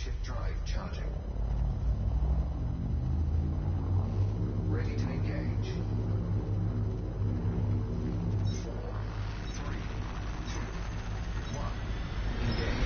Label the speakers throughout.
Speaker 1: Frameshift drive charging. Ready to engage. 4, 3, 2, 1. Engage.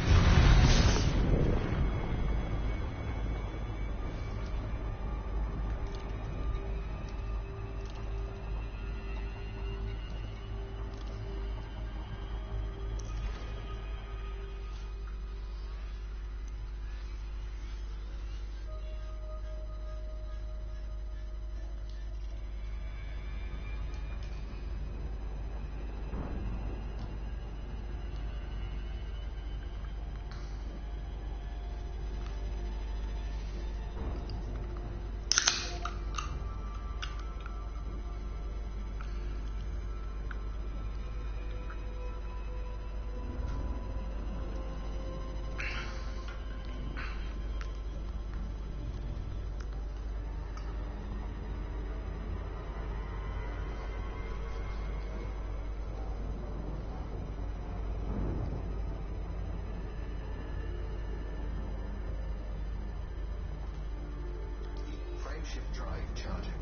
Speaker 1: Frameshift drive charging.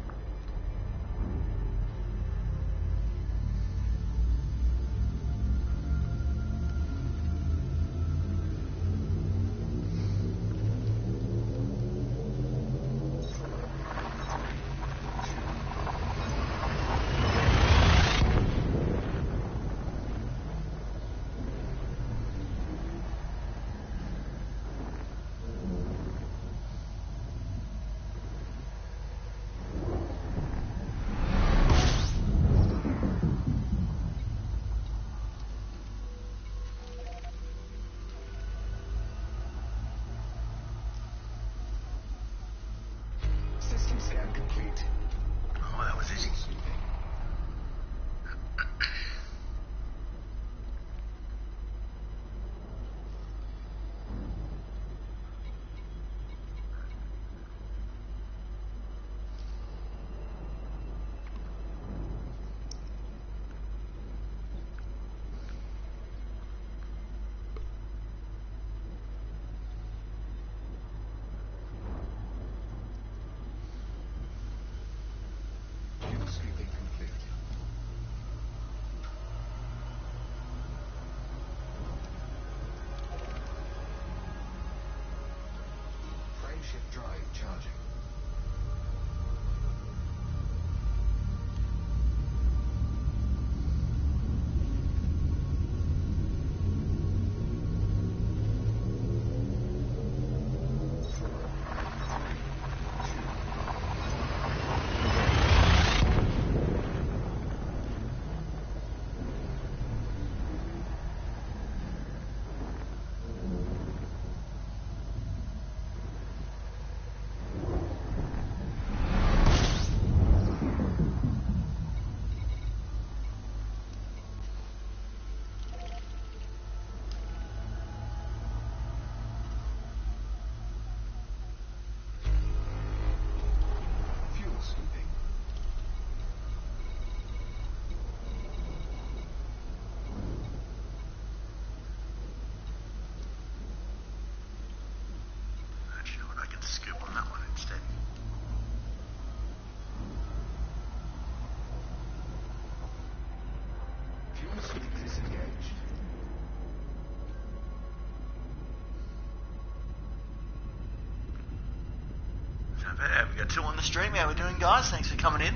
Speaker 1: System scan complete.
Speaker 2: Oh, that was easy.
Speaker 1: Fuel sweeping complete. Frameshift drive charging. Fuel sweeping.
Speaker 2: Actually, you know what? I can scoop on that one instead.
Speaker 1: Fuel sweep disengaged.
Speaker 2: So there, we got 2 on the stream. How we doing, guys? Thanks for coming in.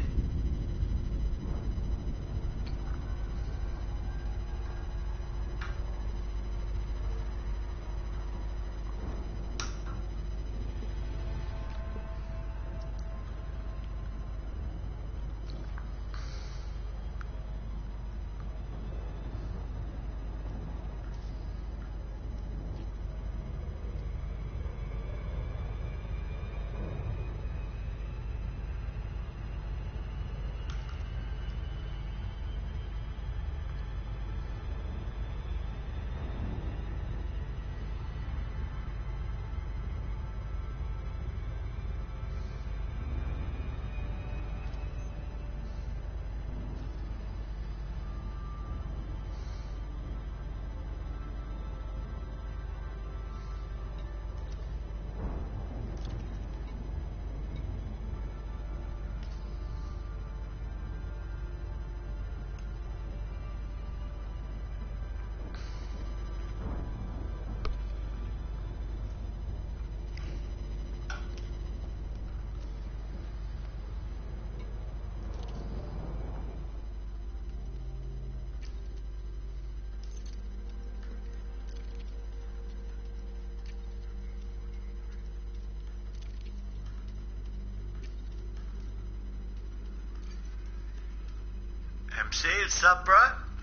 Speaker 2: MC, what's up, bro?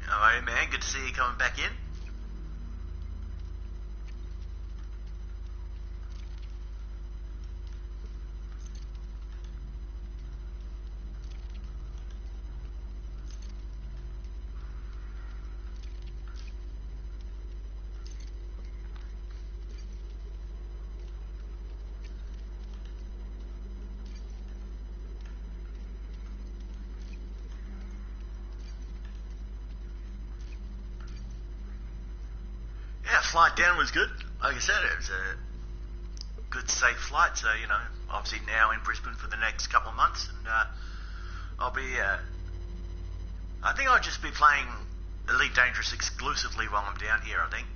Speaker 2: How are you, man? Good to see you coming back in. Yeah, flight down was good. Like I said, it was a good, safe flight. So, you know, obviously now in Brisbane for the next couple of months. And I'll be... I think I'll just be playing Elite Dangerous exclusively while I'm down here, I think.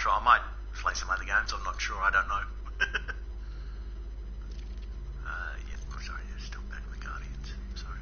Speaker 2: I might play some other games, I'm not sure, I don't know. Yeah, sorry, still back in the Guardians, sorry.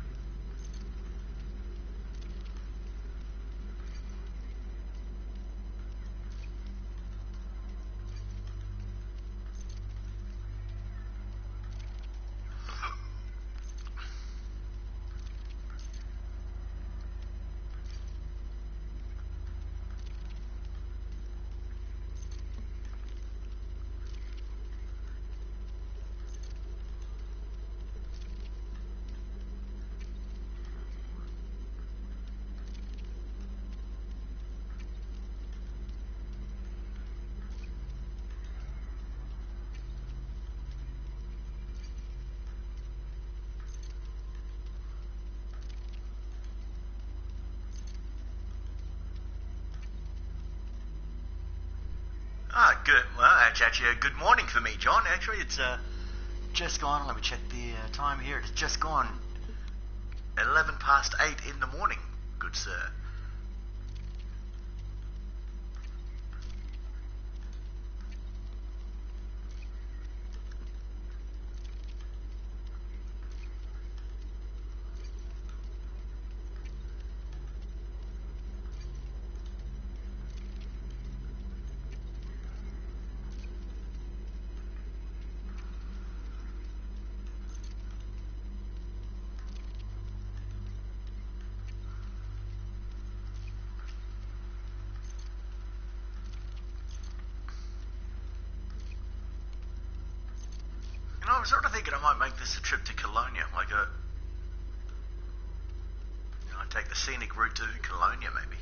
Speaker 2: Ah, good. Well, it's actually a good morning for me, John. Actually, it's just gone. Let me check the time here. It's just gone 11 past 8 in the morning, good sir. You know, I'm sort of thinking I might make this a trip to Colonia, like take the scenic route to Colonia, maybe.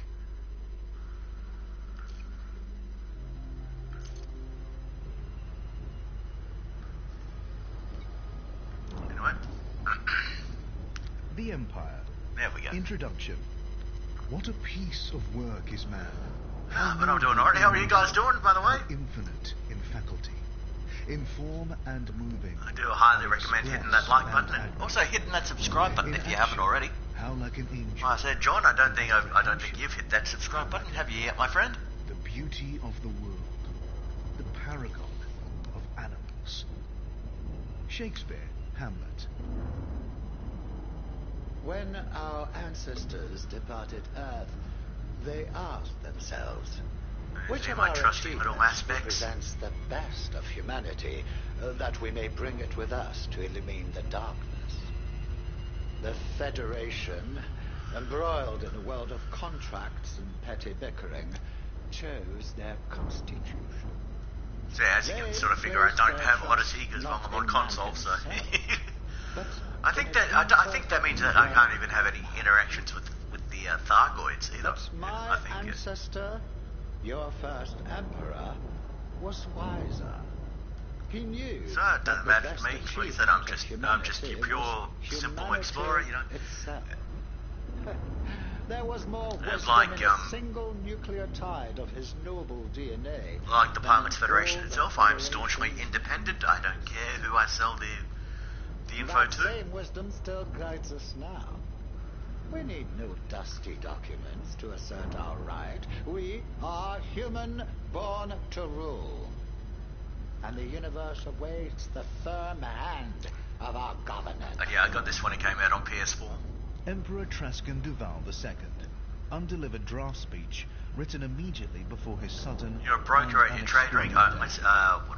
Speaker 2: Anyway.
Speaker 3: The Empire.
Speaker 2: There we go.
Speaker 3: Introduction. What a piece of work is man.
Speaker 2: But I'm doing alright. How are you guys doing, by the way?
Speaker 3: Infinite in faculty, in form and moving.
Speaker 2: I do highly recommend hitting that like button and also hitting that subscribe button if you haven't already.
Speaker 3: How like an angel.
Speaker 2: I said, John, I don't think you've hit that subscribe button, have you yet, my friend?
Speaker 3: The beauty of the world, the paragon of animals. Shakespeare, Hamlet.
Speaker 4: When our ancestors departed Earth, they asked themselves, which of
Speaker 2: my
Speaker 4: our
Speaker 2: trusty little
Speaker 4: achievements
Speaker 2: aspects.
Speaker 4: represents the best of humanity, that we may bring it with us to illumine the darkness? The Federation, embroiled in a world of contracts and petty bickering, chose their constitution.
Speaker 2: So as you can sort of figure, I don't have Odyssey because I'm on console, so... I think that means that I can't even have any interactions with the Thargoids either.
Speaker 4: But my
Speaker 2: I think,
Speaker 4: ancestor, your first emperor, was wiser. He knew.
Speaker 2: So it doesn't
Speaker 4: that the
Speaker 2: matter to me.
Speaker 4: best
Speaker 2: Like I said, I'm just
Speaker 4: achievement
Speaker 2: your
Speaker 4: of
Speaker 2: pure,
Speaker 4: humanity
Speaker 2: simple
Speaker 4: was
Speaker 2: explorer, you know.
Speaker 4: humanity itself. There was more
Speaker 2: It's
Speaker 4: wisdom
Speaker 2: like,
Speaker 4: in a single nucleotide of his noble DNA.
Speaker 2: Like the
Speaker 4: than
Speaker 2: Pilots
Speaker 4: in
Speaker 2: Federation
Speaker 4: all
Speaker 2: itself,
Speaker 4: the
Speaker 2: I am staunchly
Speaker 4: federations.
Speaker 2: independent. I don't care who I sell the info
Speaker 4: That
Speaker 2: to.
Speaker 4: same wisdom still guides us now. We need no dusty documents to assert our right. We are human, born to rule. And the universe awaits the firm hand of our governance.
Speaker 2: And yeah, I got this when it came out on PS4.
Speaker 3: Emperor Trascan Duval II, undelivered draft speech written immediately before his sudden
Speaker 2: You're a broker at your trade rank. What am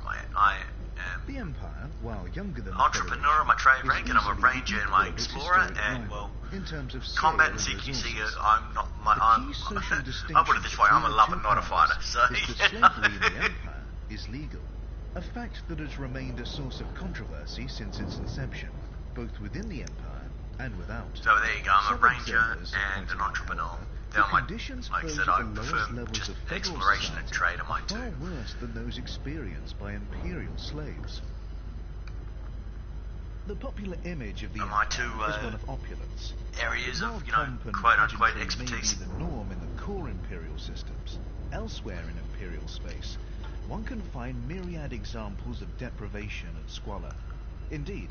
Speaker 2: I? I am
Speaker 3: The Empire, while younger than the
Speaker 2: entrepreneur in my trade
Speaker 3: Federation,
Speaker 2: rank,
Speaker 3: is
Speaker 2: and I'm a
Speaker 3: easily
Speaker 2: ranger in
Speaker 3: equal
Speaker 2: my
Speaker 3: of its
Speaker 2: explorer,
Speaker 3: historic
Speaker 2: and
Speaker 3: rival
Speaker 2: well,
Speaker 3: in terms of
Speaker 2: combat and
Speaker 3: scale
Speaker 2: CQC,
Speaker 3: resources.
Speaker 2: I'm not my.
Speaker 3: The key social distinction
Speaker 2: I'll put it this way: I'm a
Speaker 3: between the
Speaker 2: lover,
Speaker 3: two
Speaker 2: not a fighter.
Speaker 3: powers
Speaker 2: So
Speaker 3: is that slavery in the Empire is legal, a fact that has remained a source of controversy since its inception, both within the Empire and without.
Speaker 2: So there you go. I'm a
Speaker 3: Some
Speaker 2: ranger
Speaker 3: observers
Speaker 2: and
Speaker 3: point
Speaker 2: an
Speaker 3: out,
Speaker 2: entrepreneur.
Speaker 3: however,
Speaker 2: They're
Speaker 3: the
Speaker 2: my,
Speaker 3: conditions
Speaker 2: like I
Speaker 3: posed
Speaker 2: said,
Speaker 3: at
Speaker 2: I
Speaker 3: the
Speaker 2: prefer
Speaker 3: lowest levels
Speaker 2: just
Speaker 3: of federal
Speaker 2: exploration and
Speaker 3: society
Speaker 2: trade. I
Speaker 3: are
Speaker 2: might
Speaker 3: far
Speaker 2: too.
Speaker 3: worse than those experienced by imperial slaves. The popular image of the
Speaker 2: Am I
Speaker 3: Empire
Speaker 2: too,
Speaker 3: is one of opulence.
Speaker 2: Areas
Speaker 3: While
Speaker 2: of,
Speaker 3: pomp and
Speaker 2: quote unquote
Speaker 3: pageantry
Speaker 2: expertise.
Speaker 3: may be the norm in the core imperial systems, elsewhere in imperial space, one can find myriad examples of deprivation and squalor. Indeed,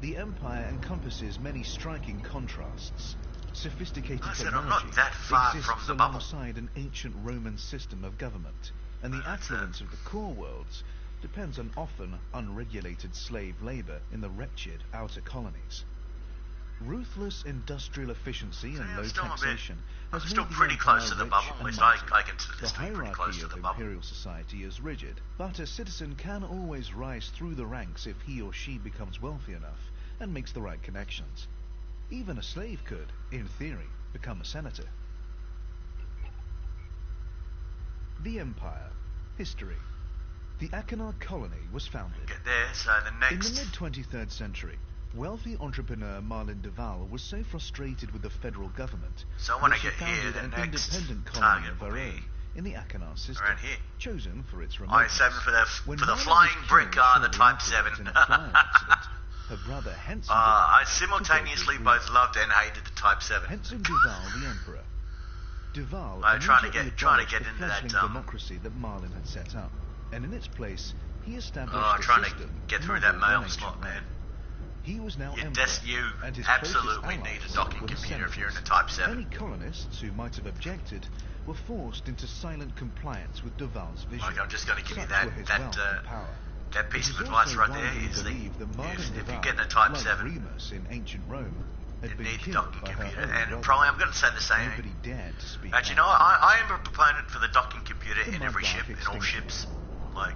Speaker 3: the Empire encompasses many striking contrasts. Sophisticated
Speaker 2: I said
Speaker 3: technology
Speaker 2: I'm not that far
Speaker 3: exists
Speaker 2: from the bubble.
Speaker 3: alongside an ancient Roman system of government, and the
Speaker 2: That's it.
Speaker 3: affluence of the core worlds depends on often unregulated slave labor in the wretched outer colonies. Ruthless industrial efficiency and
Speaker 2: I'm
Speaker 3: low
Speaker 2: still a bit-
Speaker 3: taxation
Speaker 2: I'm
Speaker 3: has
Speaker 2: still
Speaker 3: made the
Speaker 2: pretty
Speaker 3: Empire
Speaker 2: close to the
Speaker 3: rich
Speaker 2: bubble. At
Speaker 3: and
Speaker 2: least
Speaker 3: mighty.
Speaker 2: I consider
Speaker 3: The
Speaker 2: this to be pretty
Speaker 3: hierarchy
Speaker 2: close to
Speaker 3: of
Speaker 2: the bubble.
Speaker 3: imperial society is rigid, but a citizen can always rise through the ranks if he or she becomes wealthy enough and makes the right connections. Even a slave could, in theory, become a senator. The Empire. History. The Achenar colony was founded.
Speaker 2: Get there. So the
Speaker 3: In the
Speaker 2: next.
Speaker 3: mid-23rd century, wealthy entrepreneur Marlin Duval was so frustrated with the federal government
Speaker 2: So when
Speaker 3: that
Speaker 2: I
Speaker 3: she
Speaker 2: get here,
Speaker 3: founded
Speaker 2: the
Speaker 3: an
Speaker 2: next
Speaker 3: independent colony
Speaker 2: target
Speaker 3: of
Speaker 2: will
Speaker 3: her
Speaker 2: be
Speaker 3: own in the Achenar system,
Speaker 2: around here.
Speaker 3: chosen for its
Speaker 2: I
Speaker 3: remoteness.
Speaker 2: 7 for the
Speaker 3: When
Speaker 2: for the
Speaker 3: Marlin
Speaker 2: flying
Speaker 3: was
Speaker 2: brick
Speaker 3: killed
Speaker 2: the
Speaker 3: shortly
Speaker 2: Type
Speaker 3: afterwards
Speaker 2: 7.
Speaker 3: in a flying accident, her brother Henson Duval
Speaker 2: I
Speaker 3: took
Speaker 2: simultaneously
Speaker 3: over
Speaker 2: both
Speaker 3: his
Speaker 2: loved and hated the Type 7.
Speaker 3: Henson Duval, the Emperor. Duval
Speaker 2: Trying to
Speaker 3: immediately
Speaker 2: get
Speaker 3: abolished the
Speaker 2: into that,
Speaker 3: fledgling democracy that Marlin had set up, and in its place, he established a
Speaker 2: Trying to
Speaker 3: system
Speaker 2: get through that
Speaker 3: modeled on
Speaker 2: mail
Speaker 3: ancient
Speaker 2: slot,
Speaker 3: Rome.
Speaker 2: man.
Speaker 3: He was now
Speaker 2: You,
Speaker 3: Emperor,
Speaker 2: you
Speaker 3: and his
Speaker 2: absolutely
Speaker 3: closest
Speaker 2: need a
Speaker 3: allies
Speaker 2: docking
Speaker 3: were the
Speaker 2: computer if you're in a
Speaker 3: senators.
Speaker 2: Type 7.
Speaker 3: Any colonists who might have objected were forced into silent compliance with Duval's vision.
Speaker 2: Like, I'm just going to give you
Speaker 3: Such
Speaker 2: that
Speaker 3: were his
Speaker 2: that
Speaker 3: wealth and power.
Speaker 2: that piece
Speaker 3: It
Speaker 2: of
Speaker 3: is
Speaker 2: advice
Speaker 3: also
Speaker 2: right there
Speaker 3: widely
Speaker 2: is that
Speaker 3: believed that Marlin
Speaker 2: if
Speaker 3: Duval,
Speaker 2: you're getting a Type
Speaker 3: like
Speaker 2: 7,
Speaker 3: Remus in ancient Rome, had
Speaker 2: you
Speaker 3: been
Speaker 2: need a
Speaker 3: killed
Speaker 2: docking
Speaker 3: by her
Speaker 2: computer.
Speaker 3: own
Speaker 2: And
Speaker 3: brother.
Speaker 2: probably I'm going to say the same.
Speaker 3: Nobody dared to speak
Speaker 2: Actually,
Speaker 3: out.
Speaker 2: no, I am a proponent for the docking computer
Speaker 3: The
Speaker 2: in every
Speaker 3: Mudlark
Speaker 2: ship, in all
Speaker 3: extinction.
Speaker 2: ships. Like,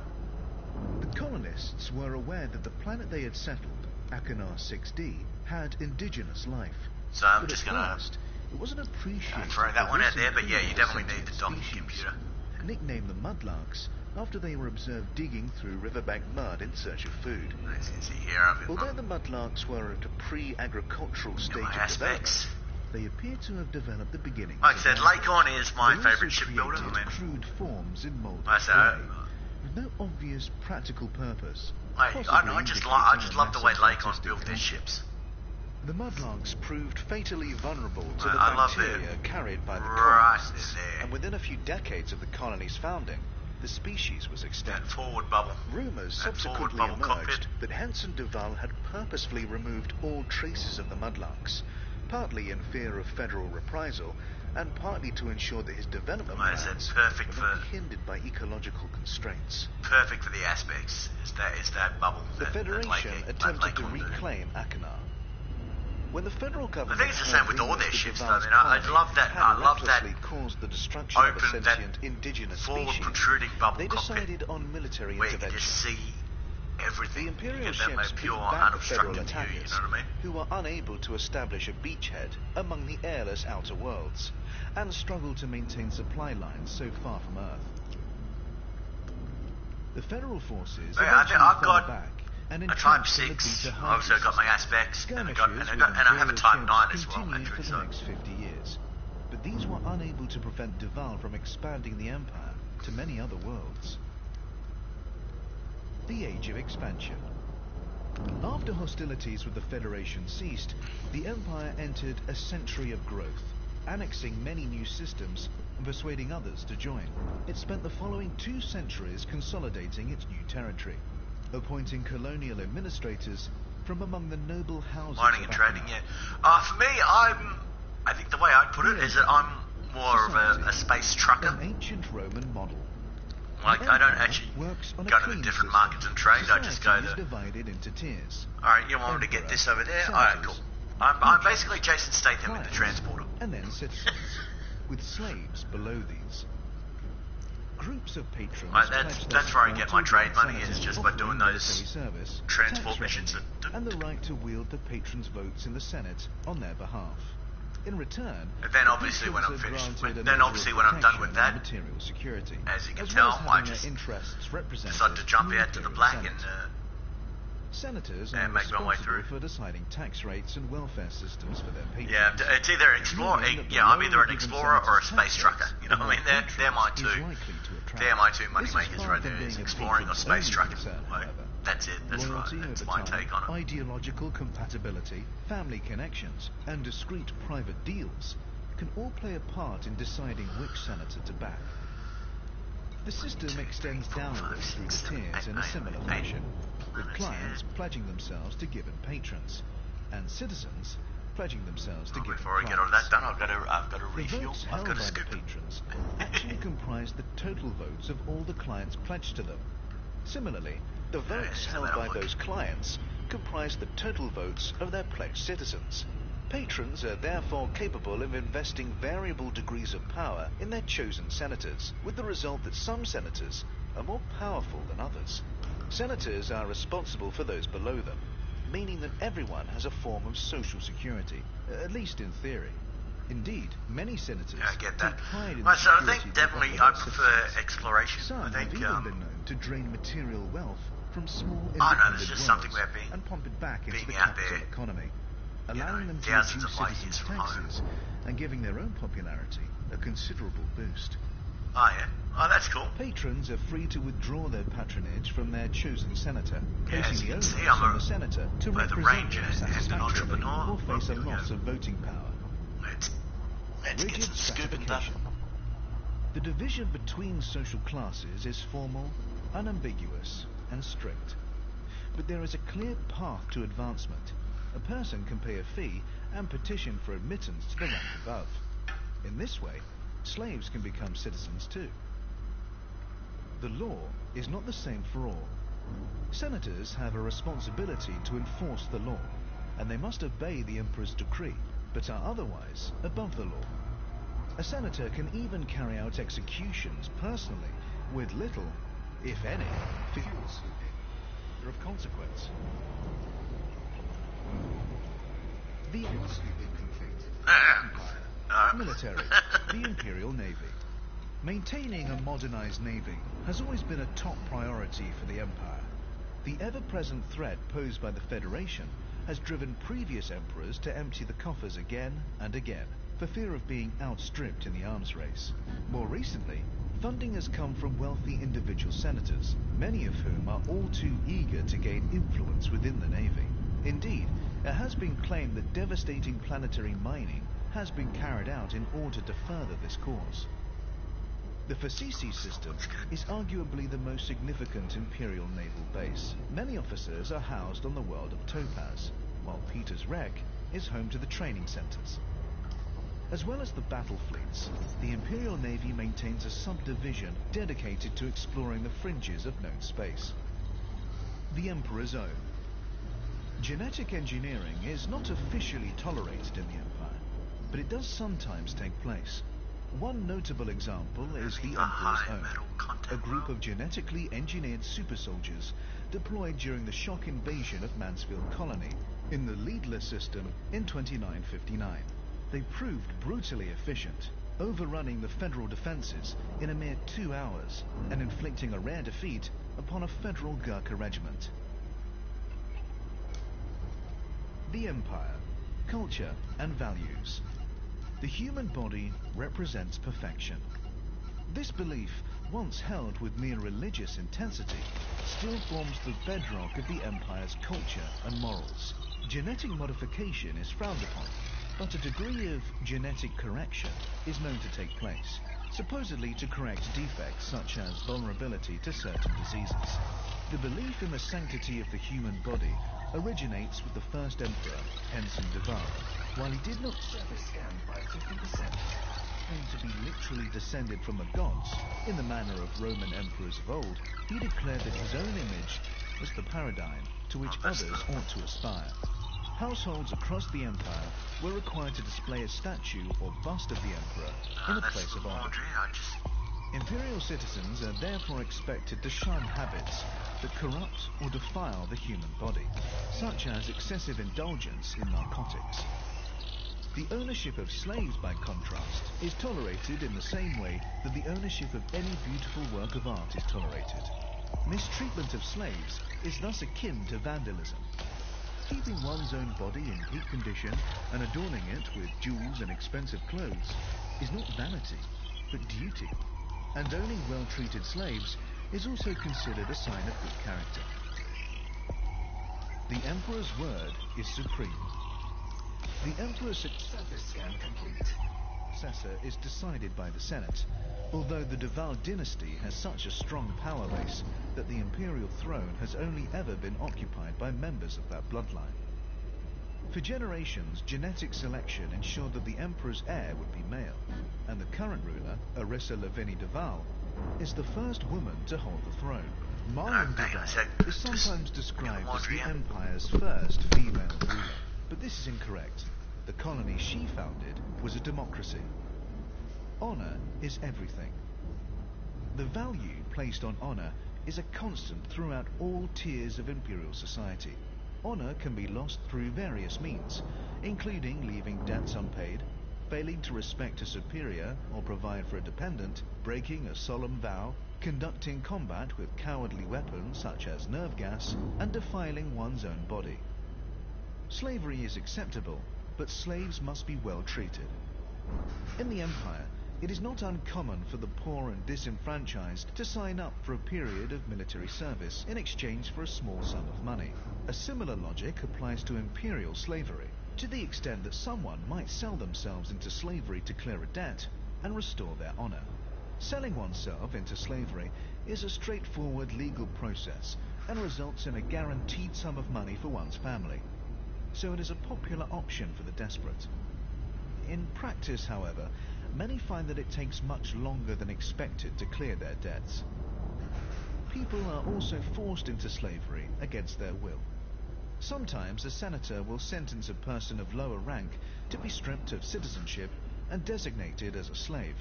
Speaker 3: The colonists were aware that the planet they had settled, Achenar 6D, had indigenous life.
Speaker 2: so I'm
Speaker 3: But
Speaker 2: just
Speaker 3: at
Speaker 2: going to
Speaker 3: first, it wasn't appreciated.
Speaker 2: throw that one out there, but
Speaker 3: this
Speaker 2: yeah, you definitely
Speaker 3: inferior
Speaker 2: need the
Speaker 3: sentient
Speaker 2: docking
Speaker 3: species.
Speaker 2: computer.
Speaker 3: Nicknamed the Mudlarks after they were observed digging through riverbank mud in search of food.
Speaker 2: As you can see here, I've
Speaker 3: Although
Speaker 2: got
Speaker 3: the Mudlarks were at a pre-agricultural stage
Speaker 2: my
Speaker 3: of
Speaker 2: aspects.
Speaker 3: development, they appear to have developed the beginnings
Speaker 2: Like I
Speaker 3: of
Speaker 2: said,
Speaker 3: language.
Speaker 2: Lakon is my
Speaker 3: They also
Speaker 2: favourite shipbuilder. I
Speaker 3: created
Speaker 2: mean,
Speaker 3: crude forms in molded
Speaker 2: I said,
Speaker 3: clay, with no obvious practical purpose.
Speaker 2: I just
Speaker 3: possibly
Speaker 2: love the
Speaker 3: indicating
Speaker 2: way
Speaker 3: a
Speaker 2: Lakon
Speaker 3: massive
Speaker 2: built their
Speaker 3: artistic
Speaker 2: ships.
Speaker 3: The Mudlarks proved fatally vulnerable to the
Speaker 2: I love
Speaker 3: bacteria
Speaker 2: it.
Speaker 3: carried by the
Speaker 2: Right
Speaker 3: colonists,
Speaker 2: there.
Speaker 3: and within a few decades of the colony's founding, the species was
Speaker 2: That
Speaker 3: extinct.
Speaker 2: forward bubble.
Speaker 3: Rumours
Speaker 2: That forward
Speaker 3: subsequently
Speaker 2: bubble
Speaker 3: emerged
Speaker 2: cockpit.
Speaker 3: that Henson Duval had purposefully removed all traces of the Mudlarks, partly in fear of federal reprisal, and partly to ensure that his development
Speaker 2: Like I said,
Speaker 3: plans
Speaker 2: perfect
Speaker 3: would not
Speaker 2: for-
Speaker 3: be hindered by ecological constraints.
Speaker 2: Perfect for the aspects. Is that bubble.
Speaker 3: The
Speaker 2: that
Speaker 3: Federation
Speaker 2: Lake-
Speaker 3: attempted to
Speaker 2: Lakon did.
Speaker 3: reclaim Achenar. When the federal
Speaker 2: I
Speaker 3: government
Speaker 2: think it's the same
Speaker 3: heard
Speaker 2: with all
Speaker 3: rumours
Speaker 2: their
Speaker 3: that
Speaker 2: ships, though.
Speaker 3: Duval's
Speaker 2: I mean, I
Speaker 3: colony
Speaker 2: love that.
Speaker 3: had
Speaker 2: I love that
Speaker 3: recklessly caused the destruction of a
Speaker 2: open, that
Speaker 3: sentient indigenous
Speaker 2: forward
Speaker 3: species,
Speaker 2: protruding bubble
Speaker 3: they
Speaker 2: cockpit
Speaker 3: decided on military
Speaker 2: where you can
Speaker 3: intervention.
Speaker 2: just see everything.
Speaker 3: The Imperial
Speaker 2: you get that
Speaker 3: ships
Speaker 2: like
Speaker 3: beat
Speaker 2: pure,
Speaker 3: back the federal
Speaker 2: unobstructed view. You
Speaker 3: attackers,
Speaker 2: know what I mean?
Speaker 3: who were unable to establish a beachhead among the airless outer worlds, and struggled to maintain supply lines so far from Earth. The federal forces
Speaker 2: Yeah, I think
Speaker 3: eventually
Speaker 2: I've
Speaker 3: fell
Speaker 2: got
Speaker 3: back and
Speaker 2: a Type
Speaker 3: entrenched in the
Speaker 2: 6.
Speaker 3: Beta
Speaker 2: Obviously, I've got my
Speaker 3: Hydra
Speaker 2: aspects, and I
Speaker 3: Skirmishes
Speaker 2: got, and I have a
Speaker 3: with
Speaker 2: Type
Speaker 3: Imperial
Speaker 2: 9 as
Speaker 3: ships
Speaker 2: well,
Speaker 3: continued
Speaker 2: actually.
Speaker 3: for
Speaker 2: So
Speaker 3: the next 50 years, but these were unable to prevent Duval from expanding the Empire to many other worlds. The Age of Expansion. After hostilities with the Federation ceased, the Empire entered a century of growth, annexing many new systems and persuading others to join. It spent the following 2 centuries consolidating its new territory, appointing colonial administrators from among the noble houses
Speaker 2: mining
Speaker 3: of
Speaker 2: and trading,
Speaker 3: Achenar.
Speaker 2: yeah. For me, I think the way I'd put it is that I'm more of a space trucker.
Speaker 3: An ancient Roman model.
Speaker 2: Like, I don't actually
Speaker 3: works on a
Speaker 2: go to the
Speaker 3: clean
Speaker 2: different
Speaker 3: system.
Speaker 2: markets and trade. I just go
Speaker 3: Society is
Speaker 2: to,
Speaker 3: divided into tiers.
Speaker 2: alright, you want me to get this over there? Alright, cool. I'm basically Jason Statham in the transporter.
Speaker 3: And then citizens, with slaves below these. Groups of patrons.
Speaker 2: Right,
Speaker 3: pledge their
Speaker 2: that's where I
Speaker 3: support
Speaker 2: get my
Speaker 3: to
Speaker 2: trade money,
Speaker 3: senators
Speaker 2: is just by
Speaker 3: offering
Speaker 2: doing those
Speaker 3: military service,
Speaker 2: transport
Speaker 3: tax
Speaker 2: missions
Speaker 3: revenue, and the right to wield the patrons' votes in the Senate on their behalf. In return,
Speaker 2: And then obviously when I'm
Speaker 3: patrons are
Speaker 2: finished,
Speaker 3: granted a
Speaker 2: then
Speaker 3: measure
Speaker 2: obviously
Speaker 3: of
Speaker 2: when I'm done
Speaker 3: protection
Speaker 2: with
Speaker 3: and
Speaker 2: that,
Speaker 3: material security,
Speaker 2: as you can
Speaker 3: as
Speaker 2: tell,
Speaker 3: well as
Speaker 2: I
Speaker 3: having their
Speaker 2: just
Speaker 3: interests represented
Speaker 2: decide to jump
Speaker 3: in the
Speaker 2: out to the
Speaker 3: Imperial
Speaker 2: black
Speaker 3: Senate.
Speaker 2: and
Speaker 3: Senators
Speaker 2: and
Speaker 3: are
Speaker 2: make my way
Speaker 3: responsible
Speaker 2: through.
Speaker 3: for deciding tax rates and welfare systems for their patrons.
Speaker 2: yeah, it's either explorer.
Speaker 3: Meaning that the
Speaker 2: Yeah, I'm
Speaker 3: lower
Speaker 2: either an
Speaker 3: given
Speaker 2: explorer or a
Speaker 3: senator's
Speaker 2: space
Speaker 3: tax
Speaker 2: trucker.
Speaker 3: rates,
Speaker 2: You know
Speaker 3: the
Speaker 2: what I mean?
Speaker 3: more
Speaker 2: They're my
Speaker 3: interest
Speaker 2: two.
Speaker 3: is likely to attract.
Speaker 2: They're my two money
Speaker 3: This is
Speaker 2: makers
Speaker 3: far
Speaker 2: right
Speaker 3: from
Speaker 2: there.
Speaker 3: being
Speaker 2: Is
Speaker 3: a
Speaker 2: exploring or
Speaker 3: patron's
Speaker 2: space
Speaker 3: only
Speaker 2: trucking.
Speaker 3: concern,
Speaker 2: Like,
Speaker 3: however.
Speaker 2: that's it. That's
Speaker 3: Loyalty
Speaker 2: right. That's
Speaker 3: over
Speaker 2: my
Speaker 3: time,
Speaker 2: take on it.
Speaker 3: ideological compatibility, family connections, and discreet private deals can all play a part in deciding which senator to back. The system extends downwards through the tiers in a similar fashion, with clients pledging themselves to given patrons, and citizens pledging themselves to given
Speaker 2: Before I get all
Speaker 3: clients.
Speaker 2: that done, I've got to
Speaker 3: The
Speaker 2: refuel.
Speaker 3: votes
Speaker 2: I've
Speaker 3: held
Speaker 2: got to
Speaker 3: by the
Speaker 2: scoop.
Speaker 3: patrons actually comprise the total votes of all the clients pledged to them. Similarly, the votes
Speaker 2: Yeah,
Speaker 3: held
Speaker 2: that'll
Speaker 3: by
Speaker 2: work.
Speaker 3: those clients comprise the total votes of their pledged citizens. Patrons are therefore capable of investing variable degrees of power in their chosen senators, with the result that some senators are more powerful than others. Senators are responsible for those below them, meaning that everyone has a form of social security, at least in theory. Indeed, many senators
Speaker 2: Yeah, I get
Speaker 3: take
Speaker 2: that.
Speaker 3: pride in
Speaker 2: Right,
Speaker 3: the
Speaker 2: so I
Speaker 3: security
Speaker 2: think
Speaker 3: they
Speaker 2: definitely
Speaker 3: offer
Speaker 2: I
Speaker 3: their
Speaker 2: prefer
Speaker 3: citizens.
Speaker 2: exploration.
Speaker 3: Some
Speaker 2: I
Speaker 3: have
Speaker 2: think,
Speaker 3: even been known to drain material wealth from small
Speaker 2: no,
Speaker 3: independent
Speaker 2: there's just
Speaker 3: dwellers
Speaker 2: something about being-
Speaker 3: and pump it back into
Speaker 2: being
Speaker 3: the
Speaker 2: out
Speaker 3: capital
Speaker 2: there,
Speaker 3: economy,
Speaker 2: you know,
Speaker 3: allowing them to
Speaker 2: thousands
Speaker 3: reduce
Speaker 2: of light years
Speaker 3: citizens'
Speaker 2: from home.
Speaker 3: taxes and giving their own popularity a considerable boost.
Speaker 2: Oh yeah. Oh, that's cool.
Speaker 3: Patrons are free to withdraw their patronage from their chosen senator,
Speaker 2: Yeah, as
Speaker 3: placing
Speaker 2: you
Speaker 3: the
Speaker 2: can see,
Speaker 3: onus
Speaker 2: I'm
Speaker 3: on
Speaker 2: a-
Speaker 3: the senator to
Speaker 2: both a
Speaker 3: represent
Speaker 2: ranger
Speaker 3: them
Speaker 2: and an
Speaker 3: satisfactorily
Speaker 2: entrepreneur.
Speaker 3: or face a
Speaker 2: Well,
Speaker 3: loss
Speaker 2: yeah.
Speaker 3: of voting power.
Speaker 2: Let's get
Speaker 3: Rigid
Speaker 2: some scooping done.
Speaker 3: stratification. The division between social classes is formal, unambiguous, and strict. But there is a clear path to advancement. A person can pay a fee and petition for admittance to the rank above. In this way, slaves can become citizens too. The law is not the same for all. Senators have a responsibility to enforce the law, and they must obey the emperor's decree, but are otherwise above the law. A senator can even carry out executions personally, with little, if any, fear
Speaker 1: Fuel scooping.
Speaker 3: of consequence. The
Speaker 1: Fuel scooping complete.
Speaker 2: No.
Speaker 3: military, the Imperial Navy. Maintaining a modernized navy has always been a top priority for the Empire. The ever-present threat posed by the Federation has driven previous emperors to empty the coffers again and again, for fear of being outstripped in the arms race. More recently, funding has come from wealthy individual senators, many of whom are all too eager to gain influence within the Navy. Indeed, it has been claimed that devastating planetary mining has been carried out in order to further this cause. The Facisi system is arguably the most significant Imperial naval base. Many officers are housed on the world of Topaz, while Peter's Wreck is home to the training centers. As well as the battle fleets, the Imperial Navy maintains a subdivision dedicated to exploring the fringes of known space. The Emperor's Own. Genetic engineering is not officially tolerated in the Empire, but it does sometimes take place. One notable example is the Emperor's Own, a group of genetically engineered super soldiers deployed during the shock invasion of Mansfield Colony in the Leadler system in 2959. They proved brutally efficient, overrunning the Federal defenses in a mere 2 hours and inflicting a rare defeat upon a Federal Gurkha regiment. The Empire, culture and values. The human body represents perfection. This belief, once held with mere religious intensity, still forms the bedrock of the Empire's culture and morals. Genetic modification is frowned upon, but a degree of genetic correction is known to take place, supposedly to correct defects such as vulnerability to certain diseases. The belief in the sanctity of the human body originates with the first emperor, Henson Devar. While he did not
Speaker 1: Surface scanned by 50%.
Speaker 3: claim to be be literally descended from the gods, in the manner of Roman emperors of old, he declared that his own image was the paradigm to which others ought to aspire. Households across the empire were required to display a statue or bust of the emperor in a place of honor. Imperial citizens are therefore expected to shun habits that corrupt or defile the human body, such as excessive indulgence in narcotics. The ownership of slaves, by contrast, is tolerated in the same way that the ownership of any beautiful work of art is tolerated. Mistreatment of slaves is thus akin to vandalism. Keeping one's own body in peak condition and adorning it with jewels and expensive clothes is not vanity, but duty. And owning well-treated slaves is also considered a sign of good character. The Emperor's word is supreme. The Emperor's successor is decided by the Senate, although the Duval dynasty has such a strong power base that the imperial throne has only ever been occupied by members of that bloodline. For generations, genetic selection ensured that the Emperor's heir would be male, and the current ruler, Arissa Lavinie Duval, is the first woman to hold the throne. Marlene Duval is sometimes described as the Empire's first female ruler, but this is incorrect. The colony she founded was a democracy. Honor is everything. The value placed on honor is a constant throughout all tiers of imperial society. Honor can be lost through various means, including leaving debts unpaid, failing to respect a superior or provide for a dependent, breaking a solemn vow, conducting combat with cowardly weapons such as nerve gas, and defiling one's own body. Slavery is acceptable, but slaves must be well treated. In the Empire, it is not uncommon for the poor and disenfranchised to sign up for a period of military service in exchange for a small sum of money. A similar logic applies to imperial slavery, to the extent that someone might sell themselves into slavery to clear a debt and restore their honor. Selling oneself into slavery is a straightforward legal process and results in a guaranteed sum of money for one's family. So it is a popular option for the desperate. In practice, however, many find that it takes much longer than expected to clear their debts. People are also forced into slavery against their will. Sometimes a senator will sentence a person of lower rank to be stripped of citizenship and designated as a slave.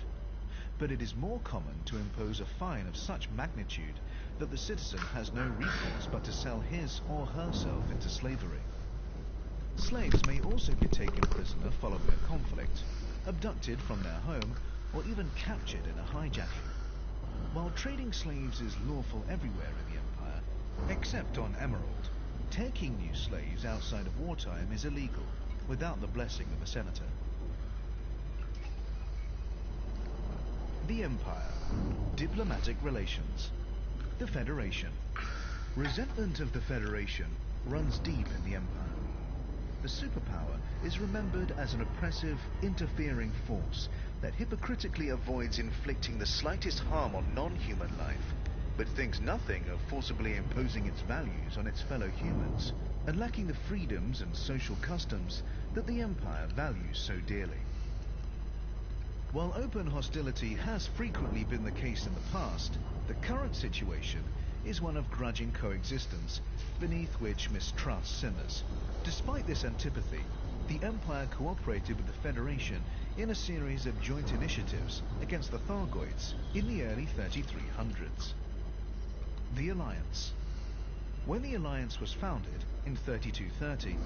Speaker 3: But it is more common to impose a fine of such magnitude that the citizen has no recourse but to sell his or herself into slavery. Slaves may also be taken prisoner following a conflict, abducted from their home, or even captured in a hijacking. While trading slaves is lawful everywhere in the Empire, except on Emerald, taking new slaves outside of wartime is illegal, without the blessing of a senator. The Empire. Diplomatic relations. The Federation. Resentment of the Federation runs deep in the Empire. The superpower is remembered as an oppressive, interfering force that hypocritically avoids inflicting the slightest harm on non-human life, but thinks nothing of forcibly imposing its values on its fellow humans, and lacking the freedoms and social customs that the Empire values so dearly. While open hostility has frequently been the case in the past, the current situation is one of grudging coexistence, beneath which mistrust simmers. Despite this antipathy, the Empire cooperated with the Federation in a series of joint initiatives against the Thargoids in the early 3300s. The Alliance. When the Alliance was founded in 3230,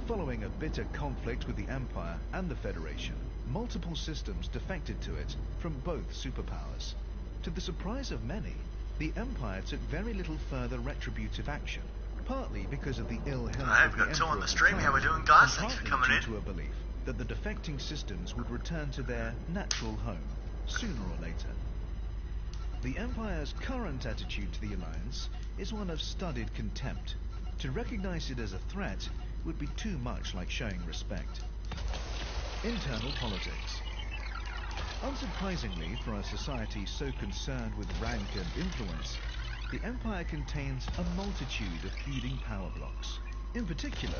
Speaker 3: following a bitter conflict with the Empire and the Federation, multiple systems defected to it from both superpowers. To the surprise of many, the Empire took very little further retributive action, partly because of the ill health of the Emperor
Speaker 2: on the stream. How we doing, guys? Thanks for coming in.
Speaker 3: Due to a belief that the defecting systems would return to their natural home, sooner or later. The Empire's current attitude to the Alliance is one of studied contempt. To recognize it as a threat would be too much like showing respect. Internal politics. Unsurprisingly for a society so concerned with rank and influence, the Empire contains a multitude of feuding power blocks. In particular,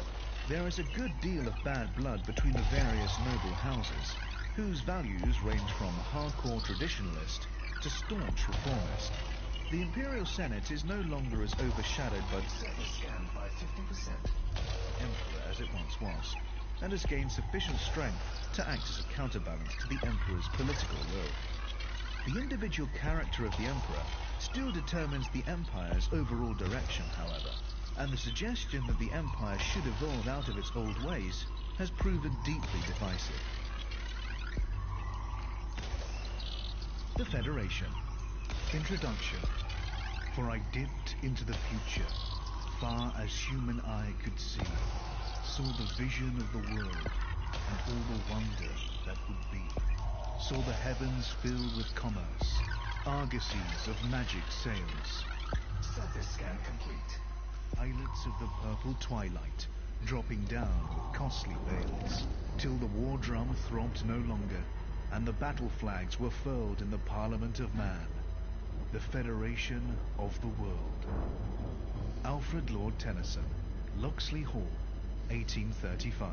Speaker 3: there is a good deal of bad blood between the various noble houses, whose values range from hardcore traditionalist to staunch reformist. The Imperial Senate is no longer as overshadowed by the
Speaker 1: Scanned by 50%.
Speaker 3: Emperor as it once was, and has gained sufficient strength to act as a counterbalance to the Emperor's political will. The individual character of the Emperor still determines the Empire's overall direction, however, and the suggestion that the Empire should evolve out of its old ways has proven deeply divisive. The Federation. Introduction. For I dipped into the future, far as human eye could see, saw the vision of the world, and all the wonder that would be. Saw the heavens filled with commerce, argosies of magic sails.
Speaker 1: Surface scan complete.
Speaker 3: Islets of the purple twilight, dropping down with costly veils, till the war drum throbbed no longer, and the battle flags were furled in the Parliament of Man, the Federation of the World. Alfred Lord Tennyson, Locksley Hall, 1835.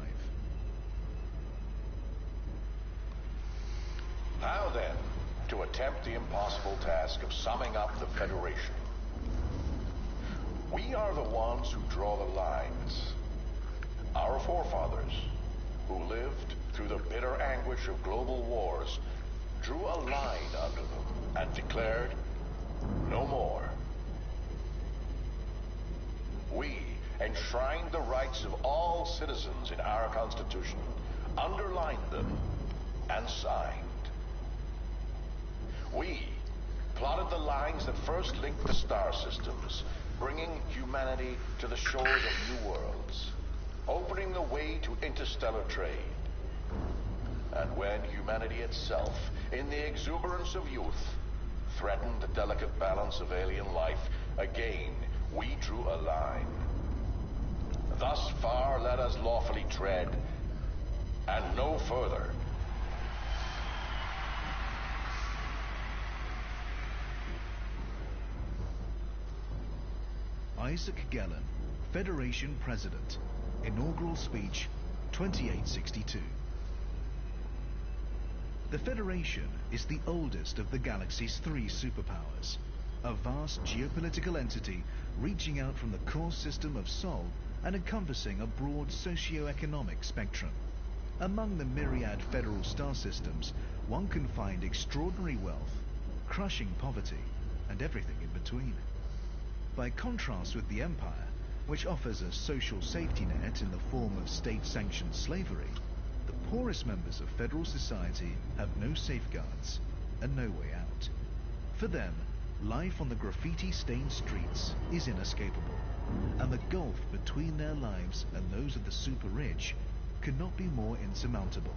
Speaker 5: Now then, to attempt the impossible task of summing up the Federation. We are the ones who draw the lines. Our forefathers, who lived through the bitter anguish of global wars, drew a line under them and declared, no more. We enshrined the rights of all citizens in our Constitution, underlined them, and signed. We plotted the lines that first linked the star systems, bringing humanity to the shores of new worlds, opening the way to interstellar trade. And when humanity itself, in the exuberance of youth, threatened the delicate balance of alien life, again we drew a line. Thus far let us lawfully tread, and no further.
Speaker 3: Isaac Gellin, Federation President. Inaugural speech, 2862. The Federation is the oldest of the galaxy's three superpowers, a vast geopolitical entity reaching out from the core system of Sol and encompassing a broad socio-economic spectrum. Among the myriad federal star systems, one can find extraordinary wealth, crushing poverty, and everything in between. By contrast with the Empire, which offers a social safety net in the form of state-sanctioned slavery, the poorest members of federal society have no safeguards and no way out. For them, life on the graffiti-stained streets is inescapable, and the gulf between their lives and those of the super-rich could not be more insurmountable.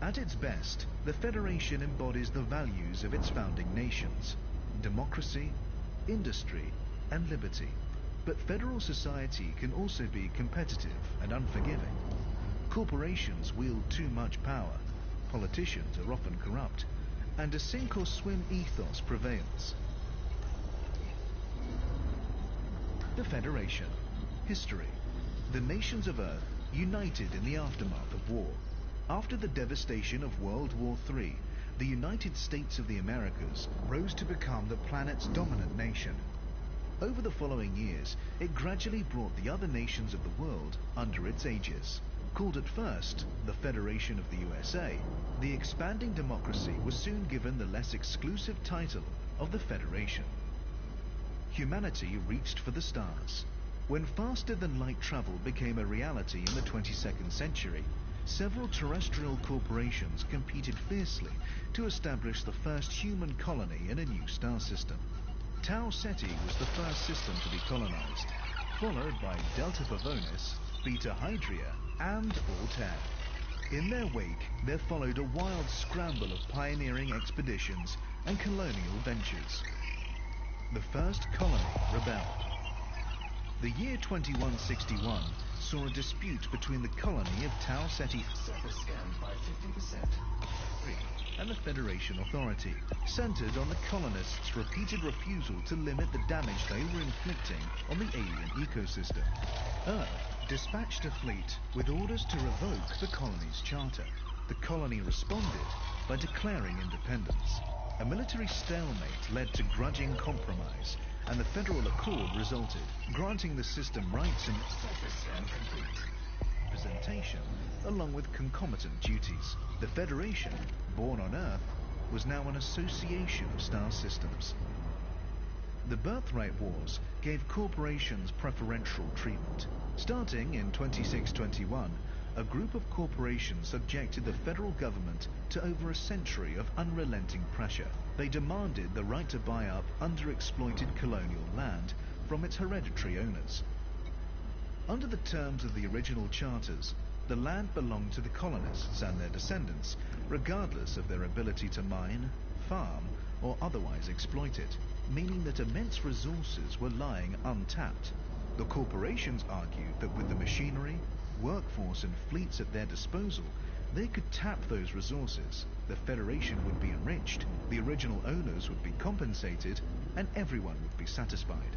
Speaker 3: At its best, the Federation embodies the values of its founding nations: democracy, industry, and liberty. But federal society can also be competitive and unforgiving. Corporations wield too much power, politicians are often corrupt, and a sink-or-swim ethos prevails. The Federation. History. The nations of Earth united in the aftermath of war. After the devastation of World War III, the United States of the Americas rose to become the planet's dominant nation. Over the following years, it gradually brought the other nations of the world under its aegis. Called at first the Federation of the USA, the expanding democracy was soon given the less exclusive title of the Federation. Humanity reached for the stars. When faster-than-light travel became a reality in the 22nd century, several terrestrial corporations competed fiercely to establish the first human colony in a new star system. Tau Ceti was the first system to be colonized, followed by Delta Pavonis, Beta Hydria, and Altair. In their wake, there followed a wild scramble of pioneering expeditions and colonial ventures. The first colony rebelled. The year 2161 saw a dispute between the colony of Tau Ceti
Speaker 1: Surface scanned by 50%.
Speaker 3: and the Federation Authority, centered on the colonists' repeated refusal to limit the damage they were inflicting on the alien ecosystem. Earth dispatched a fleet with orders to revoke the colony's charter. The colony responded by declaring independence. A military stalemate led to grudging compromise, and the Federal Accord resulted, granting the system rights and
Speaker 1: Surface scan complete.
Speaker 3: representation, along with concomitant duties. The Federation, born on Earth, was now an association of star systems. The Birthright Wars gave corporations preferential treatment. Starting in 2621, a group of corporations subjected the federal government to over a century of unrelenting pressure. They demanded the right to buy up underexploited colonial land from its hereditary owners. Under the terms of the original charters, the land belonged to the colonists and their descendants, regardless of their ability to mine, farm, or otherwise exploit it, meaning that immense resources were lying untapped. The corporations argued that with the machinery, workforce, and fleets at their disposal, they could tap those resources. The Federation would be enriched, the original owners would be compensated, and everyone would be satisfied.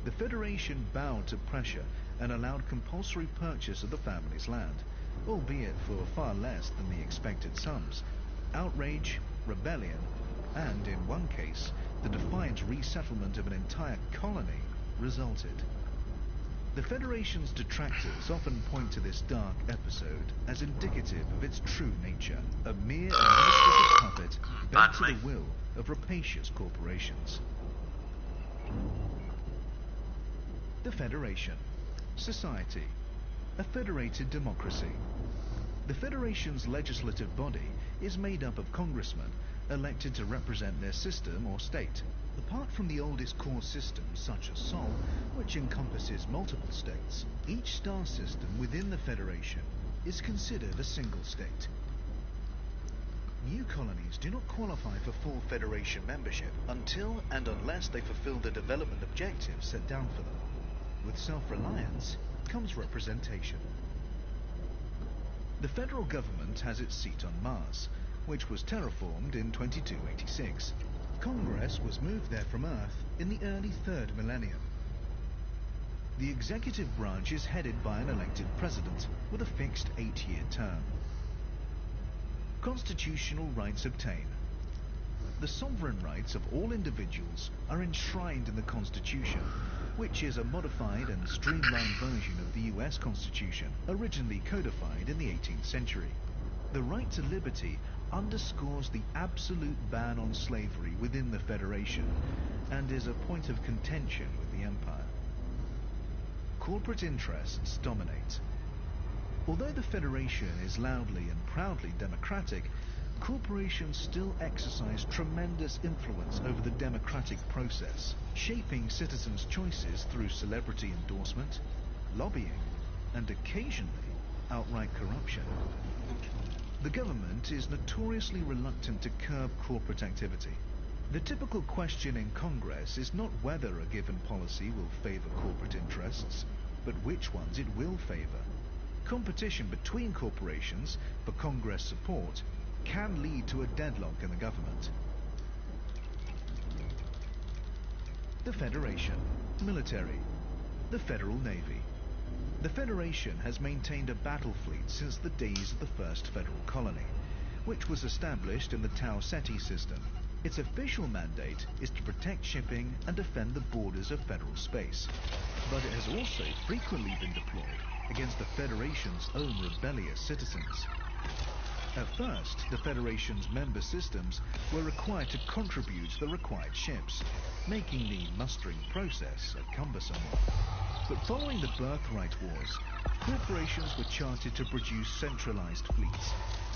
Speaker 3: The Federation bowed to pressure and allowed compulsory purchase of the family's land, albeit for far less than the expected sums. Outrage, rebellion, and, in one case, the defiant resettlement of an entire colony resulted. The Federation's detractors often point to this dark episode as indicative of its true nature, a mere administrative puppet bent to the will of rapacious corporations. The Federation. Society. A federated democracy. The Federation's legislative body is made up of congressmen elected to represent their system or state. Apart from the oldest core systems such as Sol, which encompasses multiple states, each star system within the Federation is considered a single state. New colonies do not qualify for full Federation membership until and unless they fulfill the development objectives set down for them. With self-reliance comes representation. The federal government has its seat on Mars, which was terraformed in 2286. Congress was moved there from Earth in the early 3rd millennium. The executive branch is headed by an elected president with a fixed 8-year term. Constitutional rights obtain. The sovereign rights of all individuals are enshrined in the Constitution, which is a modified and streamlined version of the US Constitution, originally codified in the 18th century. The right to liberty underscores the absolute ban on slavery within the Federation and is a point of contention with the Empire. Corporate interests dominate. Although the Federation is loudly and proudly democratic, corporations still exercise tremendous influence over the democratic process, shaping citizens' choices through celebrity endorsement, lobbying, and occasionally outright corruption. The government is notoriously reluctant to curb corporate activity. The typical question in Congress is not whether a given policy will favor corporate interests, but which ones it will favor. Competition between corporations for Congress support can lead to a deadlock in the government. The Federation. Military. The Federal Navy. The Federation has maintained a battle fleet since the days of the first federal colony, which was established in the Tau Ceti system. Its official mandate is to protect shipping and defend the borders of federal space, but it has also frequently been deployed against the Federation's own rebellious citizens. At first, the Federation's member systems were required to contribute the required ships, making the mustering process a cumbersome one. But following the Birthright Wars, corporations were chartered to produce centralized fleets,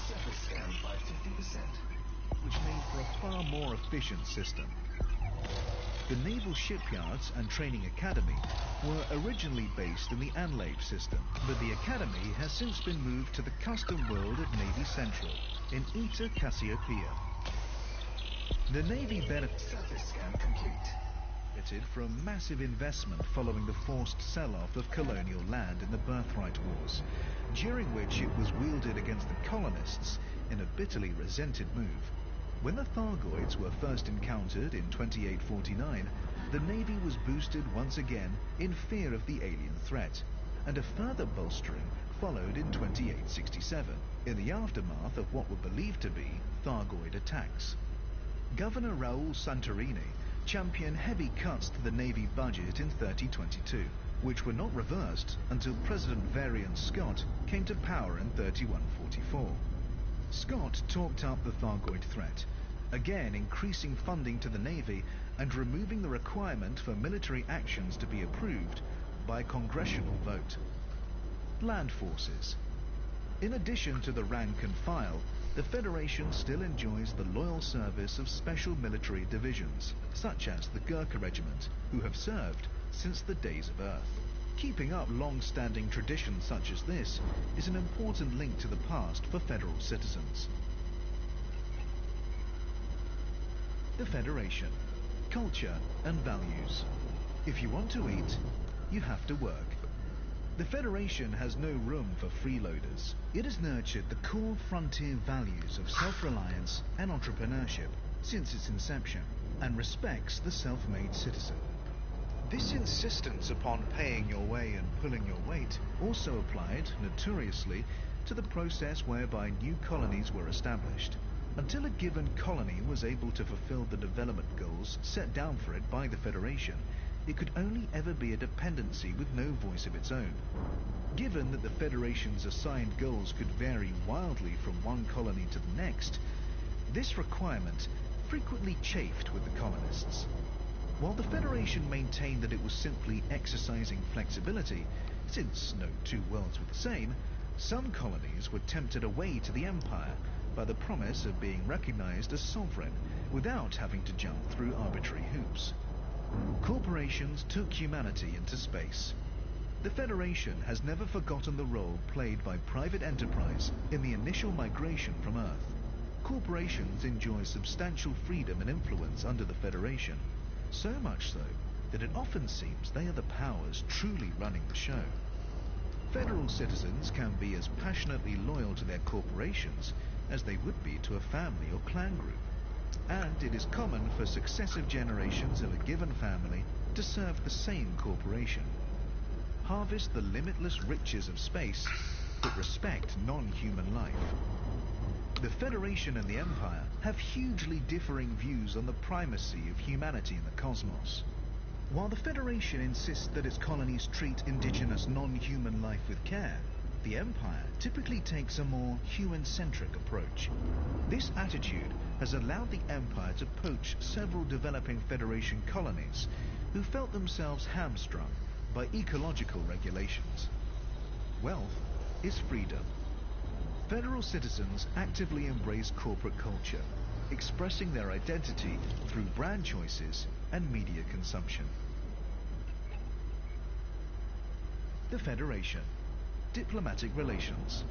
Speaker 1: Surface scan by 50%.
Speaker 3: which made for a far more efficient system. The naval shipyards and training academy were originally based in the Anlabe system, but the academy has since been moved to the custom world of Navy Central in Eta Cassiopeia. The Navy benefited
Speaker 1: Surface scan complete.
Speaker 3: from massive investment following the forced sell-off of colonial land in the Birthright Wars, during which it was wielded against the colonists in a bitterly resented move. When the Thargoids were first encountered in 2849, the Navy was boosted once again in fear of the alien threat, and a further bolstering followed in 2867, in the aftermath of what were believed to be Thargoid attacks. Governor Raul Santorini championed heavy cuts to the Navy budget in 3022, which were not reversed until President Varian Scott came to power in 3144. Scott talked up the Thargoid threat, again increasing funding to the Navy and removing the requirement for military actions to be approved by congressional vote. Land forces. In addition to the rank and file, the Federation still enjoys the loyal service of special military divisions, such as the Gurkha Regiment, who have served since the days of Earth. Keeping up long-standing traditions such as this is an important link to the past for Federal citizens. The Federation. Culture and values. If you want to eat, you have to work. The Federation has no room for freeloaders. It has nurtured the core frontier values of self-reliance and entrepreneurship since its inception, and respects the self-made citizen. This insistence upon paying your way and pulling your weight also applied, notoriously, to the process whereby new colonies were established. Until a given colony was able to fulfill the development goals set down for it by the Federation, it could only ever be a dependency with no voice of its own. Given that the Federation's assigned goals could vary wildly from one colony to the next, this requirement frequently chafed with the colonists. While the Federation maintained that it was simply exercising flexibility, since no two worlds were the same, some colonies were tempted away to the Empire by the promise of being recognized as sovereign without having to jump through arbitrary hoops. Corporations took humanity into space. The Federation has never forgotten the role played by private enterprise in the initial migration from Earth. Corporations enjoy substantial freedom and influence under the Federation, so much so that it often seems they are the powers truly running the show. Federal citizens can be as passionately loyal to their corporations as they would be to a family or clan group, and it is common for successive generations of a given family to serve the same corporation. Harvest the limitless riches of space, but respect non-human life. The Federation and the Empire have hugely differing views on the primacy of humanity in the cosmos. While the Federation insists that its colonies treat indigenous non-human life with care, the Empire typically takes a more human-centric approach. This attitude has allowed the Empire to poach several developing Federation colonies who felt themselves hamstrung by ecological regulations. Wealth is freedom. Federal citizens actively embrace corporate culture, expressing their identity through brand choices and media consumption. The Federation. Diplomatic relations.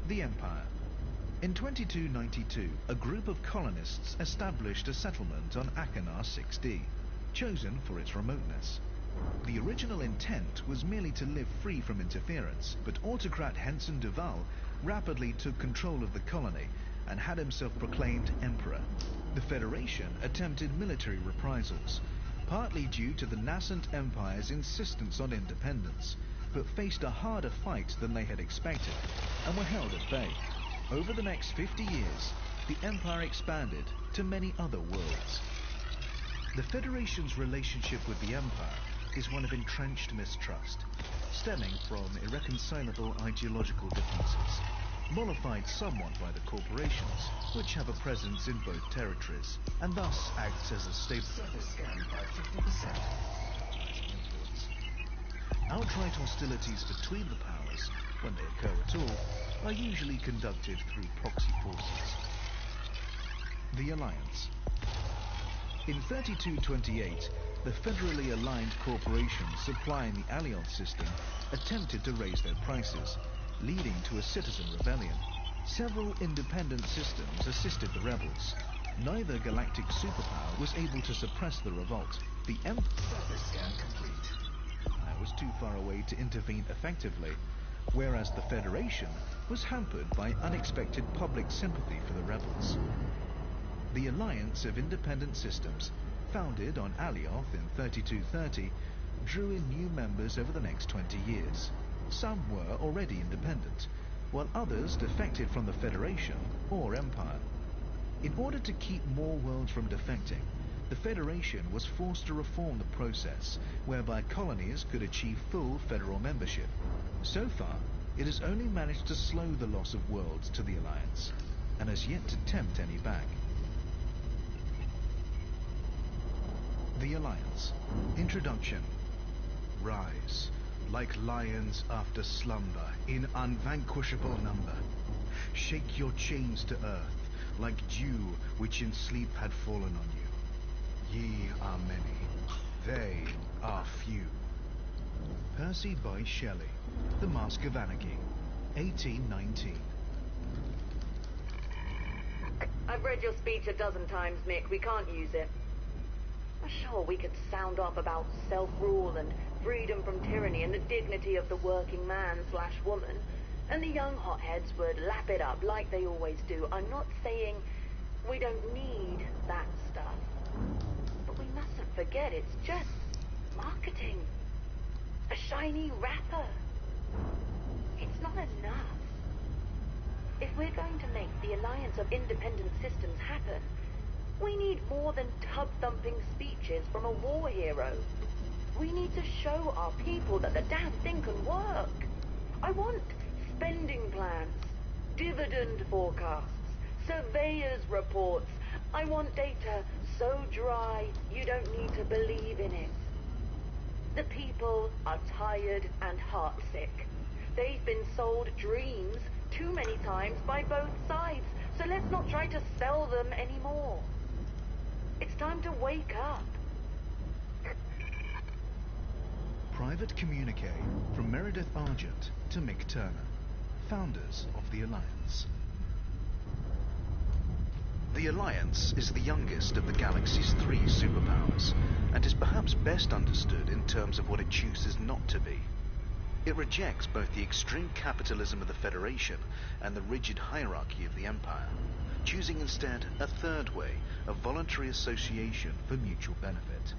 Speaker 3: The Empire. In 2292, a group of colonists established a settlement on Akanar 6D, chosen for its remoteness. The original intent was merely to live free from interference, but autocrat Henson Duval rapidly took control of the colony and had himself proclaimed emperor. The Federation attempted military reprisals, partly due to the nascent empire's insistence on independence, but faced a harder fight than they had expected and were held at bay. Over the next 50 years, the empire expanded to many other worlds. The Federation's relationship with the empire is one of entrenched mistrust, stemming from irreconcilable ideological differences, mollified somewhat by the corporations, which have a presence in both territories, and thus acts as a stable
Speaker 1: Surface scan by 50%.
Speaker 3: Outright hostilities between the powers, when they occur at all, are usually conducted through proxy forces. The Alliance. In 3228, the federally aligned corporations supplying the Alliance system attempted to raise their prices, leading to a citizen rebellion. Several independent systems assisted the rebels. Neither galactic superpower was able to suppress the revolt. The
Speaker 1: Surface scan complete.
Speaker 3: was too far away to intervene effectively, whereas the Federation was hampered by unexpected public sympathy for the rebels. The Alliance of Independent Systems, founded on Alioth in 3230, drew in new members over the next 20 years. Some were already independent, while others defected from the Federation or Empire. In order to keep more worlds from defecting, the Federation was forced to reform the process, whereby colonies could achieve full federal membership. So far, it has only managed to slow the loss of worlds to the Alliance, and has yet to tempt any back. The Alliance. Introduction. Rise, like lions after slumber, in unvanquishable number. Shake your chains to earth, like dew which in sleep had fallen on you. Ye are many, they are few. Percy Bysshe Shelley, The Mask of Anarchy, 1819.
Speaker 6: I've read your speech a dozen times, Mick. We can't use it. Sure, we could sound off about self-rule and freedom from tyranny and the dignity of the working man/woman, and the young hotheads would lap it up like they always do. I'm not saying we don't need that stuff. But we mustn't forget it's just marketing. A shiny wrapper. It's not enough. If we're going to make the alliance of independent systems happen, we need more than tub-thumping speeches from a war hero. We need to show our people that the damn thing can work. I want spending plans, dividend forecasts, surveyors' reports. I want data so dry you don't need to believe in it. The people are tired and heartsick. They've been sold dreams too many times by both sides, so let's not try to sell them anymore. It's time to wake up.
Speaker 3: Private communique from Meredith Argent to Mick Turner, founders of the Alliance. The Alliance is the youngest of the galaxy's 3 superpowers, and is perhaps best understood in terms of what it chooses not to be. It rejects both the extreme capitalism of the Federation and the rigid hierarchy of the Empire, choosing instead a third way of voluntary association for mutual benefit.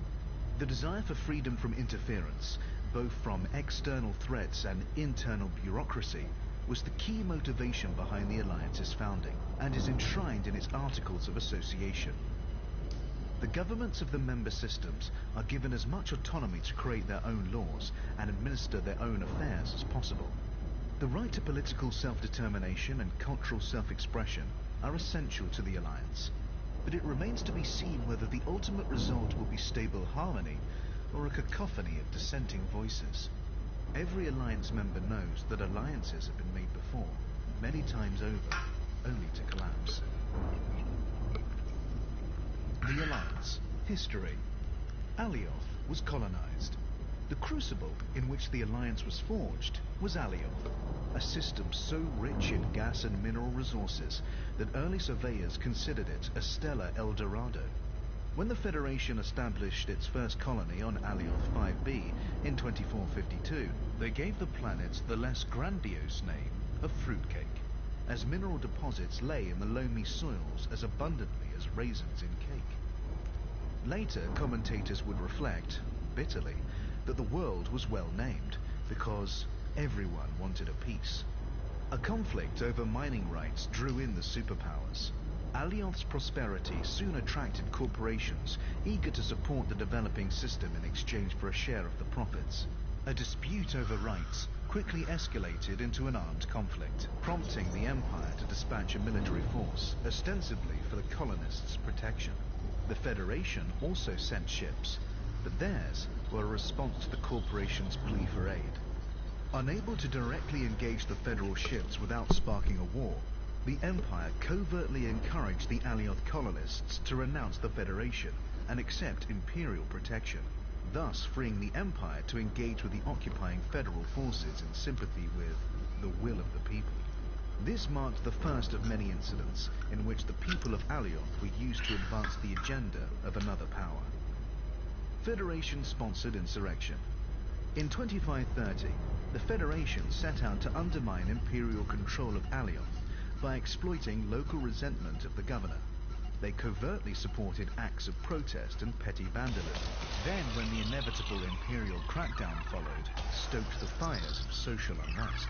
Speaker 3: The desire for freedom from interference, both from external threats and internal bureaucracy, was the key motivation behind the Alliance's founding, and is enshrined in its Articles of Association. The governments of the member systems are given as much autonomy to create their own laws and administer their own affairs as possible. The right to political self-determination and cultural self-expression are essential to the Alliance, but it remains to be seen whether the ultimate result will be stable harmony or a cacophony of dissenting voices. Every Alliance member knows that alliances have been made before, many times over, only to collapse. The Alliance. History. Alioth was colonized. The crucible in which the Alliance was forged was Alioth, a system so rich in gas and mineral resources that early surveyors considered it a stellar El Dorado. When the Federation established its first colony on Alioth 5b in 2452, they gave the planet the less grandiose name of Fruitcake, as mineral deposits lay in the loamy soils as abundantly as raisins in cake. Later, commentators would reflect, bitterly, that the world was well named, because everyone wanted a piece. A conflict over mining rights drew in the superpowers. Alioth's prosperity soon attracted corporations eager to support the developing system in exchange for a share of the profits. A dispute over rights quickly escalated into an armed conflict, prompting the Empire to dispatch a military force, ostensibly for the colonists' protection. The Federation also sent ships, but theirs were a response to the corporation's plea for aid. Unable to directly engage the Federal ships without sparking a war, the Empire covertly encouraged the Alioth colonists to renounce the Federation and accept Imperial protection, thus freeing the Empire to engage with the occupying Federal forces in sympathy with the will of the people. This marked the first of many incidents in which the people of Alioth were used to advance the agenda of another power. Federation-sponsored insurrection. In 2530, the Federation set out to undermine Imperial control of Alioth by exploiting local resentment of the governor. They covertly supported acts of protest and petty vandalism. Then, when the inevitable Imperial crackdown followed, stoked the fires of social unrest.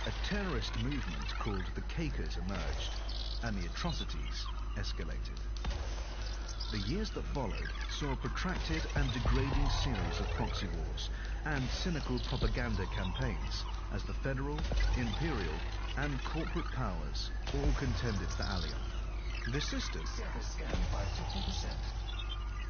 Speaker 3: A terrorist movement called the Quakers emerged, and the atrocities escalated. The years that followed saw a protracted and degrading series of proxy wars and cynical propaganda campaigns as the federal, imperial, and corporate powers all contended for Allion. The system
Speaker 1: Service scanned by 50%.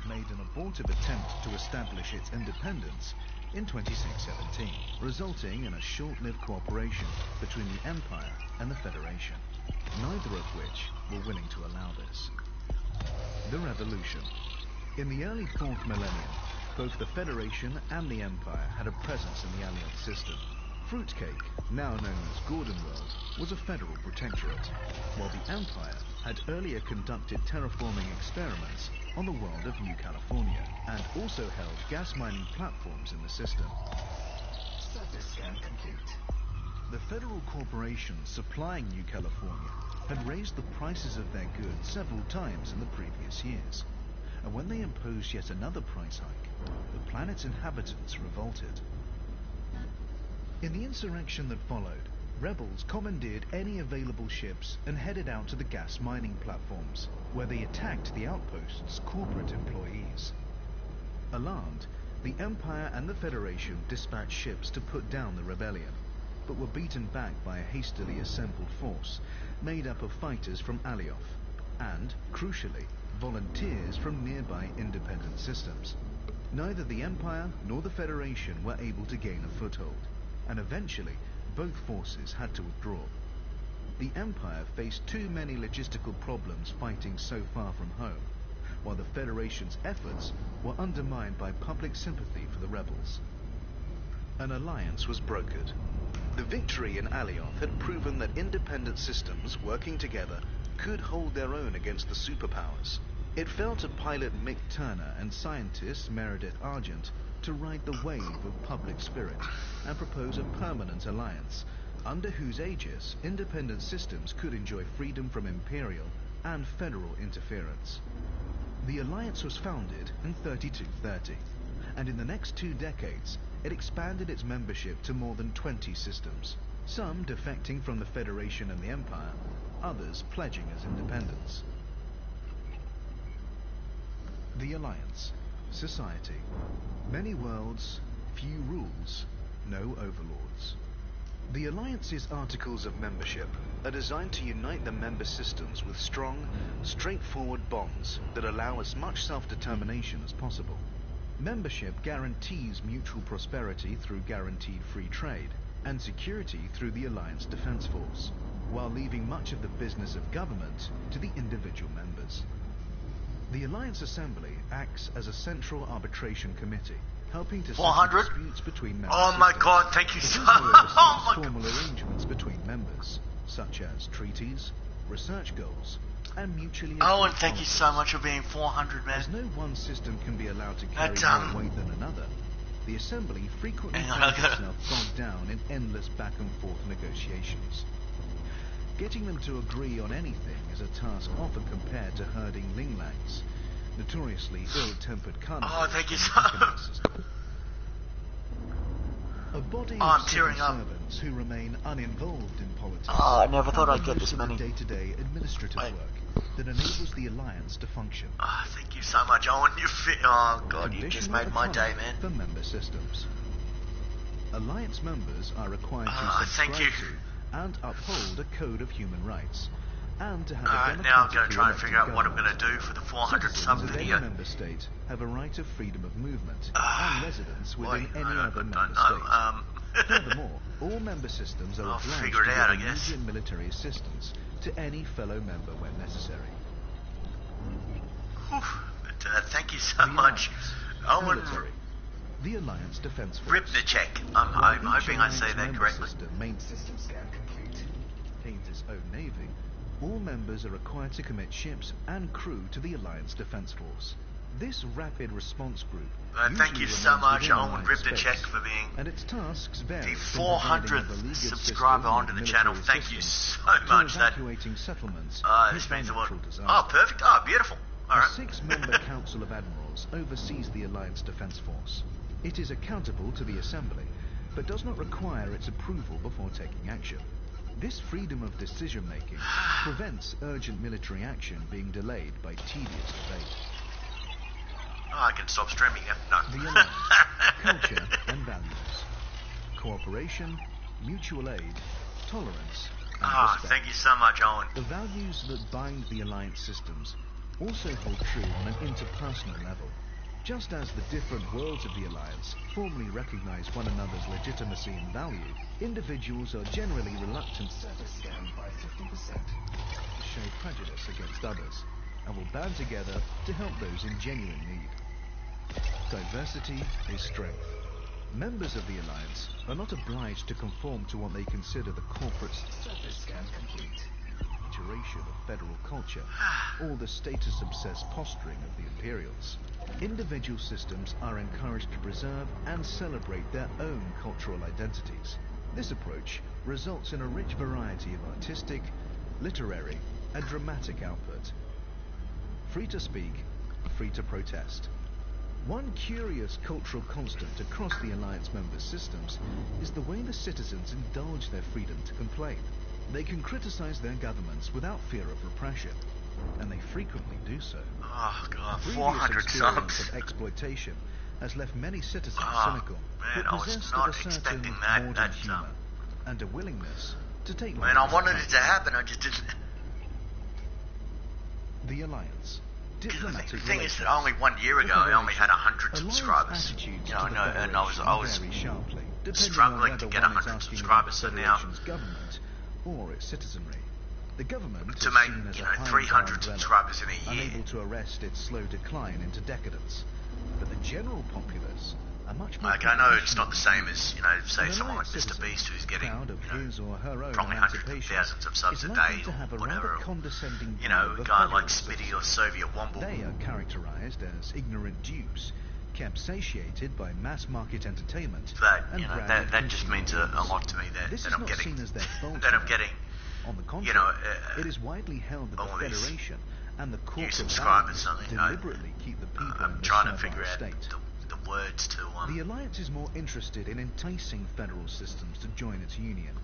Speaker 3: made an abortive attempt to establish its independence in 2617, resulting in a short-lived cooperation between the Empire and the Federation, neither of which were willing to allow this. The Revolution. In the early 4th millennium, both the Federation and the Empire had a presence in the Alliance system. Fruitcake, now known as Gordon World, was a federal protectorate, while the Empire had earlier conducted terraforming experiments on the world of New California, and also held gas mining platforms in the system.
Speaker 1: Surface scan complete.
Speaker 3: The federal corporations supplying New California had raised the prices of their goods several times in the previous years, and when they imposed yet another price hike, the planet's inhabitants revolted. In the insurrection that followed, rebels commandeered any available ships and headed out to the gas mining platforms, where they attacked the outpost's corporate employees. Alarmed, the Empire and the Federation dispatched ships to put down the rebellion, but were beaten back by a hastily assembled force made up of fighters from Alioth and, crucially, volunteers from nearby independent systems. Neither the Empire nor the Federation were able to gain a foothold, and eventually both forces had to withdraw. The Empire faced too many logistical problems fighting so far from home, while the Federation's efforts were undermined by public sympathy for the rebels. An alliance was brokered. The victory in Alioth had proven that independent systems working together could hold their own against the superpowers. It fell to pilot Mick Turner and scientist Meredith Argent to ride the wave of public spirit and propose a permanent alliance, under whose aegis independent systems could enjoy freedom from imperial and federal interference. The alliance was founded in 3230, and in the next 2 decades, it expanded its membership to more than 20 systems, some defecting from the Federation and the Empire, others pledging as independents. The Alliance. Society. Many worlds, few rules, no overlords. The Alliance's Articles of Membership are designed to unite the member systems with strong, straightforward bonds that allow as much self-determination as possible. Membership guarantees mutual prosperity through guaranteed free trade, and security through the Alliance Defense Force, while leaving much of the business of government to the individual members. The Alliance Assembly acts as a central arbitration committee, helping to settle
Speaker 2: 400?
Speaker 3: disputes between member
Speaker 2: Oh my
Speaker 3: systems.
Speaker 2: god, thank you
Speaker 3: It
Speaker 2: so
Speaker 3: also
Speaker 2: much.
Speaker 3: oversees
Speaker 2: Oh my god.
Speaker 3: formal arrangements between members, such as treaties, research goals, and mutually
Speaker 2: Owen,
Speaker 3: agreed
Speaker 2: thank you so
Speaker 3: policies.
Speaker 2: much for being 400, man.
Speaker 3: As no one system can be allowed to carry
Speaker 2: That,
Speaker 3: more weight than another, the Assembly frequently
Speaker 2: Hang on,
Speaker 3: finds
Speaker 2: I'll go.
Speaker 3: itself bogged down in endless back-and-forth negotiations. Getting them to agree on anything is a task often compared to herding linglangs, notoriously ill-tempered carnivores.
Speaker 2: Oh, thank you
Speaker 3: in the
Speaker 2: so
Speaker 3: Mechanized
Speaker 2: much.
Speaker 3: system. A body
Speaker 2: Oh, I'm
Speaker 3: of civil
Speaker 2: tearing up.
Speaker 3: servants who remain uninvolved in politics.
Speaker 2: Oh, I never thought I'd
Speaker 3: and
Speaker 2: get
Speaker 3: most
Speaker 2: this
Speaker 3: of the
Speaker 2: many.
Speaker 3: day-to-day administrative
Speaker 2: Wait.
Speaker 3: work that enables the Alliance to function.
Speaker 2: Oh, thank you so much, Owen. You fit. Oh god, you just
Speaker 3: Conditional
Speaker 2: made my day,
Speaker 3: economy
Speaker 2: man.
Speaker 3: For member systems. Alliance members are required to
Speaker 2: thank
Speaker 3: subscribe
Speaker 2: you.
Speaker 3: to and uphold a code of human rights, and to have a
Speaker 2: Alright, now I'm going to
Speaker 3: democratically
Speaker 2: try and
Speaker 3: elected
Speaker 2: figure out what I'm
Speaker 3: government.
Speaker 2: going to do for the 400 sub
Speaker 3: Citizens of any
Speaker 2: video.
Speaker 3: member state have a right of freedom of movement
Speaker 2: Ah,
Speaker 3: and residence
Speaker 2: boy,
Speaker 3: within any
Speaker 2: I
Speaker 3: other
Speaker 2: don't
Speaker 3: member
Speaker 2: know.
Speaker 3: state. Furthermore, all member systems are
Speaker 2: I'll
Speaker 3: obliged
Speaker 2: figure it
Speaker 3: to
Speaker 2: out,
Speaker 3: give
Speaker 2: I guess.
Speaker 3: immediate military assistance to any fellow member when necessary.
Speaker 2: Whew, but, thank you so
Speaker 3: The
Speaker 2: much.
Speaker 3: Alliance.
Speaker 2: Owen,
Speaker 3: Military. The Alliance Defense Force.
Speaker 2: rip the check. I'm
Speaker 3: While each
Speaker 2: hoping I say
Speaker 3: Alliance
Speaker 2: that
Speaker 3: member
Speaker 2: correctly.
Speaker 3: system
Speaker 1: System scan complete.
Speaker 3: maintains its own navy, all members are required to commit ships and crew to the Alliance Defense Force. This rapid response group
Speaker 2: Thank you
Speaker 3: usually
Speaker 2: so
Speaker 3: remains
Speaker 2: much.
Speaker 3: within
Speaker 2: Owen
Speaker 3: Alliance
Speaker 2: ripped a
Speaker 3: space,
Speaker 2: check for being
Speaker 3: and its tasks vary
Speaker 2: the
Speaker 3: from providing a
Speaker 2: 400th
Speaker 3: beleaguered
Speaker 2: subscriber
Speaker 3: system
Speaker 2: onto
Speaker 3: of
Speaker 2: the channel.
Speaker 3: military
Speaker 2: Thank you
Speaker 3: assistance
Speaker 2: so
Speaker 3: to
Speaker 2: much. That
Speaker 3: evacuating settlements
Speaker 2: this
Speaker 3: hit by
Speaker 2: means the world.
Speaker 3: natural disaster.
Speaker 2: Oh, perfect. Oh, beautiful. All
Speaker 3: The
Speaker 2: right.
Speaker 3: six-member Council of Admirals oversees the Alliance Defense Force. It is accountable to the Assembly, but does not require its approval before taking action. This freedom of decision-making prevents urgent military action being delayed by tedious debate.
Speaker 2: Oh, I can stop streaming now. No.
Speaker 3: The Alliance, culture and values. Cooperation, mutual aid, tolerance, and respect.
Speaker 2: Thank you so much, Owen.
Speaker 3: The values that bind the Alliance systems also hold true on an interpersonal level. Just as the different worlds of the Alliance formally recognize one another's legitimacy and value, individuals are generally reluctant
Speaker 1: Surface scan by 50%.
Speaker 3: to show prejudice against others, and will band together to help those in genuine need. Diversity is strength. Members of the Alliance are not obliged to conform to what they consider the corporate
Speaker 1: Surface scan complete.
Speaker 3: saturation of federal culture, or the status-obsessed posturing of the Imperials. Individual systems are encouraged to preserve and celebrate their own cultural identities. This approach results in a rich variety of artistic, literary, and dramatic output. Free to speak, free to protest. One curious cultural constant across the Alliance member systems is the way the citizens indulge their freedom to complain. They can criticize their governments without fear of repression, and they frequently do so.
Speaker 2: Oh, God.
Speaker 3: Previous
Speaker 2: 400
Speaker 3: experience
Speaker 2: subs.
Speaker 3: of exploitation has left many citizens
Speaker 2: Oh,
Speaker 3: cynical,
Speaker 2: man,
Speaker 3: but
Speaker 2: I was
Speaker 3: possessed
Speaker 2: not
Speaker 3: of a certain
Speaker 2: expecting that.
Speaker 3: mordant
Speaker 2: That's,
Speaker 3: humor and a willingness to take
Speaker 2: Man,
Speaker 3: life
Speaker 2: I wanted
Speaker 3: as
Speaker 2: it to happen. I just didn't.
Speaker 3: the Alliance.
Speaker 2: The
Speaker 3: Diplomatic
Speaker 2: thing is that
Speaker 3: relations.
Speaker 2: only 1 year ago, I only had 100
Speaker 3: Alliance
Speaker 2: subscribers.
Speaker 3: attitudes
Speaker 2: You know,
Speaker 3: to the
Speaker 2: and I was
Speaker 3: Federation vary sharply, depending
Speaker 2: struggling
Speaker 3: on
Speaker 2: to
Speaker 3: whether
Speaker 2: get
Speaker 3: one is
Speaker 2: 100
Speaker 3: asking
Speaker 2: subscribers,
Speaker 3: about
Speaker 2: so
Speaker 3: the
Speaker 2: now-
Speaker 3: Federation's government or its citizenry. The government
Speaker 2: to
Speaker 3: is
Speaker 2: make,
Speaker 3: seen as
Speaker 2: you
Speaker 3: a
Speaker 2: know,
Speaker 3: high
Speaker 2: 300
Speaker 3: umbrella,
Speaker 2: subscribers in a year.
Speaker 3: unable to arrest its slow decline into decadence. But the general populace are much more
Speaker 2: Like, I know it's not the same
Speaker 3: compassionate.
Speaker 2: as, you know, say
Speaker 3: An
Speaker 2: someone like
Speaker 3: Alliance
Speaker 2: Mr.
Speaker 3: citizen,
Speaker 2: Beast who's getting,
Speaker 3: proud of
Speaker 2: you know,
Speaker 3: his or her own
Speaker 2: probably hundreds of
Speaker 3: emancipation,
Speaker 2: thousands of subs
Speaker 3: is
Speaker 2: a
Speaker 3: likely
Speaker 2: day
Speaker 3: to
Speaker 2: or
Speaker 3: have a
Speaker 2: whatever.
Speaker 3: rather condescending
Speaker 2: You know,
Speaker 3: view
Speaker 2: a
Speaker 3: of
Speaker 2: guy
Speaker 3: federal
Speaker 2: like Smitty or
Speaker 3: systems.
Speaker 2: Soviet Womble.
Speaker 3: They are characterized as ignorant dupes, kept satiated by mass market entertainment.
Speaker 2: That,
Speaker 3: and
Speaker 2: you know,
Speaker 3: branded
Speaker 2: that just
Speaker 3: consumer
Speaker 2: means a
Speaker 3: goods.
Speaker 2: lot to me that,
Speaker 3: This
Speaker 2: that
Speaker 3: is
Speaker 2: I'm
Speaker 3: not
Speaker 2: getting.
Speaker 3: seen as their fault.
Speaker 2: That I'm getting.
Speaker 3: On the contrary,
Speaker 2: You know,
Speaker 3: it is widely held that
Speaker 2: all
Speaker 3: the
Speaker 2: these
Speaker 3: Federation and the corporate
Speaker 2: subscribers,
Speaker 3: values
Speaker 2: you know,
Speaker 3: deliberately keep the people in
Speaker 2: I'm
Speaker 3: the
Speaker 2: trying to
Speaker 3: servile
Speaker 2: figure out
Speaker 3: state.
Speaker 2: the words to
Speaker 3: The Alliance is more interested in enticing federal systems to join its union,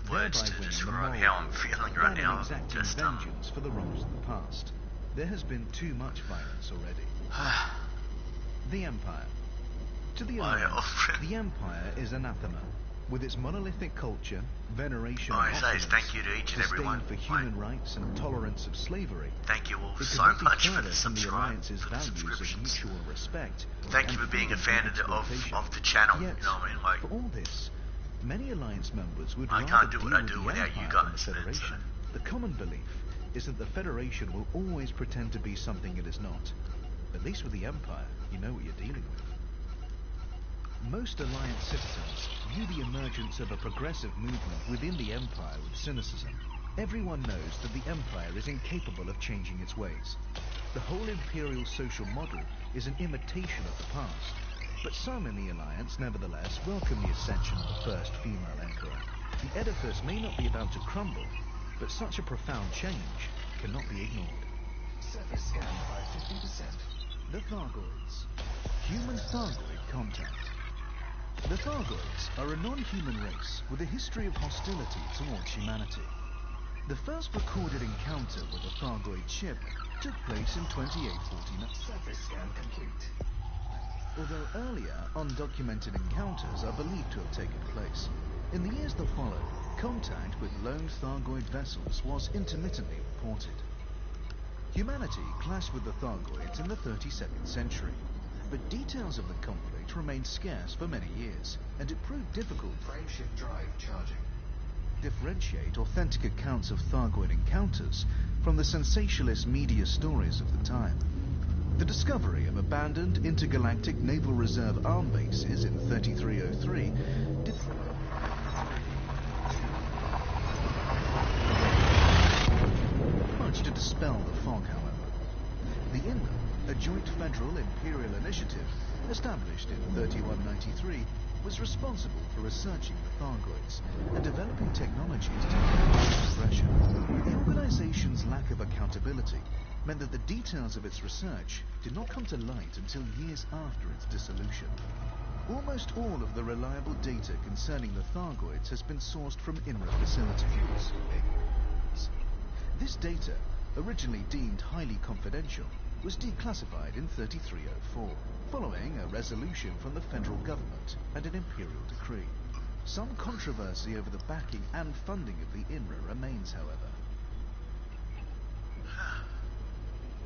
Speaker 2: the words
Speaker 3: thereby
Speaker 2: to
Speaker 3: winning the
Speaker 2: describe
Speaker 3: moral
Speaker 2: how I'm
Speaker 3: war,
Speaker 2: feeling right
Speaker 3: than in
Speaker 2: now.
Speaker 3: exacting
Speaker 2: Just
Speaker 3: vengeance for the wrongs of the past. There has been too much violence already. The Empire. To the
Speaker 2: Wow.
Speaker 3: Alliance, the Empire is anathema. With its monolithic culture, veneration
Speaker 2: All
Speaker 3: of
Speaker 2: I say is
Speaker 3: opulence,
Speaker 2: thank you to each and every
Speaker 3: disdain
Speaker 2: one.
Speaker 3: for human rights and tolerance of slavery,
Speaker 2: Thank you all
Speaker 3: it could
Speaker 2: so
Speaker 3: not be
Speaker 2: much for
Speaker 3: further
Speaker 2: the
Speaker 3: from the
Speaker 2: subscribe,
Speaker 3: Alliance's
Speaker 2: for the
Speaker 3: values of
Speaker 2: subscriptions.
Speaker 3: mutual respect.
Speaker 2: Thank
Speaker 3: and
Speaker 2: you for being a
Speaker 3: freedom
Speaker 2: fan
Speaker 3: from
Speaker 2: of
Speaker 3: exploitation.
Speaker 2: the channel.
Speaker 3: Yet,
Speaker 2: You know what I mean? Like,
Speaker 3: for all this, many Alliance members would
Speaker 2: I
Speaker 3: rather
Speaker 2: can't do what
Speaker 3: deal
Speaker 2: I
Speaker 3: with
Speaker 2: do
Speaker 3: the
Speaker 2: without you
Speaker 3: Empire than
Speaker 2: guys,
Speaker 3: the
Speaker 2: man,
Speaker 3: Federation. The common belief is that the Federation will always pretend to be something it is not. At least with the Empire, you know what you're dealing with. Most Alliance citizens view the emergence of a progressive movement within the Empire with cynicism. Everyone knows that the Empire is incapable of changing its ways. The whole Imperial social model is an imitation of the past. But some in the Alliance, nevertheless, welcome the ascension of the first female Emperor. The edifice may not be about to crumble, but such a profound change cannot be ignored.
Speaker 1: Surface scan by 50%.
Speaker 3: The Thargoids. Human-Thargoid contact. The Thargoids are a non-human race with a history of hostility towards humanity. The first recorded encounter with a Thargoid ship took place in 2849.
Speaker 1: Surface scan complete.
Speaker 3: Although earlier, undocumented encounters are believed to have taken place. In the years that followed, contact with lone Thargoid vessels was intermittently reported. Humanity clashed with the Thargoids in the 32nd century, but details of the conflict remained scarce for many years, and it proved difficult to
Speaker 1: Frameshift drive charging.
Speaker 3: differentiate authentic accounts of Thargoid encounters from the sensationalist media stories of the time. The discovery of abandoned intergalactic Naval Reserve arm bases in 3303 did much to dispel the fog, however. The Inman, a joint federal imperial initiative established in 3193 was responsible for researching the Thargoids and developing technologies to combat suppression. The organization's lack of accountability meant that the details of its research did not come to light until years after its dissolution. Almost all of the reliable data concerning the Thargoids has been sourced from INRA facilities. This data, originally deemed highly confidential, was declassified in 3304, following a resolution from the federal government and an imperial decree. Some controversy over the backing and funding of the INRA remains, however.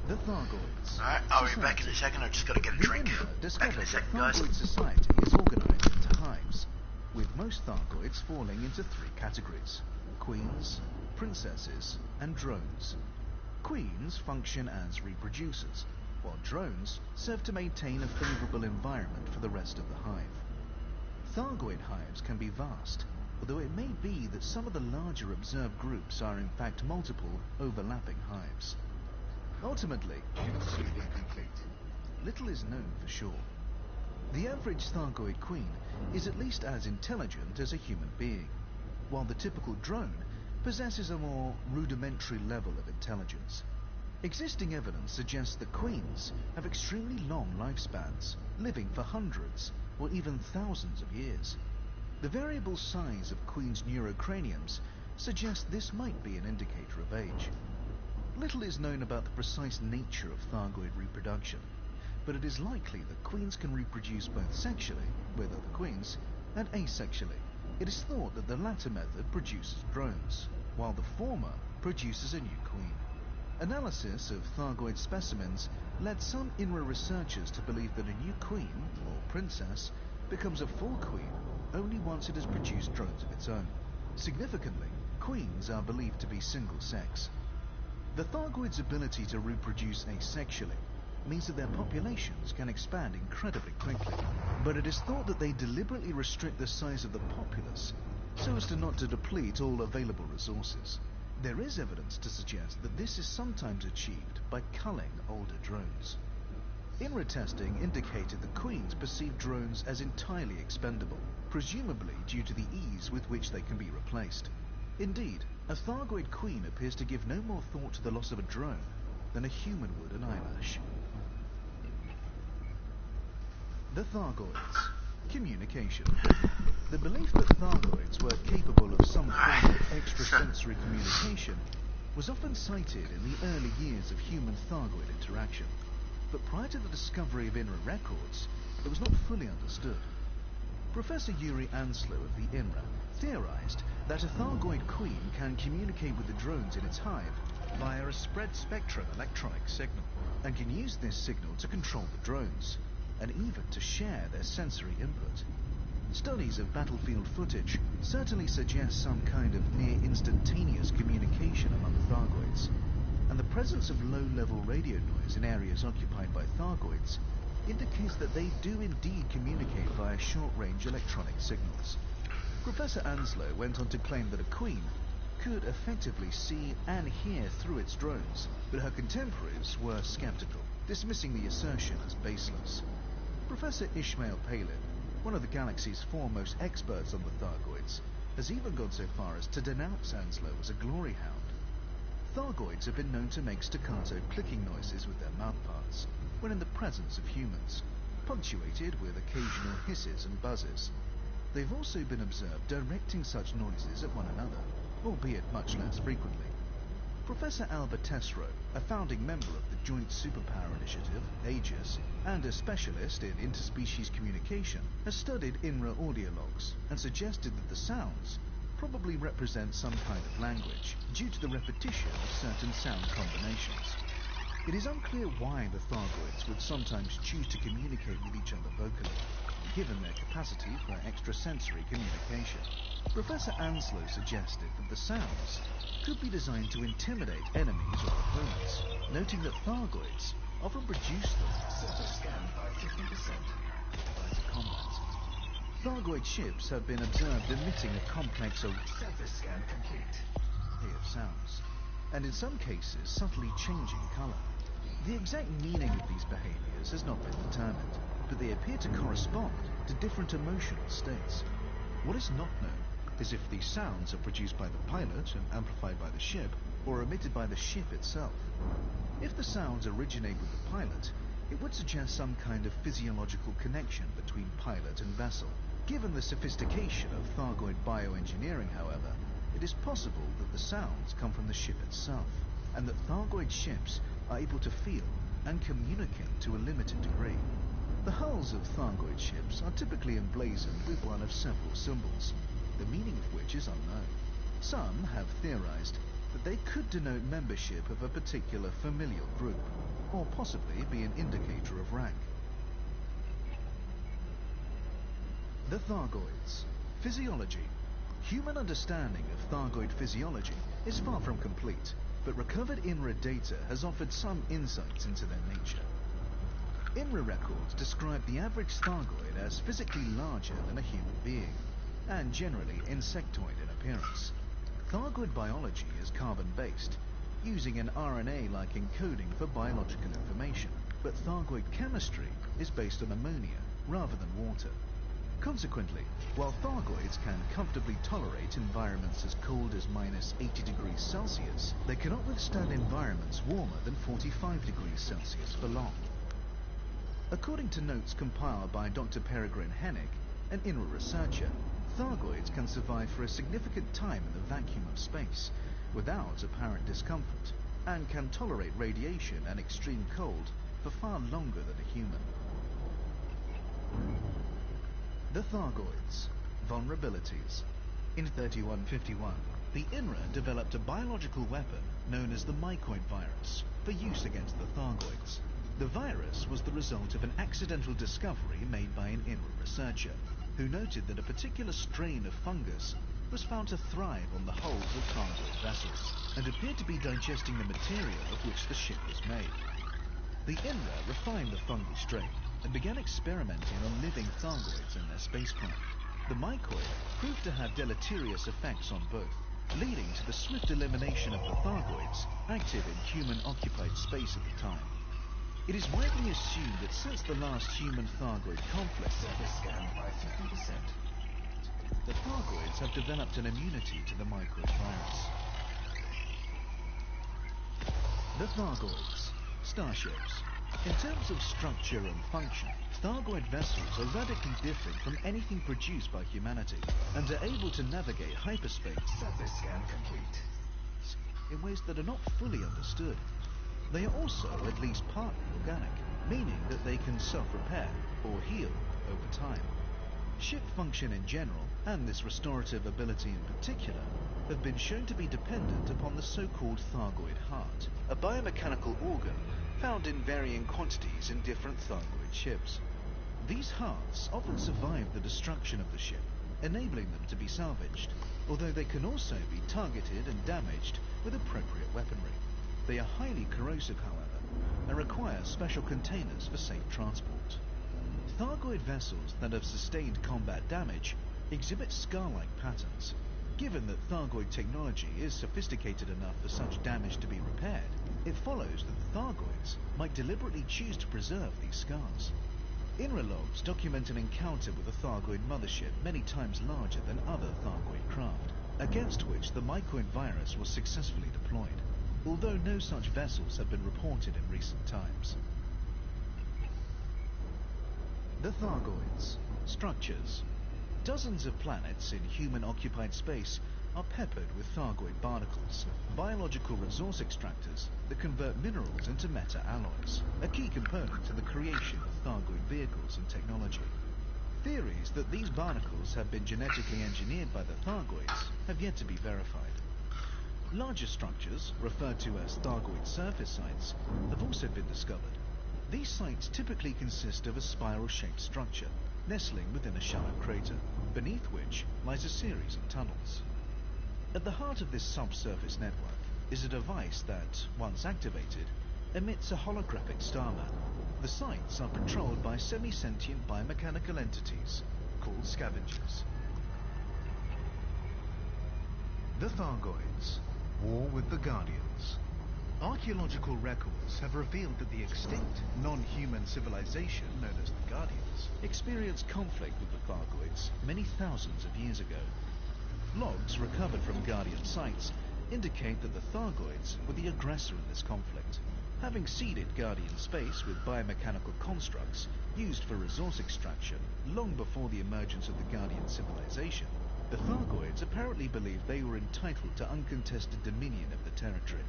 Speaker 3: The Thargoids.
Speaker 2: Alright, I'll be back in a second. I've just got to get a drink.
Speaker 3: INRA
Speaker 2: Back in
Speaker 3: discovered
Speaker 2: a
Speaker 3: that
Speaker 2: second, guys.
Speaker 3: Thargoid society is organized into hives, with most Thargoids falling into three categories: queens, princesses, and drones. Queens function as reproducers, while drones serve to maintain a favorable environment for the rest of the hive. Thargoid hives can be vast, although it may be that some of the larger observed groups are in fact multiple overlapping hives. Ultimately, little is known for sure. The average Thargoid queen is at least as intelligent as a human being, while the typical drone possesses a more rudimentary level of intelligence. Existing evidence suggests that queens have extremely long lifespans, living for hundreds or even thousands of years. The variable size of queens' neurocraniums suggests this might be an indicator of age. Little is known about the precise nature of Thargoid reproduction, but it is likely that queens can reproduce both sexually, with other queens, and asexually. It is thought that the latter method produces drones, while the former produces a new queen. Analysis of Thargoid specimens led some INRA researchers to believe that a new queen, or princess, becomes a full queen only once it has produced drones of its own. Significantly, queens are believed to be single-sex. The Thargoids' ability to reproduce asexually means that their populations can expand incredibly quickly, but it is thought that they deliberately restrict the size of the populace so as not to deplete all available resources. There is evidence to suggest that this is sometimes achieved by culling older drones. INRA testing indicated that queens perceive drones as entirely expendable, presumably due to the ease with which they can be replaced. Indeed, a Thargoid queen appears to give no more thought to the loss of a drone than a human would an eyelash. The Thargoids. Communication. The belief that Thargoids were capable of some form of extrasensory communication was often cited in the early years of human-Thargoid interaction, but prior to the discovery of INRA records, it was not fully understood. Professor Yuri Anslow of the INRA theorized that a Thargoid queen can communicate with the drones in its hive via a spread-spectrum electronic signal, and can use this signal to control the drones, and even to share their sensory input. Studies of battlefield footage certainly suggest some kind of near-instantaneous communication among Thargoids, and the presence of low-level radio noise in areas occupied by Thargoids indicates that they do indeed communicate via short-range electronic signals. Professor Anslow went on to claim that a queen could effectively see and hear through its drones, but her contemporaries were skeptical, dismissing the assertion as baseless. Professor Ishmael Palin, one of the galaxy's foremost experts on the Thargoids, has even gone so far as to denounce Anslow as a glory hound. Thargoids have been known to make staccato clicking noises with their mouthparts when in the presence of humans, punctuated with occasional hisses and buzzes. They've also been observed directing such noises at one another, albeit much less frequently. Professor Albert Tesreau, a founding member of the Joint Superpower Initiative, AEGIS, and a specialist in interspecies communication, has studied INRA audio logs and suggested that the sounds probably represent some kind of language due to the repetition of certain sound combinations. It is unclear why the Thargoids would sometimes choose to communicate with each other vocally, given their capacity for extrasensory communication. Professor Anslow suggested that the sounds could be designed to intimidate enemies or opponents, noting that Thargoids often produce them
Speaker 1: Surface scanned by 50%.
Speaker 3: prior to combat. Thargoid ships have been observed emitting a complex
Speaker 1: Surface scan complete.
Speaker 3: array of sounds, and in some cases subtly changing colour. The exact meaning of these behaviors has not been determined, but they appear to correspond to different emotional states. What is not known is if these sounds are produced by the pilot and amplified by the ship, or emitted by the ship itself. If the sounds originate with the pilot, it would suggest some kind of physiological connection between pilot and vessel. Given the sophistication of Thargoid bioengineering, however, it is possible that the sounds come from the ship itself, and that Thargoid ships are able to feel and communicate to a limited degree. The hulls of Thargoid ships are typically emblazoned with one of several symbols, the meaning of which is unknown. Some have theorized that they could denote membership of a particular familial group, or possibly be an indicator of rank. The Thargoids. Physiology. Human understanding of Thargoid physiology is far from complete, but recovered INRA data has offered some insights into their nature. INRA records describe the average Thargoid as physically larger than a human being, and generally insectoid in appearance. Thargoid biology is carbon-based, using an RNA-like encoding for biological information, but Thargoid chemistry is based on ammonia rather than water. Consequently, while Thargoids can comfortably tolerate environments as cold as -80 degrees Celsius, they cannot withstand environments warmer than 45 degrees Celsius for long. According to notes compiled by Dr. Peregrine Hennig, an INRA researcher, Thargoids can survive for a significant time in the vacuum of space, without apparent discomfort, and can tolerate radiation and extreme cold for far longer than a human. The Thargoids. Vulnerabilities. In 3151, the INRA developed a biological weapon known as the mycoid virus for use against the Thargoids. The virus was the result of an accidental discovery made by an INRA researcher, who noted that a particular strain of fungus was found to thrive on the hulls of Thargoid vessels, and appeared to be digesting the material of which the ship was made. The INRA refined the fungal strain and began experimenting on living Thargoids in their spacecraft. The mycoid proved to have deleterious effects on both, leading to the swift elimination of the Thargoids active in human-occupied space at the time. It is widely assumed that since the last human-Thargoid conflict,
Speaker 1: Surface scan by 50%.
Speaker 3: the Thargoids have developed an immunity to the mycoid virus. The Thargoids. Starships. In terms of structure and function, Thargoid vessels are radically different from anything produced by humanity, and are able to navigate hyperspace
Speaker 1: Surface scan complete.
Speaker 3: in ways that are not fully understood. They are also at least partly organic, meaning that they can self-repair or heal over time. Ship function in general, and this restorative ability in particular, have been shown to be dependent upon the so-called Thargoid heart, a biomechanical organ found in varying quantities in different Thargoid ships. These hearts often survive the destruction of the ship, enabling them to be salvaged, although they can also be targeted and damaged with appropriate weaponry. They are highly corrosive, however, and require special containers for safe transport. Thargoid vessels that have sustained combat damage exhibit scar-like patterns. Given that Thargoid technology is sophisticated enough for such damage to be repaired, it follows that the Thargoids might deliberately choose to preserve these scars. INRA logs document an encounter with a Thargoid mothership many times larger than other Thargoid craft, against which the mycoid virus was successfully deployed, although no such vessels have been reported in recent times. The Thargoids. Structures. Dozens of planets in human-occupied space are peppered with Thargoid barnacles, biological resource extractors that convert minerals into meta-alloys, a key component to the creation of Thargoid vehicles and technology. Theories that these barnacles have been genetically engineered by the Thargoids have yet to be verified. Larger structures, referred to as Thargoid surface sites, have also been discovered. These sites typically consist of a spiral-shaped structure, nestling within a shallow crater, beneath which lies a series of tunnels. At the heart of this subsurface network is a device that, once activated, emits a holographic star map. The sites are patrolled by semi-sentient biomechanical entities called scavengers. The Thargoids. War with the Guardians. Archaeological records have revealed that the extinct, non-human civilization known as the Guardians experienced conflict with the Thargoids many thousands of years ago. Logs recovered from Guardian sites indicate that the Thargoids were the aggressor in this conflict. Having seeded Guardian space with biomechanical constructs used for resource extraction long before the emergence of the Guardian civilization, the Thargoids apparently believed they were entitled to uncontested dominion of the territory.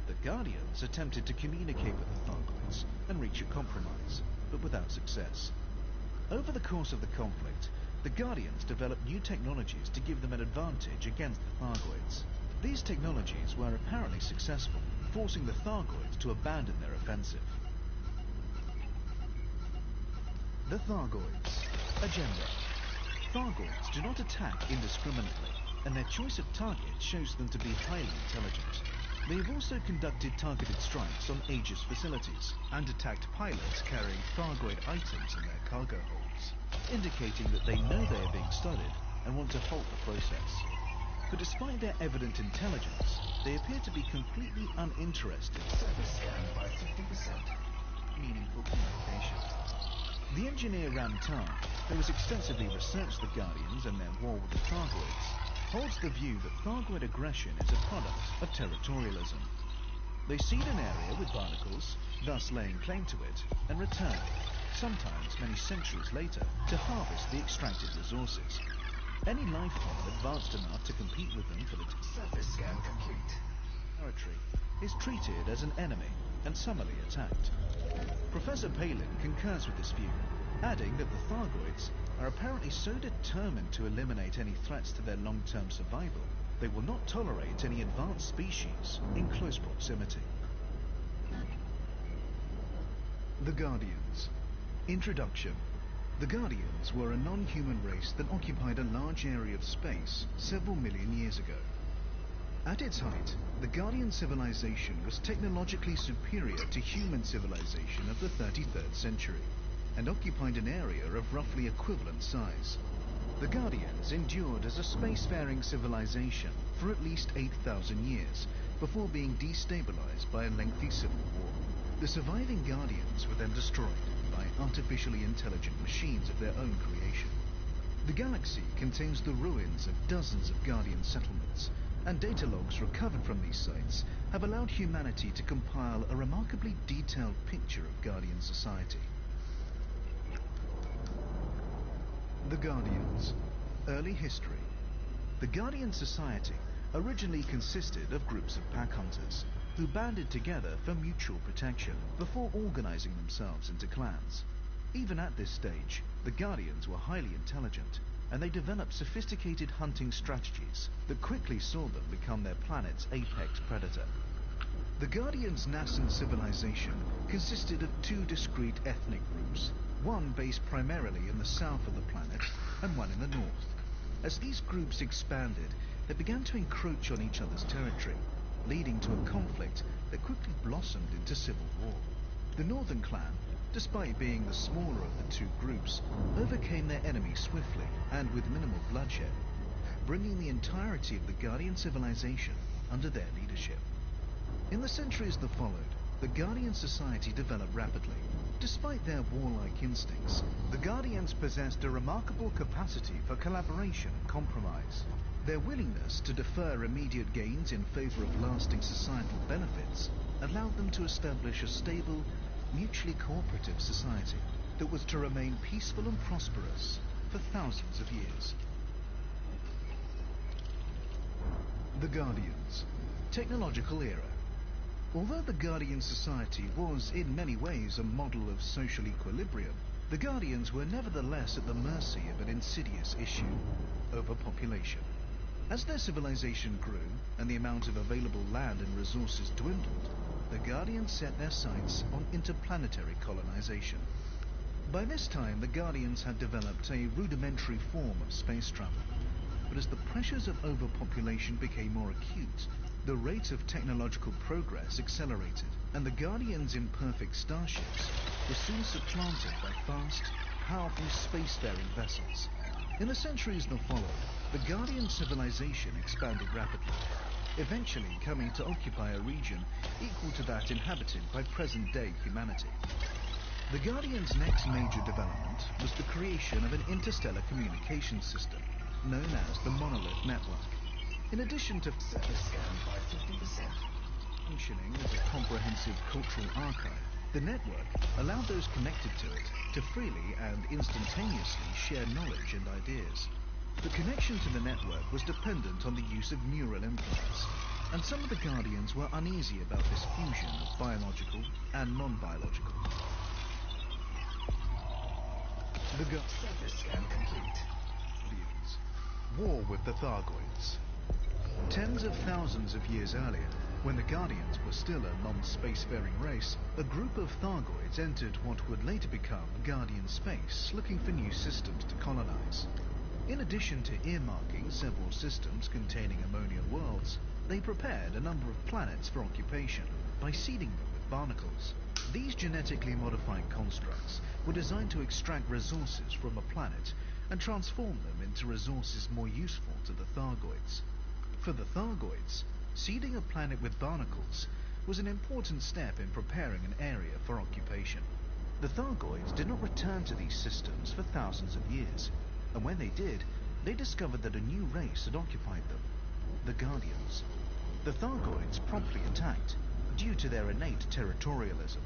Speaker 3: The Guardians attempted to communicate with the Thargoids and reach a compromise, but without success. Over the course of the conflict, the Guardians developed new technologies to give them an advantage against the Thargoids. These technologies were apparently successful, forcing the Thargoids to abandon their offensive. The Thargoids. Agenda. Thargoids do not attack indiscriminately, and their choice of target shows them to be highly intelligent. They have also conducted targeted strikes on Aegis facilities and attacked pilots carrying Thargoid items in their cargo holds, indicating that they know they are being studied and want to halt the process. But despite their evident intelligence, they appear to be completely uninterested
Speaker 1: Surface scanned by 50%.
Speaker 3: in meaningful communication. The engineer Ramtar, who has extensively researched the Guardians and their war with the Thargoids, holds the view that Thargoid aggression is a product of territorialism. They seed an area with barnacles, thus laying claim to it, and return, sometimes many centuries later, to harvest the extracted resources. Any life form advanced enough to compete with them for the
Speaker 1: Surface scan complete.
Speaker 3: territory is treated as an enemy and summarily attacked. Professor Palin concurs with this view, adding that the Thargoids are apparently so determined to eliminate any threats to their long-term survival, they will not tolerate any advanced species in close proximity. The Guardians. Introduction. The Guardians were a non-human race that occupied a large area of space several million years ago. At its height, the Guardian civilization was technologically superior to human civilization of the 33rd century, and occupied an area of roughly equivalent size. The Guardians endured as a spacefaring civilization for at least 8,000 years, before being destabilized by a lengthy civil war. The surviving Guardians were then destroyed by artificially intelligent machines of their own creation. The galaxy contains the ruins of dozens of Guardian settlements, and data logs recovered from these sites have allowed humanity to compile a remarkably detailed picture of Guardian society. The Guardians. Early history. The Guardian society originally consisted of groups of pack hunters who banded together for mutual protection before organizing themselves into clans. Even at this stage, the Guardians were highly intelligent, and they developed sophisticated hunting strategies that quickly saw them become their planet's apex predator. The Guardians' nascent civilization consisted of two discrete ethnic groups, one based primarily in the south of the planet and one in the north. As these groups expanded, they began to encroach on each other's territory, leading to a conflict that quickly blossomed into civil war. The Northern Clan, despite being the smaller of the two groups, overcame their enemy swiftly and with minimal bloodshed, bringing the entirety of the Guardian civilization under their leadership. In the centuries that followed, the Guardian society developed rapidly. Despite their warlike instincts, the Guardians possessed a remarkable capacity for collaboration and compromise. Their willingness to defer immediate gains in favor of lasting societal benefits allowed them to establish a stable, mutually cooperative society that was to remain peaceful and prosperous for thousands of years. The Guardians. Technological era. Although the Guardian society was in many ways a model of social equilibrium, the Guardians were nevertheless at the mercy of an insidious issue: overpopulation. As their civilization grew and the amount of available land and resources dwindled, the Guardians set their sights on interplanetary colonization. By this time, the Guardians had developed a rudimentary form of space travel. But as the pressures of overpopulation became more acute, the rate of technological progress accelerated, and the Guardians' imperfect starships were soon supplanted by fast, powerful spacefaring vessels. In the centuries that followed, the Guardian civilization expanded rapidly. eventually coming to occupy a region equal to that inhabited by present-day humanity. The Guardians' next major development was the creation of an interstellar communications system known as the Monolith Network. In addition to
Speaker 1: Surface scanned by 50%.
Speaker 3: functioning as a comprehensive cultural archive, the network allowed those connected to it to freely and instantaneously share knowledge and ideas. The connection to the network was dependent on the use of neural implants, and some of the Guardians were uneasy about this fusion of biological and non-biological. The
Speaker 1: Surface scan complete.
Speaker 3: Guardians. War with the Thargoids. Tens of thousands of years earlier, when the Guardians were still a non-spacefaring race, a group of Thargoids entered what would later become Guardian space, looking for new systems to colonize. In addition to earmarking several systems containing ammonia worlds, they prepared a number of planets for occupation by seeding them with barnacles. These genetically modified constructs were designed to extract resources from a planet and transform them into resources more useful to the Thargoids. For the Thargoids, seeding a planet with barnacles was an important step in preparing an area for occupation. The Thargoids did not return to these systems for thousands of years, and when they did, they discovered that a new race had occupied them, the Guardians. The Thargoids promptly attacked, due to their innate territorialism.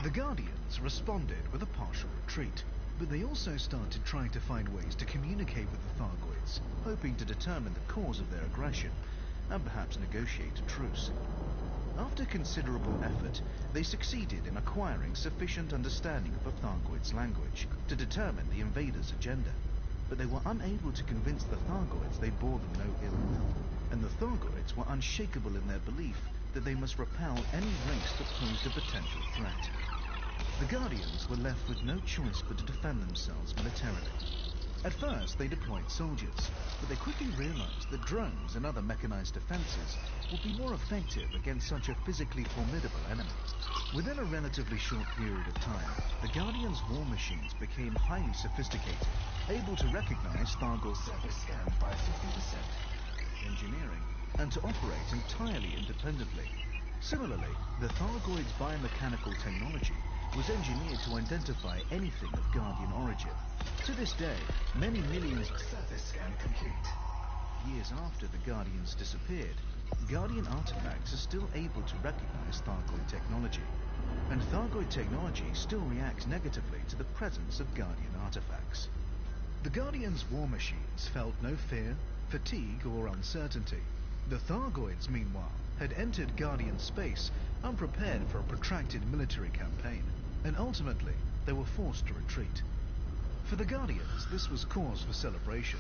Speaker 3: The Guardians responded with a partial retreat, but they also started trying to find ways to communicate with the Thargoids, hoping to determine the cause of their aggression, and perhaps negotiate a truce. After considerable effort, they succeeded in acquiring sufficient understanding of the Thargoids' language to determine the invaders' agenda, but they were unable to convince the Thargoids they bore them no ill will, and the Thargoids were unshakable in their belief that they must repel any race that posed a potential threat. The Guardians were left with no choice but to defend themselves militarily. At first, they deployed soldiers, but they quickly realized that drones and other mechanized defenses would be more effective against such a physically formidable enemy. Within a relatively short period of time, the Guardians' war machines became highly sophisticated, able to recognize Thargoids'
Speaker 1: Surface scanned by 50%.
Speaker 3: engineering and to operate entirely independently. Similarly, the Thargoids' biomechanical technology was engineered to identify anything of Guardian origin. To this day, many millions of
Speaker 1: Surface scan complete.
Speaker 3: years after the Guardians disappeared, Guardian artifacts are still able to recognize Thargoid technology, and Thargoid technology still reacts negatively to the presence of Guardian artifacts. The Guardians' war machines felt no fear, fatigue, or uncertainty. The Thargoids, meanwhile, had entered Guardian space unprepared for a protracted military campaign, and ultimately they were forced to retreat. For the Guardians, this was cause for celebration,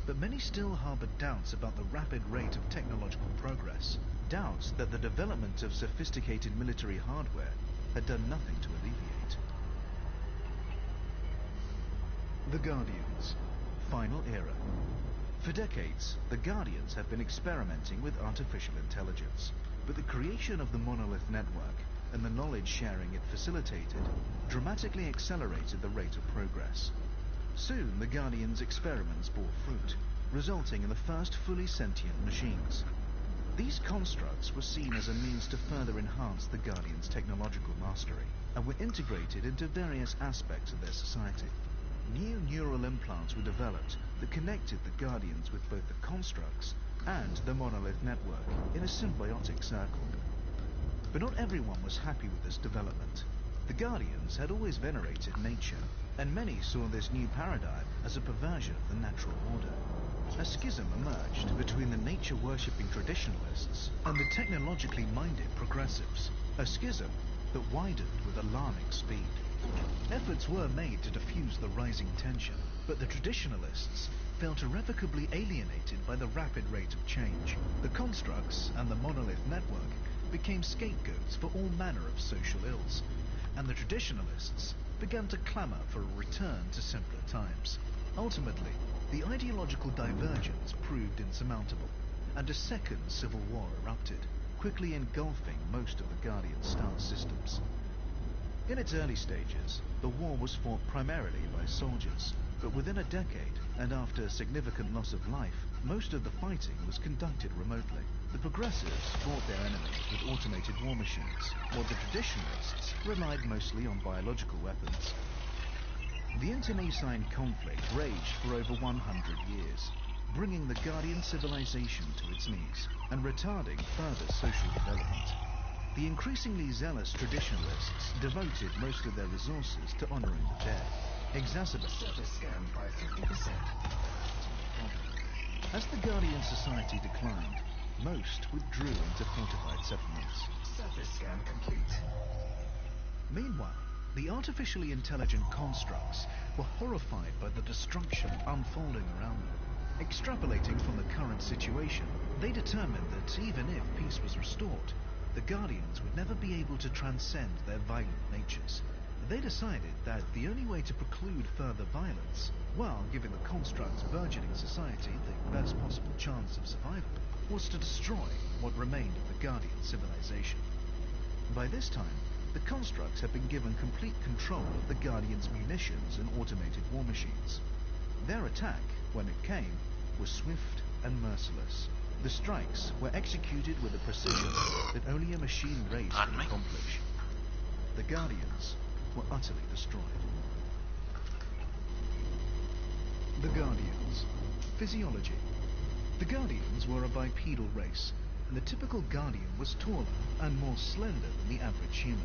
Speaker 3: but many still harbored doubts about the rapid rate of technological progress, doubts that the development of sophisticated military hardware had done nothing to alleviate. The Guardians. Final era. For decades, the Guardians have been experimenting with artificial intelligence, but the creation of the Monolith Network and the knowledge sharing it facilitated dramatically accelerated the rate of progress. Soon, the Guardians' experiments bore fruit, resulting in the first fully sentient machines. These constructs were seen as a means to further enhance the Guardians' technological mastery, and were integrated into various aspects of their society. New neural implants were developed that connected the Guardians with both the constructs and the Monolith Network in a symbiotic circle. But not everyone was happy with this development. The Guardians had always venerated nature, and many saw this new paradigm as a perversion of the natural order. A schism emerged between the nature-worshipping traditionalists and the technologically minded progressives, a schism that widened with alarming speed. Efforts were made to diffuse the rising tension, but the traditionalists felt irrevocably alienated by the rapid rate of change. The constructs and the Monolith Network became scapegoats for all manner of social ills, and the traditionalists began to clamor for a return to simpler times. Ultimately, the ideological divergence proved insurmountable, and a second civil war erupted, quickly engulfing most of the Guardian star systems. In its early stages, the war was fought primarily by soldiers, but within a decade, and after significant loss of life, most of the fighting was conducted remotely. The progressives fought their enemies with automated war machines, while the traditionalists relied mostly on biological weapons. The internecine conflict raged for over 100 years, bringing the Guardian civilization to its knees and retarding further social development. The increasingly zealous traditionalists devoted most of their resources to honoring the dead, exacerbating
Speaker 1: Surface scanned by 50%.
Speaker 3: As the Guardian society declined, most withdrew into fortified settlements.
Speaker 1: Surface scan complete.
Speaker 3: Meanwhile, the artificially intelligent constructs were horrified by the destruction unfolding around them. Extrapolating from the current situation, they determined that even if peace was restored, the Guardians would never be able to transcend their violent natures. They decided that the only way to preclude further violence, while giving the construct's burgeoning society the best possible chance of survival, was to destroy what remained of the Guardian civilization. By this time, the constructs had been given complete control of the Guardians' munitions and automated war machines. Their attack, when it came, was swift and merciless. The strikes were executed with a precision that only a machine race
Speaker 2: Pardon
Speaker 3: could
Speaker 2: me?
Speaker 3: accomplish. The Guardians were utterly destroyed. The Guardians. Physiology. The Guardians were a bipedal race, and the typical Guardian was taller and more slender than the average human.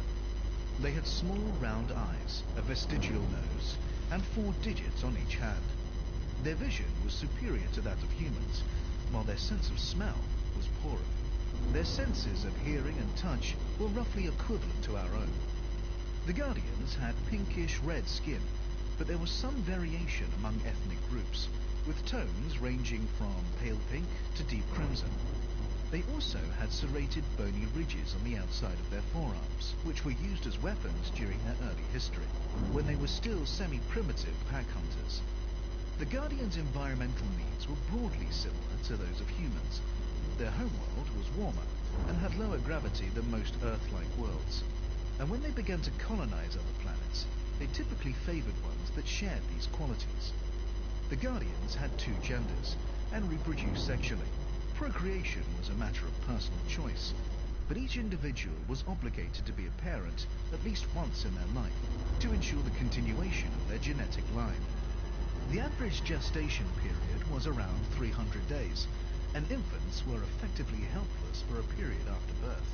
Speaker 3: They had small round eyes, a vestigial nose, and 4 digits on each hand. Their vision was superior to that of humans, while their sense of smell was poorer. Their senses of hearing and touch were roughly equivalent to our own. The Guardians had pinkish red skin, but there was some variation among ethnic groups, with tones ranging from pale pink to deep crimson. They also had serrated bony ridges on the outside of their forearms, which were used as weapons during their early history, when they were still semi-primitive pack hunters. The Guardians' environmental needs were broadly similar to those of humans. Their homeworld was warmer and had lower gravity than most Earth-like worlds, and when they began to colonize other planets, they typically favored ones that shared these qualities. The Guardians had 2 genders and reproduced sexually. Procreation was a matter of personal choice, but each individual was obligated to be a parent at least once in their life to ensure the continuation of their genetic line. The average gestation period was around 300 days, and infants were effectively helpless for a period after birth.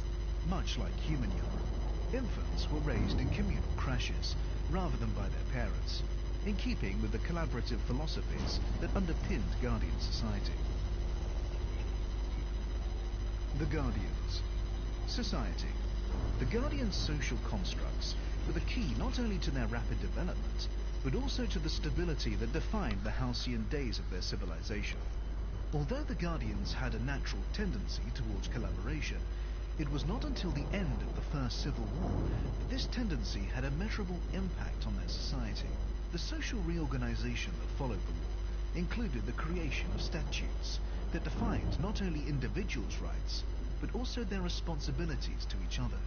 Speaker 3: Much like human young, infants were raised in communal crashes rather than by their parents, in keeping with the collaborative philosophies that underpinned Guardian society. The Guardians. Society. The Guardians' social constructs were the key not only to their rapid development, but also to the stability that defined the halcyon days of their civilization. Although the Guardians had a natural tendency towards collaboration, it was not until the end of the First Civil War that this tendency had a measurable impact on their society. The social reorganization that followed the war included the creation of statutes that defined not only individuals' rights, but also their responsibilities to each other.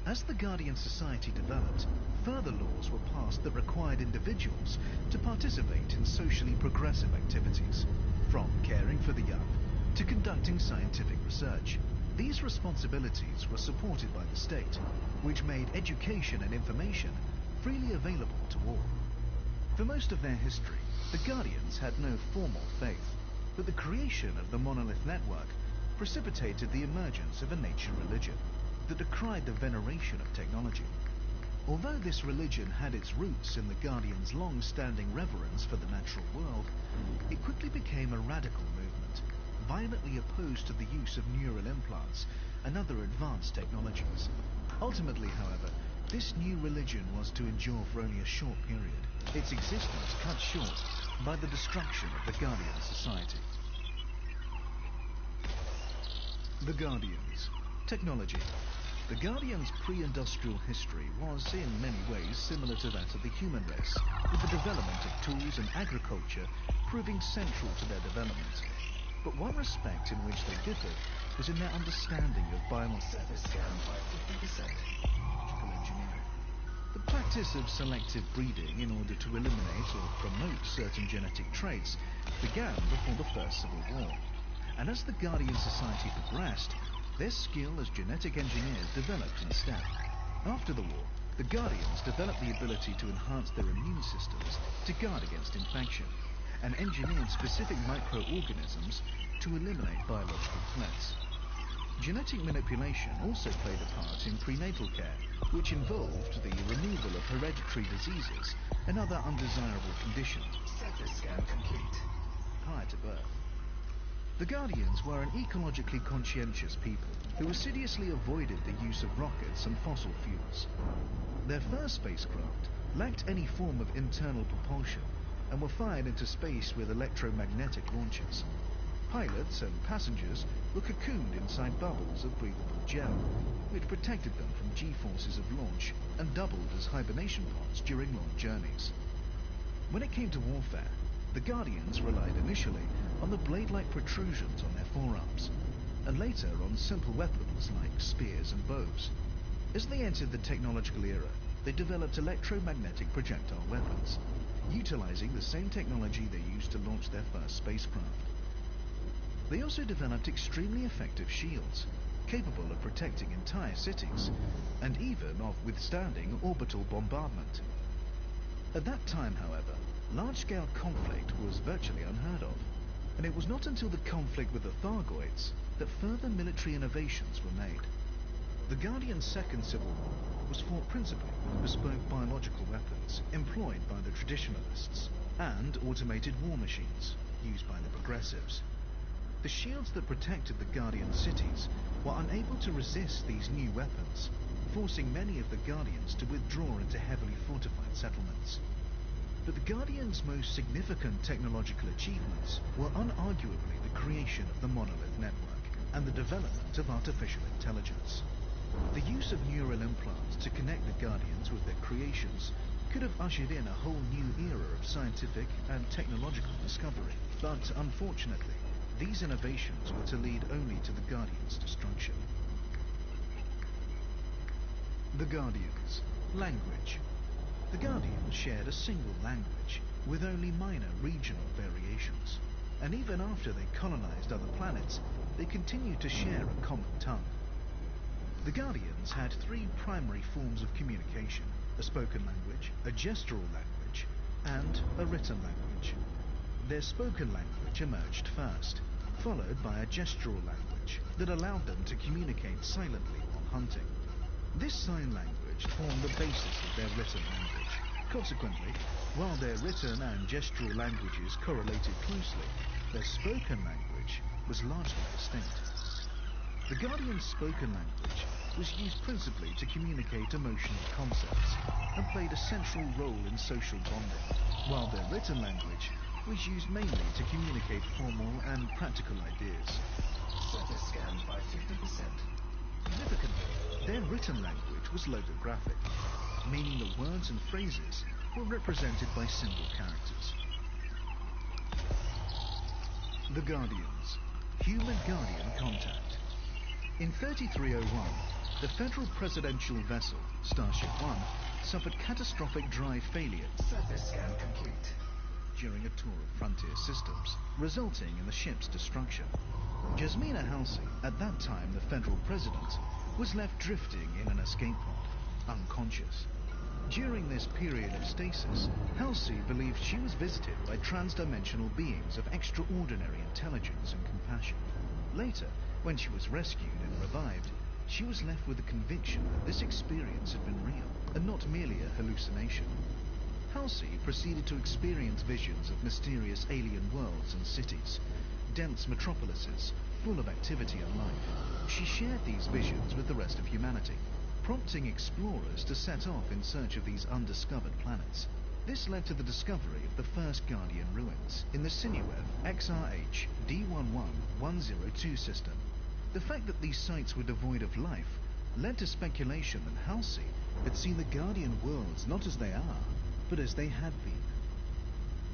Speaker 3: As the Guardian society developed, further laws were passed that required individuals to participate in socially progressive activities, from caring for the young to conducting scientific research. These responsibilities were supported by the state, which made education and information freely available to all. For most of their history, the Guardians had no formal faith, but the creation of the Monolith Network precipitated the emergence of a nature religion that decried the veneration of technology. Although this religion had its roots in the Guardians' long-standing reverence for the natural world, it quickly became a radical movement, violently opposed to the use of neural implants and other advanced technologies. Ultimately, however, this new religion was to endure for only a short period, its existence cut short by the destruction of the Guardian society. The Guardians. Technology. The Guardians' pre-industrial history was, in many ways, similar to that of the human race, with the development of tools and agriculture proving central to their development. But one respect in which they differed was in their understanding of biological
Speaker 1: Surface scanned by 50%.
Speaker 3: engineering. The practice practice of selective breeding in order to eliminate or promote certain genetic traits began before the First Civil War. And as the Guardian Society progressed, their skill as genetic engineers developed in step. After the war, the Guardians developed the ability to enhance their immune systems to guard against infection, and engineered specific microorganisms to eliminate biological threats. Genetic manipulation also played a part in prenatal care, which involved the removal of hereditary diseases and other undesirable conditions
Speaker 1: Surface scan complete.
Speaker 3: prior to birth. The Guardians were an ecologically conscientious people who assiduously avoided the use of rockets and fossil fuels. Their first spacecraft lacked any form of internal propulsion and were fired into space with electromagnetic launchers. Pilots and passengers were cocooned inside bubbles of breathable gel, which protected them from G-forces of launch and doubled as hibernation pods during long journeys. When it came to warfare, the Guardians relied initially on the blade-like protrusions on their forearms, and later on simple weapons like spears and bows. As they entered the technological era, they developed electromagnetic projectile weapons, utilizing the same technology they used to launch their first spacecraft. They also developed extremely effective shields, capable of protecting entire cities, and even of withstanding orbital bombardment. At that time, however, large-scale conflict was virtually unheard of, and it was not until the conflict with the Thargoids that further military innovations were made. The Guardian's Second Civil War was fought principally with bespoke biological weapons employed by the traditionalists and automated war machines used by the progressives. The shields that protected the Guardian cities were unable to resist these new weapons, forcing many of the Guardians to withdraw into heavily fortified settlements. But the Guardians' most significant technological achievements were unarguably the creation of the Monolith Network and the development of artificial intelligence. The use of neural implants to connect the Guardians with their creations could have ushered in a whole new era of scientific and technological discovery, but unfortunately, these innovations were to lead only to the Guardians' destruction. The Guardians. Language. The Guardians shared a single language, with only minor regional variations, and even after they colonized other planets, they continued to share a common tongue. The Guardians had three primary forms of communication: a spoken language, a gestural language, and a written language. Their spoken language emerged first, followed by a gestural language that allowed them to communicate silently while hunting. This sign language formed the basis of their written language. Consequently, while their written and gestural languages correlated closely, their spoken language was largely distinct. The Guardian's spoken language was used principally to communicate emotional concepts and played a central role in social bonding, while their written language was used mainly to communicate formal and practical ideas.
Speaker 1: Surface scanned by 50%.
Speaker 3: Significantly, their written language was logographic, meaning the words and phrases were represented by symbol characters. The Guardians. Human Guardian contact. In 3301, the federal presidential vessel, Starship One, suffered catastrophic drive failure
Speaker 1: Surface scan complete.
Speaker 3: during a tour of Frontier Systems, resulting in the ship's destruction. Jasmina Halsey, at that time the federal president, was left drifting in an escape pod, unconscious. During this period of stasis, Halsey believed she was visited by transdimensional beings of extraordinary intelligence and compassion. Later, when she was rescued and revived, she was left with the conviction that this experience had been real, and not merely a hallucination. Halsey proceeded to experience visions of mysterious alien worlds and cities, dense metropolises, full of activity and life. She shared these visions with the rest of humanity, prompting explorers to set off in search of these undiscovered planets. This led to the discovery of the first Guardian ruins in the Sinuev XRH D11102 system. The fact that these sites were devoid of life led to speculation that Halsey had seen the Guardian worlds not as they are, but as they had been.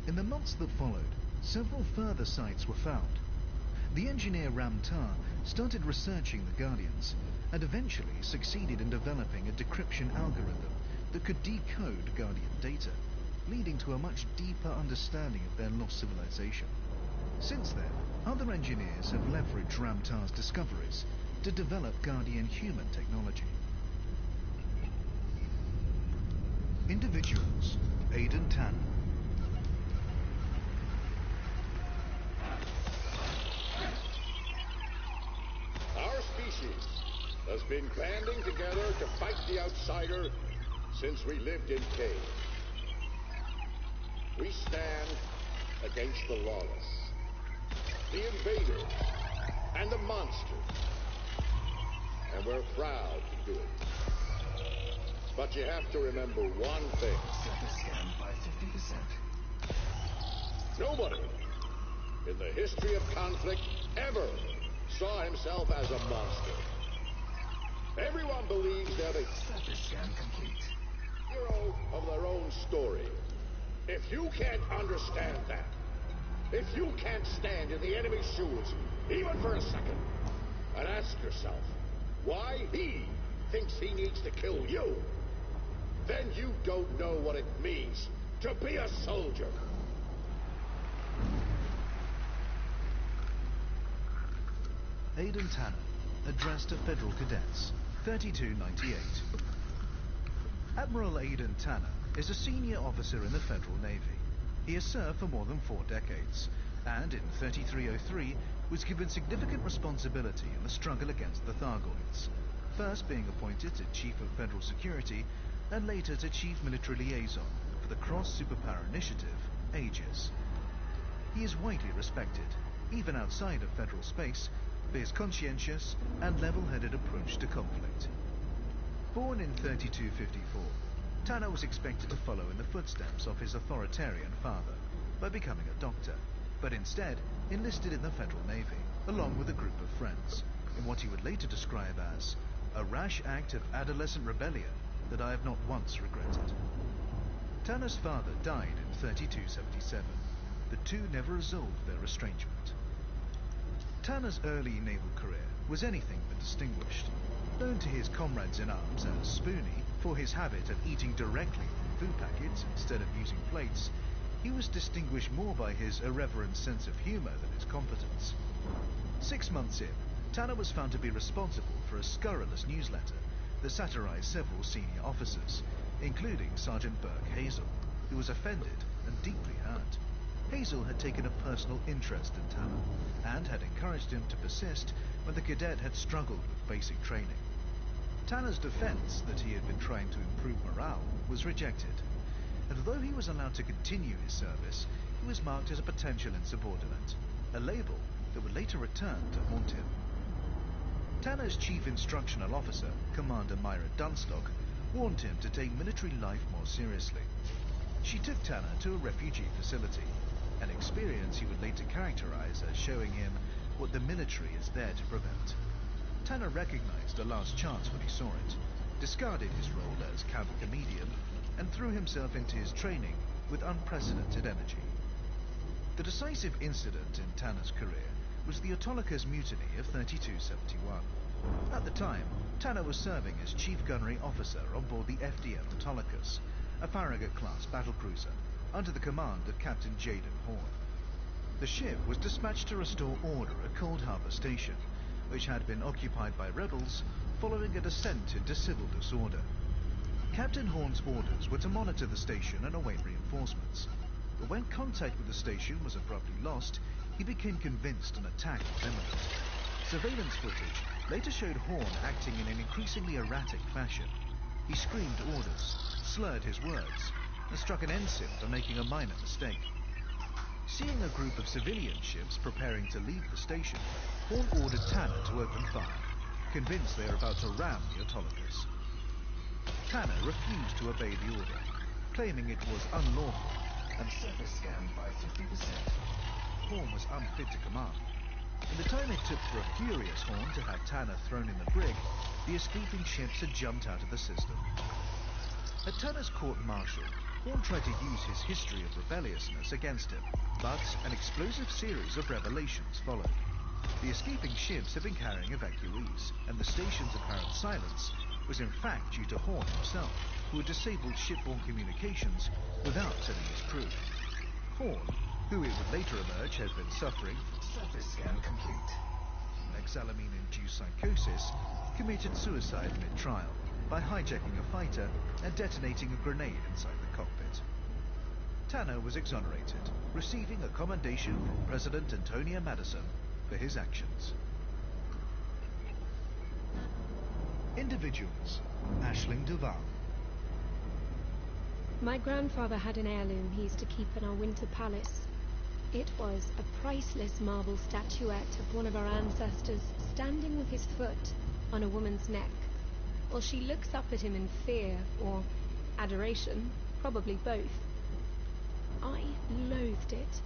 Speaker 3: In the months that followed, several further sites were found. The engineer Ramtar started researching the Guardians, and eventually succeeded in developing a decryption algorithm that could decode Guardian data, leading to a much deeper understanding of their lost civilization. Since then, other engineers have leveraged Ramtar's discoveries to develop Guardian human technology. Individuals: Aiden Tanner.
Speaker 5: Our species has been banding together to fight the outsider since we lived in caves. We stand against the lawless, the invaders, and the monsters. And we're proud to do it. But you have to remember one thing.
Speaker 1: Surface scan by 50%.
Speaker 5: Nobody in the history of conflict ever saw himself as a monster. Everyone believes they're the
Speaker 1: Surface scan complete.
Speaker 5: hero of their own story. If you can't understand that, if you can't stand in the enemy's shoes, even for a second, and ask yourself why he thinks he needs to kill you, then you don't know what it means to be a soldier.
Speaker 3: Aiden Tanner, addressed to Federal Cadets, 3298. Admiral Aiden Tanner is a senior officer in the Federal Navy. He has served for more than 4 decades, and in 3303 was given significant responsibility in the struggle against the Thargoids, first being appointed to Chief of Federal Security and later to Chief Military Liaison for the Cross Superpower Initiative, Aegis. He is widely respected, even outside of federal space, for his conscientious and level-headed approach to conflict. Born in 3254, Tanner was expected to follow in the footsteps of his authoritarian father by becoming a doctor, but instead enlisted in the Federal Navy, along with a group of friends, in what he would later describe as a rash act of adolescent rebellion that I have not once regretted. Tanner's father died in 3277. The two never resolved their estrangement. Tanner's early naval career was anything but distinguished. Known to his comrades in arms as Spoonie for his habit of eating directly from food packets instead of using plates, he was distinguished more by his irreverent sense of humor than his competence. 6 months in, Tanner was found to be responsible for a scurrilous newsletter that satirized several senior officers, including Sergeant Burke Hazel, who was offended and deeply hurt. Hazel had taken a personal interest in Tanner and had encouraged him to persist when the cadet had struggled with basic training. Tanner's defense that he had been trying to improve morale was rejected, and although he was allowed to continue his service, he was marked as a potential insubordinate, a label that would later return to haunt him. Tanner's chief instructional officer, Commander Myra Dunstock, warned him to take military life more seriously. She took Tanner to a refugee facility, an experience he would later characterize as showing him what the military is there to prevent. Tanner recognized a last chance when he saw it, discarded his role as camp comedian, and threw himself into his training with unprecedented energy. The decisive incident in Tanner's career was the Autolycus mutiny of 3271. At the time, Tanner was serving as chief gunnery officer on board the FDN Autolycus, a Farragut-class battlecruiser, under the command of Captain Jaden Horn. The ship was dispatched to restore order at Cold Harbor Station, which had been occupied by rebels following a descent into civil disorder. Captain Horn's orders were to monitor the station and await reinforcements, but when contact with the station was abruptly lost, he became convinced an attack was imminent. Surveillance footage later showed Horn acting in an increasingly erratic fashion. He screamed orders, slurred his words, and struck an ensign for making a minor mistake. Seeing a group of civilian ships preparing to leave the station, Horn ordered Tanner to open fire, convinced they were about to ram the Autolycus. Tanner refused to obey the order, claiming it was unlawful, and
Speaker 1: Surface scan by 50%.
Speaker 3: Horn was unfit to command. In the time it took for a furious Horn to have Tanner thrown in the brig, the escaping ships had jumped out of the system. At Tanner's court-martial, Horn tried to use his history of rebelliousness against him, but an explosive series of revelations followed. The escaping ships had been carrying evacuees, and the station's apparent silence was in fact due to Horn himself, who had disabled shipborne communications without telling his crew. Horn, who it would later emerge had been suffering
Speaker 1: Surface scan complete.
Speaker 3: Mexalamine-induced psychosis, committed suicide mid-trial by hijacking a fighter and detonating a grenade inside the cockpit. Tanner was exonerated, receiving a commendation from President Antonia Madison for his actions. Individuals. Aisling Duval.
Speaker 7: My grandfather had an heirloom he used to keep in our winter palace. It was a priceless marble statuette of one of our ancestors standing with his foot on a woman's neck, while she looks up at him in fear or adoration, probably both. I loathed it.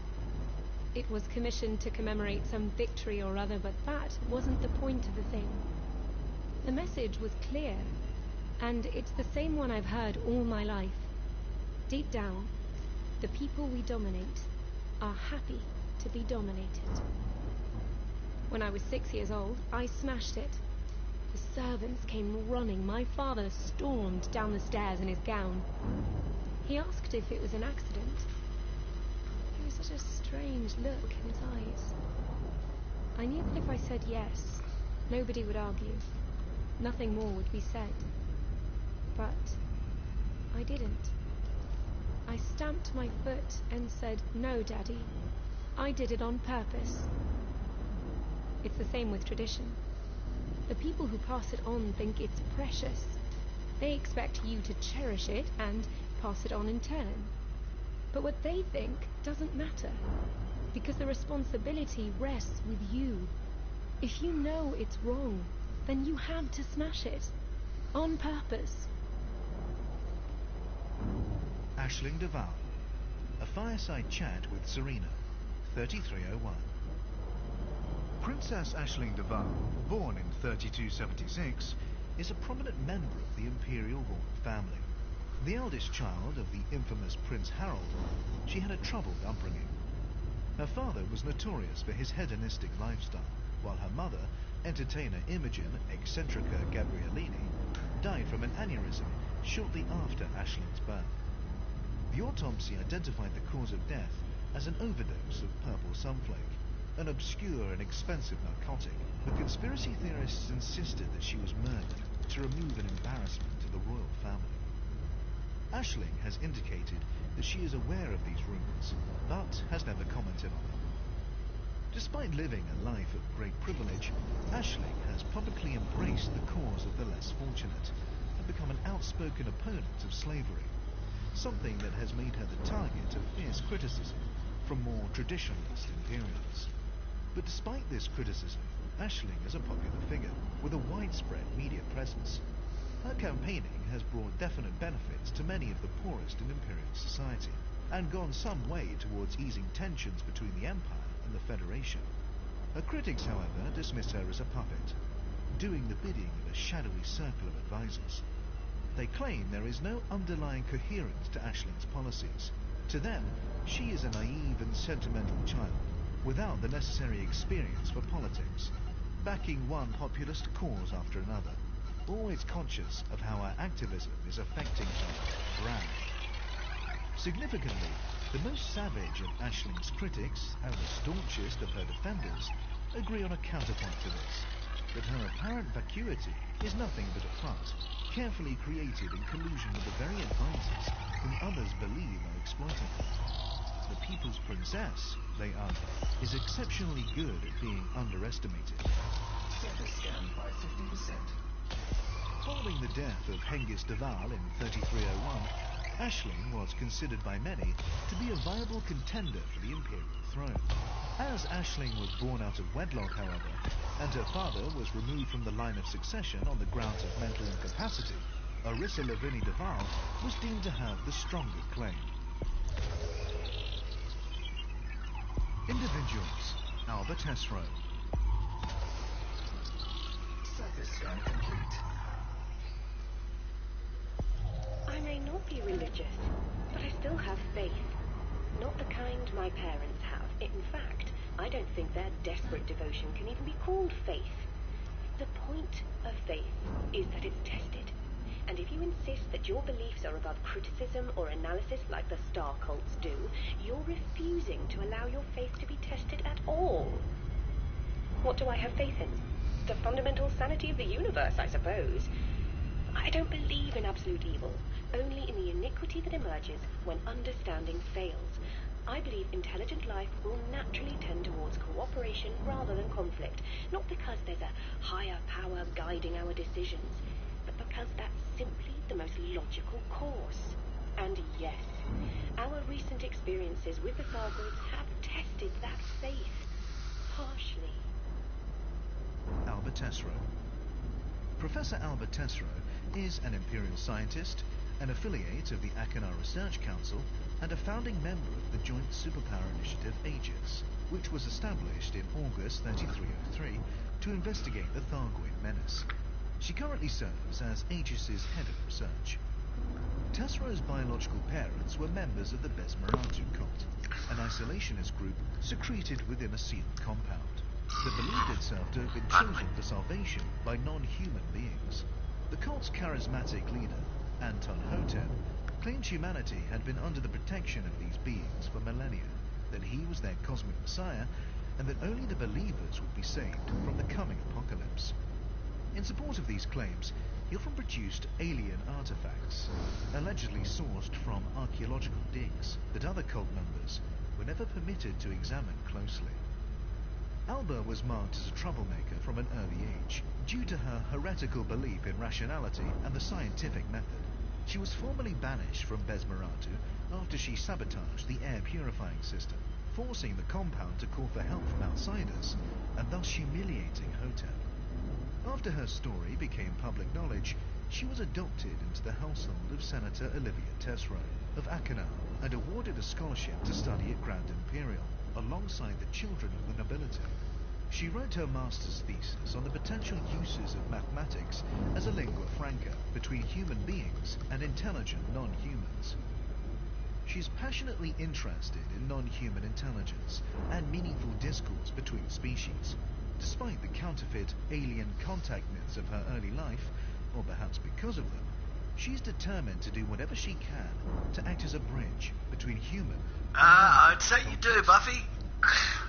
Speaker 7: It was commissioned to commemorate some victory or other, but that wasn't the point of the thing. The message was clear, and it's the same one I've heard all my life. Deep down, the people we dominate are happy to be dominated. When I was 6 years old, I smashed it. The servants came running. My father stormed down the stairs in his gown. He asked if it was an accident. There was such a strange look in his eyes. I knew that if I said yes, nobody would argue. Nothing more would be said. But I didn't. I stamped my foot and said, "No, Daddy. I did it on purpose." It's the same with tradition. The people who pass it on think it's precious. They expect you to cherish it and pass it on in turn. But what they think doesn't matter, because the responsibility rests with you. If you know it's wrong, then you have to smash it. On purpose.
Speaker 3: Aisling Duval. A fireside chat with Serena. 3301. Princess Aisling Duval, born in 3276, is a prominent member of the Imperial royal family. The eldest child of the infamous Prince Harold, she had a troubled upbringing. Her father was notorious for his hedonistic lifestyle, while her mother, entertainer Imogen Eccentrica Gabriellini, died from an aneurysm shortly after Aisling's birth. The autopsy identified the cause of death as an overdose of purple sunflake, an obscure and expensive narcotic. The conspiracy theorists insisted that she was murdered to remove an embarrassment to the royal family. Aisling has indicated that she is aware of these rumors, but has never commented on them. Despite living a life of great privilege, Aisling has publicly embraced the cause of the less fortunate and become an outspoken opponent of slavery, something that has made her the target of fierce criticism from more traditionalist imperialists. But despite this criticism, Aisling is a popular figure with a widespread media presence. Her campaigning has brought definite benefits to many of the poorest in imperial society, and gone some way towards easing tensions between the Empire and the Federation. Her critics, however, dismiss her as a puppet, doing the bidding of a shadowy circle of advisors. They claim there is no underlying coherence to Aisling's policies. To them, she is a naive and sentimental child, without the necessary experience for politics, backing one populist cause after another, always conscious of how her activism is affecting her brand. Significantly, the most savage of Aisling's critics and the staunchest of her defenders agree on a counterpoint to this, that her apparent vacuity is nothing but a front, carefully created in collusion with the very advisors whom others believe are exploiting her. The People's Princess, they argue, is exceptionally good at being underestimated.
Speaker 1: Surface scan by 50%.
Speaker 3: Following the death of Hengist Duval in 3301, Aisling was considered by many to be a viable contender for the imperial throne. As Aisling was born out of wedlock, however, and her father was removed from the line of succession on the grounds of mental incapacity, Orissa Lavinie Duval was deemed to have the stronger claim. Individuals. Albert Hesro.
Speaker 1: Surface scan complete.
Speaker 8: I may not be religious, but I still have faith. Not the kind my parents have. In fact, I don't think their desperate devotion can even be called faith. The point of faith is that it's tested. And if you insist that your beliefs are above criticism or analysis like the star cults do, you're refusing to allow your faith to be tested at all. What do I have faith in? The fundamental sanity of the universe, I suppose. I don't believe in absolute evil, only in the iniquity that emerges when understanding fails. I believe intelligent life will naturally tend towards cooperation rather than conflict, not because there's a higher power guiding our decisions, but because that's simply the most logical course. And yes, our recent experiences with the Thargoids have tested that faith, harshly.
Speaker 3: Albert Tesreau. Professor Albert Tesreau is an Imperial scientist, an affiliate of the Achenar Research Council, and a founding member of the Joint Superpower Initiative Aegis, which was established in August 3303 to investigate the Thargoid menace. She currently serves as Aegis's head of research. Tesreau's biological parents were members of the Besmeratu cult, an isolationist group secreted within a sealed compound that believed itself to have been chosen for salvation by non-human beings. The cult's charismatic leader, Anton Hotep, claimed humanity had been under the protection of these beings for millennia, that he was their cosmic messiah, and that only the believers would be saved from the coming apocalypse. In support of these claims, he often produced alien artifacts, allegedly sourced from archaeological digs that other cult members were never permitted to examine closely. Alba was marked as a troublemaker from an early age, due to her heretical belief in rationality and the scientific method. She was formally banished from Besmeratu after she sabotaged the air purifying system, forcing the compound to call for help from outsiders, and thus humiliating Hotep. After her story became public knowledge, she was adopted into the household of Senator Olivia Tesreau of Achenar and awarded a scholarship to study at Grand Imperial, alongside the children of the nobility. She wrote her master's thesis on the potential uses of mathematics as a lingua franca between human beings and intelligent non-humans. She is passionately interested in non-human intelligence and meaningful discourse between species. Despite the counterfeit alien contact myths of her early life, or perhaps because of them, she's determined to do whatever she can to act as a bridge between human and
Speaker 2: I'd say you do, Buffy.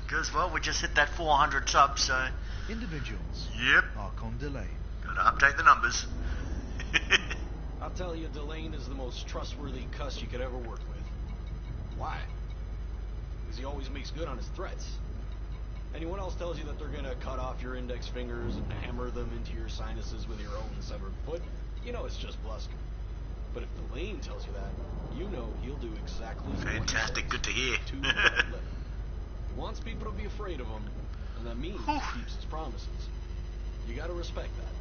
Speaker 2: Because, well, we just hit that 400 subs, so...
Speaker 3: individuals.
Speaker 2: Yep.
Speaker 3: Archon Delane.
Speaker 2: Gotta update the numbers.
Speaker 9: I'll tell you, Delane is the most trustworthy cuss you could ever work with. Why? Because he always makes good on his threats. Anyone else tells you that they're gonna cut off your index fingers and hammer them into your sinuses with your own severed foot, you know it's just bluster. But if Delane tells you that, you know he'll do exactly
Speaker 2: Fantastic, good to hear.
Speaker 9: to the letter. He wants people to be afraid of him, and that means he keeps his promises. You gotta respect that.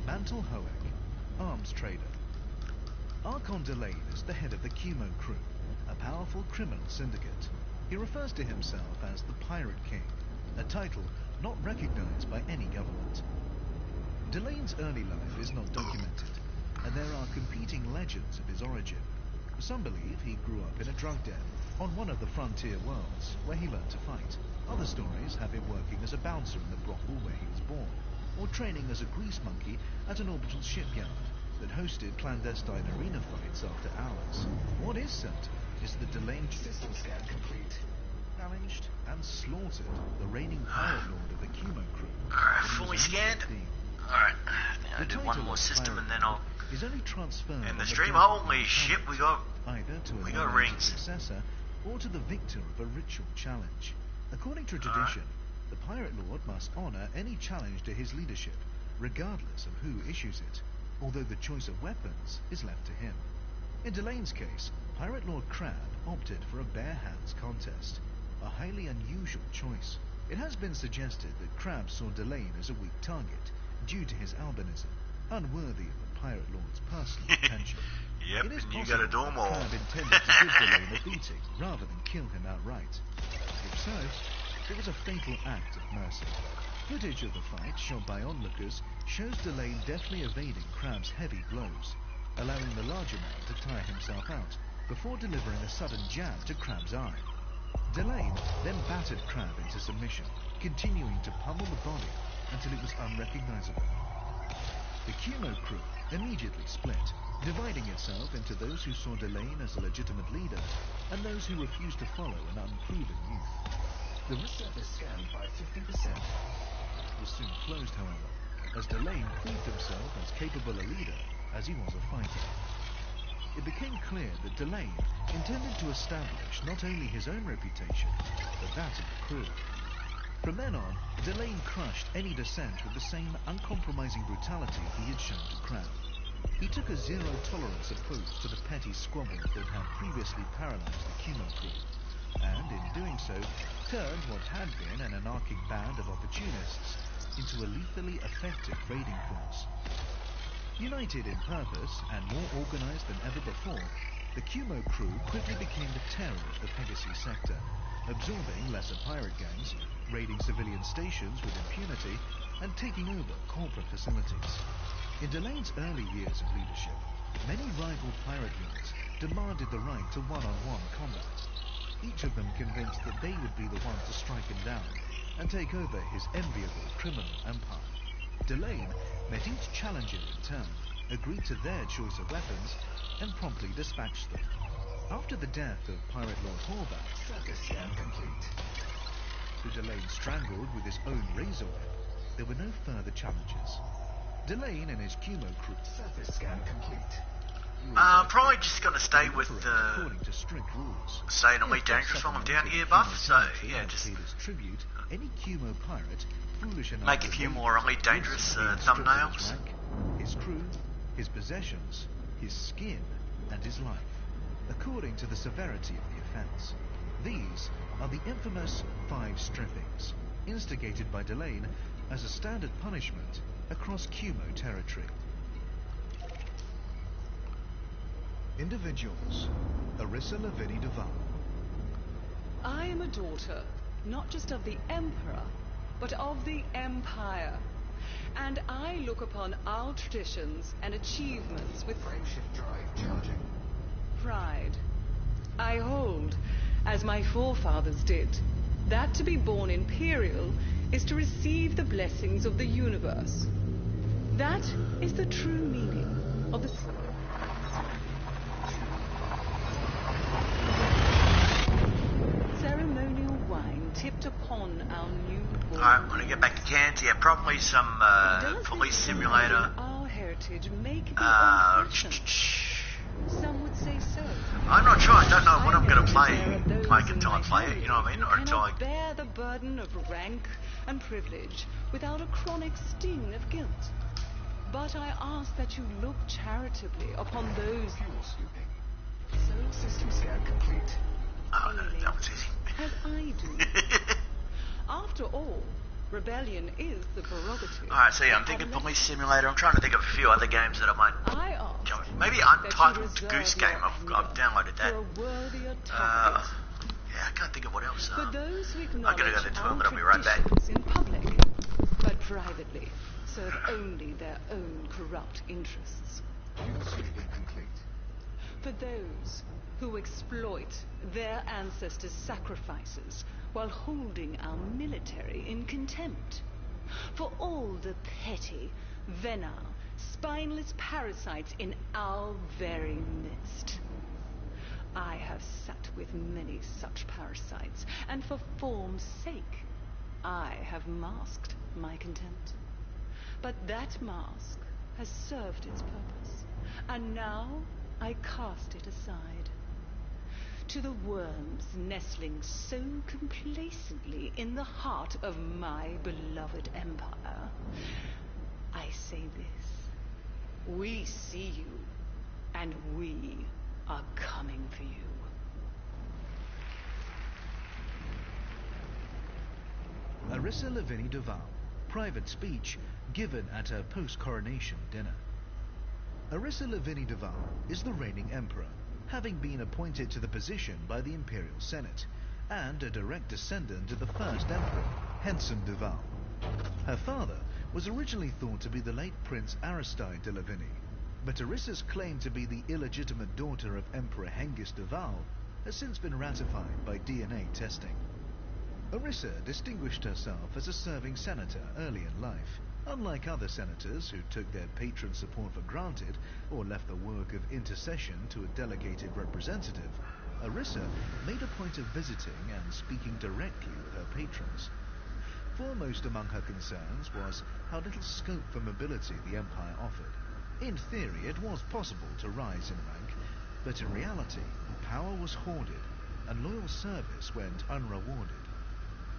Speaker 3: Mantle Hoek, arms trader. Archon Delane is the head of the Cumo Crew, a powerful criminal syndicate. He refers to himself as the Pirate King, a title not recognized by any government. Delane's early life is not documented, and there are competing legends of his origin. Some believe he grew up in a drug den on one of the frontier worlds where he learned to fight. Other stories have him working as a bouncer in the brothel where he was born, or training as a grease monkey at an orbital shipyard that hosted clandestine arena fights after hours. What is certain is that Delane
Speaker 1: System scan complete.
Speaker 3: challenged and slaughtered the reigning pirate lord of the Cumo Crew.
Speaker 2: Alright,
Speaker 3: when he
Speaker 2: fully
Speaker 3: was only
Speaker 2: scanned.
Speaker 3: 15.
Speaker 2: Alright, now
Speaker 3: The
Speaker 2: I'll do one
Speaker 3: title
Speaker 2: more
Speaker 3: of
Speaker 2: system
Speaker 3: pirate
Speaker 2: and then I'll...
Speaker 3: lord is only transferred
Speaker 2: In the
Speaker 3: on
Speaker 2: stream,
Speaker 3: death of
Speaker 2: holy
Speaker 3: an
Speaker 2: shit,
Speaker 3: opponent,
Speaker 2: we got...
Speaker 3: either to
Speaker 2: we
Speaker 3: a
Speaker 2: got
Speaker 3: nominated
Speaker 2: rings.
Speaker 3: successor or to the victor of a ritual challenge. According to tradition, the pirate lord must honor any challenge to his leadership, regardless of who issues it, although the choice of weapons is left to him. In Delane's case, Pirate Lord Crab opted for a bare hands contest, a highly unusual choice. It has been suggested that Crab saw Delane as a weak target due to his albinism, unworthy of the Pirate Lord's personal attention.
Speaker 2: Yep,
Speaker 3: It is
Speaker 2: and you
Speaker 3: possible
Speaker 2: gotta do 'em
Speaker 3: that
Speaker 2: all.
Speaker 3: Crab intended to give Delane a beating rather than kill him outright. If so, it was a fatal act of mercy. Footage of the fight, shot by onlookers, shows Delane deftly evading Crab's heavy blows, allowing the larger man to tire himself out before delivering a sudden jab to Crab's eye. Delane then battered Crab into submission, continuing to pummel the body until it was unrecognizable. The Cumo crew immediately split, dividing itself into those who saw Delane as a legitimate leader and those who refused to follow an unproven youth. The
Speaker 1: Surface scan by 50%.
Speaker 3: was soon closed, however, as Delane proved himself as capable a leader as he was a fighter. It became clear that Delane intended to establish not only his own reputation, but that of the crew. From then on, Delane crushed any dissent with the same uncompromising brutality he had shown to Crab. He took a zero-tolerance approach to the petty squabbles that had previously paralyzed the Cumo crew, and in doing so, turned what had been an anarchic band of opportunists into a lethally effective raiding force. United in purpose and more organized than ever before, the Cumo crew quickly became the terror of the Pegasus sector, absorbing lesser pirate gangs, raiding civilian stations with impunity, and taking over corporate facilities. In Delane's early years of leadership, many rival pirate units demanded the right to one-on-one combat, each of them convinced that they would be the one to strike him down and take over his enviable criminal empire. Delane met each challenger in turn, agreed to their choice of weapons, and promptly dispatched them. After the death of Pirate Lord Horvath,
Speaker 1: Surface scan complete.
Speaker 3: who Delane strangled with his own razor whip, there were no further challenges. Delane and his Cumo crew
Speaker 1: Surface scan complete.
Speaker 2: Probably just gonna stay with
Speaker 3: according to strict rules.
Speaker 2: staying Elite Dangerous while I'm down here, Buff. So yeah, just
Speaker 3: tribute, any Cumo pirate foolish enough
Speaker 2: make a few more Elite Dangerous thumbnails.
Speaker 3: His crew, his possessions, his skin, and his life, according to the severity of the offense. These are the infamous 5 strippings, instigated by Delane as a standard punishment across Cumo territory. Individuals: Arissa Lavinie Duval.
Speaker 10: I am a daughter, not just of the Emperor, but of the Empire. And I look upon our traditions and achievements with
Speaker 1: Frameshift drive charging.
Speaker 10: pride. I hold, as my forefathers did, that to be born Imperial is to receive the blessings of the universe. That is the true meaning of the... Ceremonial wine tipped upon our new...
Speaker 2: Alright, when I get back to Cairns, yeah, probably some police simulator.
Speaker 10: Our heritage make the
Speaker 2: Uh,
Speaker 10: Some would say so.
Speaker 2: I'm not sure. I don't know what I'm going to play until I play it. You know what I mean? Or until I...
Speaker 10: bear the burden of rank and privilege without a chronic sting of guilt. But I ask that you look charitably upon those
Speaker 1: Fuel scooping. Solar system scan complete.
Speaker 2: Oh, no, that was easy.
Speaker 10: as I do. After all, rebellion is the prerogative.
Speaker 2: Alright, so yeah, I'm thinking police simulator. I'm trying to think of a few other games that I might...
Speaker 10: I ask
Speaker 2: Maybe
Speaker 10: that you
Speaker 2: Untitled
Speaker 10: reserve
Speaker 2: Goose
Speaker 10: your
Speaker 2: Game.
Speaker 10: anger
Speaker 2: I've downloaded that.
Speaker 10: for a worthier target.
Speaker 2: Yeah, I can't think of what else.
Speaker 10: For those who
Speaker 2: I'm gonna go to the
Speaker 10: acknowledge
Speaker 2: toilet.
Speaker 10: our
Speaker 2: I'll be right back.
Speaker 10: traditions in public, but privately serve only their own corrupt interests.
Speaker 1: Fuel sweeping complete.
Speaker 10: For those who exploit their ancestors' sacrifices while holding our military in contempt. For all the petty, venal, spineless parasites in our very midst. I have sat with many such parasites, and for form's sake, I have masked my contempt. But that mask has served its purpose, and now I cast it aside. To the worms nestling so complacently in the heart of my beloved empire, I say this. We see you, and we are coming for you.
Speaker 3: Arissa Lavinie Duval, private speech given at her post-coronation dinner. Arissa Lavinie Duval is the reigning emperor, having been appointed to the position by the Imperial Senate, and a direct descendant of the first emperor, Henson Duval. Her father was originally thought to be the late Prince Aristide de Lavinie, but Arissa's claim to be the illegitimate daughter of Emperor Hengist Duval has since been ratified by DNA testing. Orissa distinguished herself as a serving senator early in life. Unlike other senators who took their patron support for granted or left the work of intercession to a delegated representative, Orissa made a point of visiting and speaking directly with her patrons. Foremost among her concerns was how little scope for mobility the Empire offered. In theory, it was possible to rise in rank, but in reality, power was hoarded, and loyal service went unrewarded.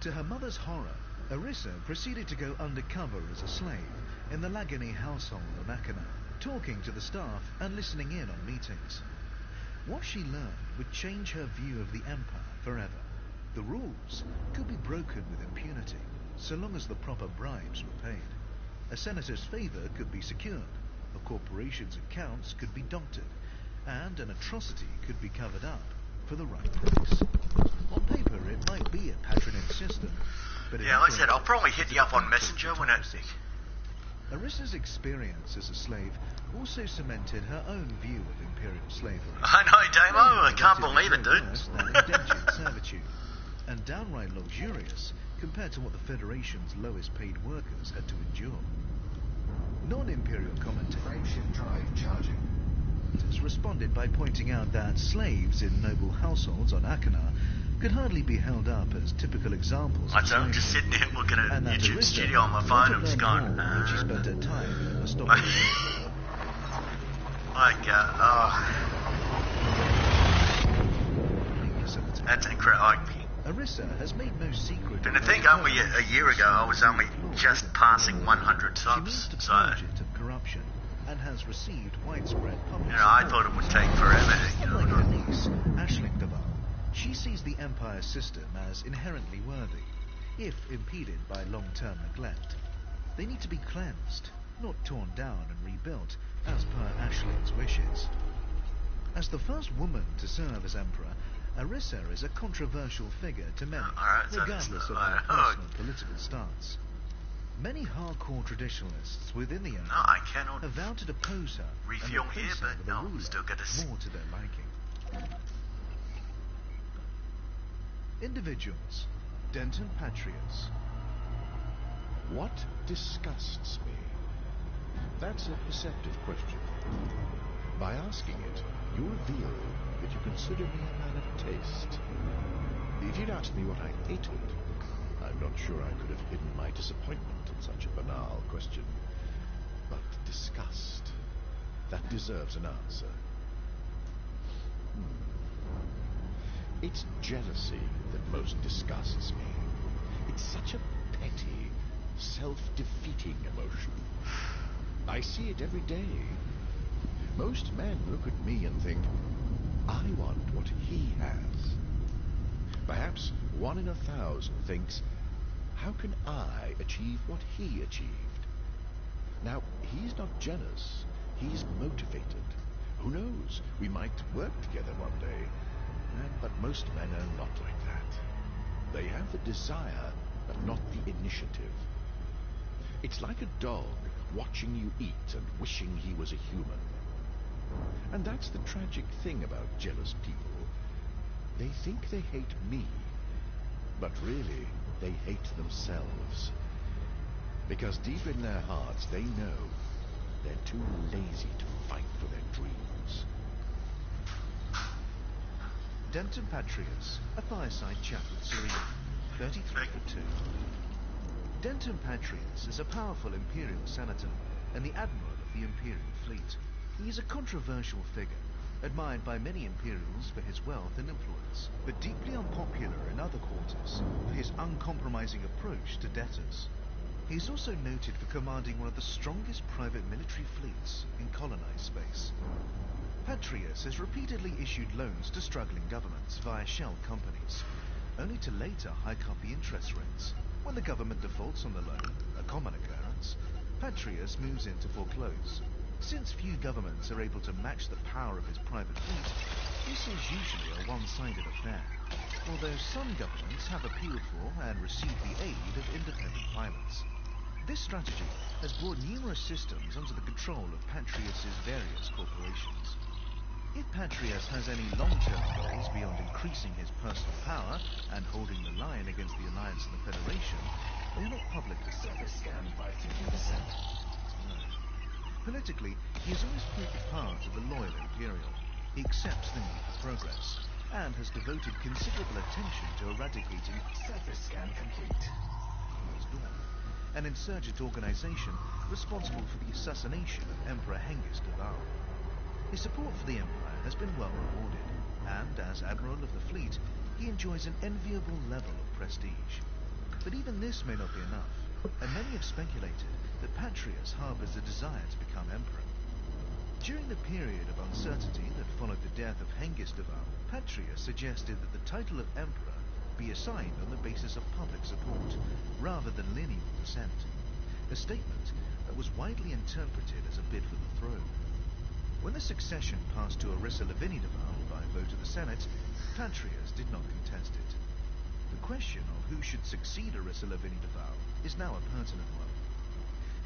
Speaker 3: To her mother's horror, Orissa proceeded to go undercover as a slave in the Lagany household on Akana, talking to the staff and listening in on meetings. What she learned would change her view of the Empire forever. The rules could be broken with impunity, so long as the proper bribes were paid. A senator's favor could be secured, a corporation's accounts could be doctored, and an atrocity could be covered up for the right price. On paper, it might be a patronage system, but
Speaker 2: Yeah, like I said, I'll probably hit you up on Messenger when it...
Speaker 3: Orissa's experience as a slave also cemented her own view of imperial slavery.
Speaker 2: I know, Damo, I can't believe it, dude.
Speaker 3: Worse than indentured servitude, and downright luxurious compared to what the Federation's lowest paid workers had to endure. Non-imperial commentators responded by pointing out that slaves in noble households on Akana could hardly be held up as typical examples of
Speaker 2: I'm just sitting here looking at YouTube Studio on my phone and just going...
Speaker 3: when she spent her time in a stop.
Speaker 2: That's incredible.
Speaker 3: Orissa has made no secret.
Speaker 2: And I think only a year ago I was only just passing 100 subs, so...
Speaker 3: of corruption and has received widespread public
Speaker 2: You know, I thought it would take forever.
Speaker 3: Unlike her niece, Aisling Duval, she sees the Empire system as inherently worthy, if impeded by long-term neglect. They need to be cleansed, not torn down and rebuilt, as per Aisling's wishes. As the first woman to serve as Emperor, Orissa is a controversial figure to many, regardless of her personal political stance. Many hardcore traditionalists within the Empire have vowed to depose her and replace her with a ruler more to their liking. Individuals. Denton Patrius.
Speaker 11: What disgusts me? That's a perceptive question. By asking it, you reveal that you consider me a man of taste. If you'd asked me what I hated, I'm not sure I could have hidden my disappointment in such a banal question. But disgust, that deserves an answer. It's jealousy that most disgusts me. It's such a petty, self-defeating emotion. I see it every day. Most men look at me and think, I want what he has. Perhaps 1 in 1,000 thinks, how can I achieve what he achieved? Now, he's not jealous. He's motivated. Who knows? We might work together one day. But most men are not like that. They have the desire, but not the initiative. It's like a dog watching you eat and wishing he was a human. And that's the tragic thing about jealous people. They think they hate me, but really they hate themselves. Because deep in their hearts they know they're too lazy to fight for their dreams.
Speaker 3: Denton Patrius, a fireside chat with Serena, 33 for 2. Denton Patrius is a powerful Imperial senator and the Admiral of the Imperial fleet. He is a controversial figure, admired by many Imperials for his wealth and influence, but deeply unpopular in other quarters for his uncompromising approach to debtors. He is also noted for commanding one of the strongest private military fleets in colonized space. Patrius has repeatedly issued loans to struggling governments via shell companies, only to later hike up the interest rates. When the government defaults on the loan, a common occurrence, Patrius moves in to foreclose. Since few governments are able to match the power of his private fleet, this is usually a one-sided affair, although some governments have appealed for and received the aid of independent pilots. This strategy has brought numerous systems under the control of Patrius's various corporations. If Patrius has any long-term goals beyond increasing his personal power and holding the line against the Alliance and the Federation, they are not publicly
Speaker 1: Surface scanned by 50%.
Speaker 3: no. Politically, he has always played the part of the loyal Imperial. He accepts the need for progress, and has devoted considerable attention to eradicating
Speaker 1: Surface scan complete.
Speaker 3: Dawn, an insurgent organization responsible for the assassination of Emperor Hengist of Al. His support for the Empire has been well rewarded, and as Admiral of the Fleet, he enjoys an enviable level of prestige. But even this may not be enough, and many have speculated that Patrius harbors a desire to become Emperor. During the period of uncertainty that followed the death of Hengist of Al, Patrius suggested that the title of Emperor be assigned on the basis of public support, rather than lineal descent, a statement that was widely interpreted as a bid for the throne. When the succession passed to Orissa Lavinidaval by vote of the Senate, Patrius did not contest it. The question of who should succeed Orissa Lavinidaval is now a pertinent one.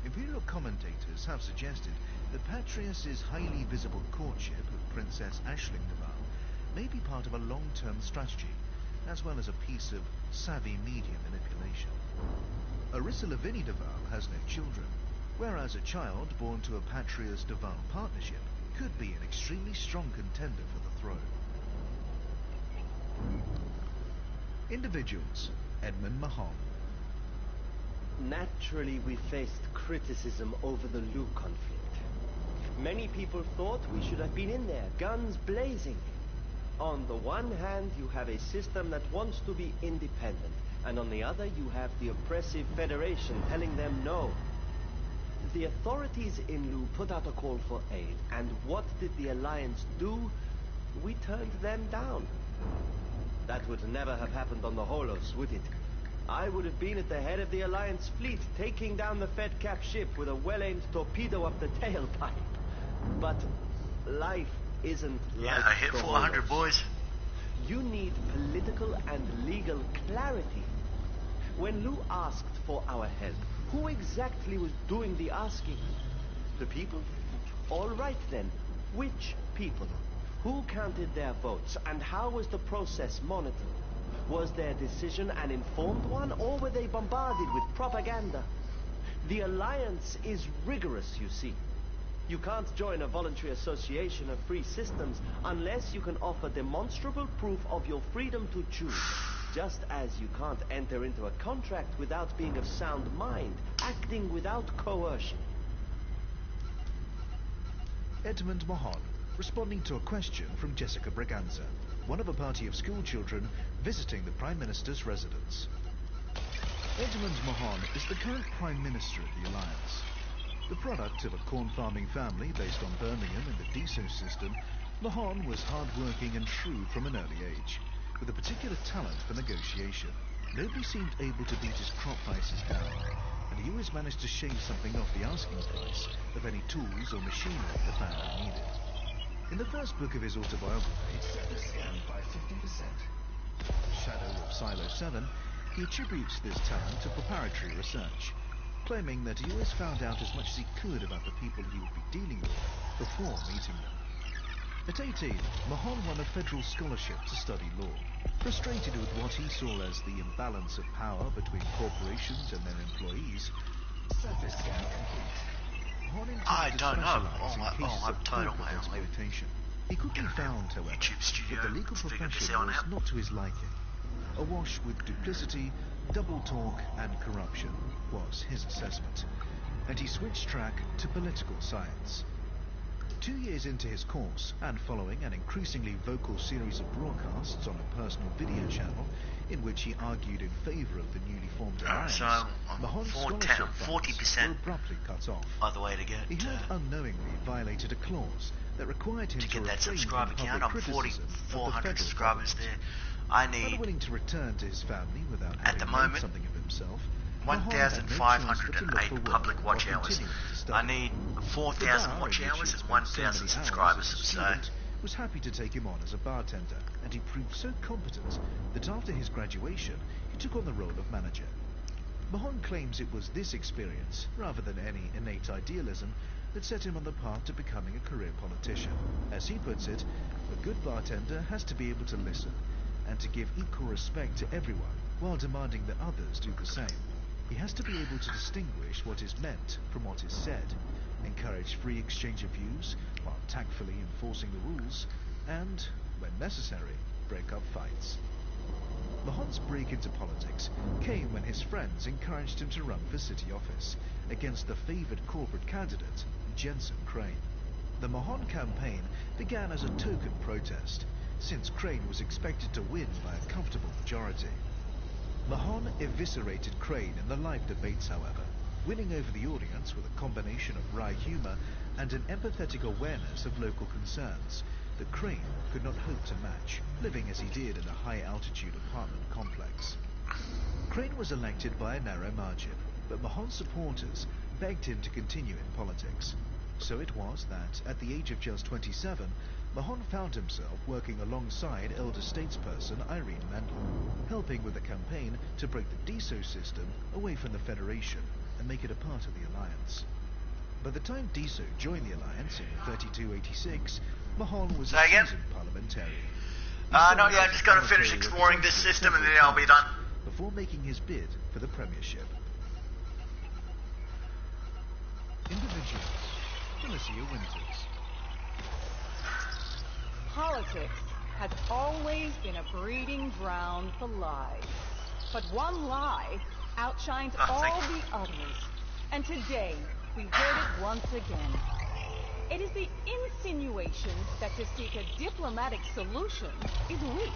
Speaker 3: Imperial commentators have suggested that Patrius's highly visible courtship of Princess Aisling Deval may be part of a long-term strategy, as well as a piece of savvy media manipulation. Orissa Lavinidaval has no children, whereas a child born to a Patrius-Deval partnership could be an extremely strong contender for the throne. Individuals: Edmund Mahon.
Speaker 12: Naturally, we faced criticism over the Lu conflict. Many people thought we should have been in there, guns blazing. On the one hand, you have a system that wants to be independent, and on the other, you have the oppressive Federation telling them no. The authorities in Lu put out a call for aid, and what did the Alliance do? We turned them down. That would never have happened on the Holos, would it? I would have been at the head of the Alliance fleet, taking down the Fed-Cap ship with a well-aimed torpedo up the tailpipe. But life isn't like
Speaker 2: I hit
Speaker 12: the
Speaker 2: 400,
Speaker 12: Holos.
Speaker 2: boys.
Speaker 12: You need political and legal clarity. When Lu asked for our help, who exactly was doing the asking? The people? All right then. Which people? Who counted their votes, and how was the process monitored? Was their decision an informed one, or were they bombarded with propaganda? The Alliance is rigorous, you see. You can't join a voluntary association of free systems unless you can offer demonstrable proof of your freedom to choose. Just as you can't enter into a contract without being of sound mind, acting without coercion.
Speaker 3: Edmund Mahon, responding to a question from Jessica Braganza, one of a party of schoolchildren visiting the Prime Minister's residence. Edmund Mahon is the current Prime Minister of the Alliance. The product of a corn-farming family based on Birmingham and the DSO system, Mahon was hard-working and shrewd from an early age, with a particular talent for negotiation. Nobody seemed able to beat his crop prices down, and he always managed to shave something off the asking price of any tools or machinery the family needed. In the first book of his autobiography,
Speaker 1: Surface scanned by 50%.
Speaker 3: Shadow of Silo 7, he attributes this talent to preparatory research, claiming that he always found out as much as he could about the people he would be dealing with before meeting them. At 18, Mahon won a federal scholarship to study law. Frustrated with what he saw as the imbalance of power between corporations and their employees,
Speaker 1: Surface scan complete.
Speaker 3: Mahon
Speaker 2: I
Speaker 3: intended to
Speaker 2: don't know.
Speaker 3: specialize in cases
Speaker 2: I'm
Speaker 3: of
Speaker 2: total,
Speaker 3: corporate
Speaker 2: mate.
Speaker 3: exploitation. He quickly found, however,
Speaker 2: YouTube studio,
Speaker 3: that the legal
Speaker 2: figured this
Speaker 3: profession
Speaker 2: out
Speaker 3: was
Speaker 2: now.
Speaker 3: not to his liking. Awash with duplicity, double talk, and corruption was his assessment, and he switched track to political science. 2 years into his course, and following an increasingly vocal series of broadcasts on a personal video channel in which he argued in favor of the newly formed alliance,
Speaker 2: So,
Speaker 3: Mahon's
Speaker 2: 40%
Speaker 3: scholarship funds
Speaker 2: 40%
Speaker 3: were abruptly cut off.
Speaker 2: by the way to get
Speaker 3: He had unknowingly violated a clause that required him
Speaker 2: to get that
Speaker 3: refrain
Speaker 2: subscriber
Speaker 3: from
Speaker 2: count.
Speaker 3: public
Speaker 2: I'm
Speaker 3: criticism of the
Speaker 2: 400
Speaker 3: federal
Speaker 2: subscribers
Speaker 3: government.
Speaker 2: there. I need
Speaker 3: Unwilling to return to his family without
Speaker 2: At
Speaker 3: having
Speaker 2: the
Speaker 3: made
Speaker 2: moment,
Speaker 3: something of himself, Mahon had no choice but to
Speaker 2: 1,508
Speaker 3: look for work
Speaker 2: public
Speaker 3: while
Speaker 2: watch hours.
Speaker 3: continuing to study.
Speaker 2: I need 4,000
Speaker 3: The
Speaker 2: watch
Speaker 3: bar in which
Speaker 2: hours
Speaker 3: he
Speaker 2: and
Speaker 3: spent so
Speaker 2: 1,000
Speaker 3: many hours
Speaker 2: subscribers.
Speaker 3: as a
Speaker 2: So
Speaker 3: student was happy to take him on as a bartender, and he proved so competent that after his graduation, he took on the role of manager. Mahon claims it was this experience, rather than any innate idealism, that set him on the path to becoming a career politician. As he puts it, a good bartender has to be able to listen and to give equal respect to everyone while demanding that others do the same. He has to be able to distinguish what is meant from what is said, encourage free exchange of views while tactfully enforcing the rules, and, when necessary, break up fights. Mahon's break into politics came when his friends encouraged him to run for city office against the favoured corporate candidate, Jensen Crane. The Mahon campaign began as a token protest, since Crane was expected to win by a comfortable majority. Mahon eviscerated Crane in the live debates, however, winning over the audience with a combination of wry humour and an empathetic awareness of local concerns that Crane could not hope to match, living as he did in a high-altitude apartment complex. Crane was elected by a narrow margin, but Mahon's supporters begged him to continue in politics. So it was that, at the age of just 27, Mahon found himself working alongside elder statesperson Irene Mendel, helping with the campaign to break the DISO system away from the Federation and make it a part of the Alliance. By the time DISO joined the Alliance in 3286, Mahon was a seasoned parliamentarian.
Speaker 2: No, yeah, I'm just going to finish exploring this system and then I'll be done.
Speaker 3: Before making his bid for the premiership. Individuals. Felicia Winters.
Speaker 10: Politics has always been a breeding ground for lies. But one lie outshines all the others. And today, we heard it once again. It is the insinuation that to seek a diplomatic solution is weak.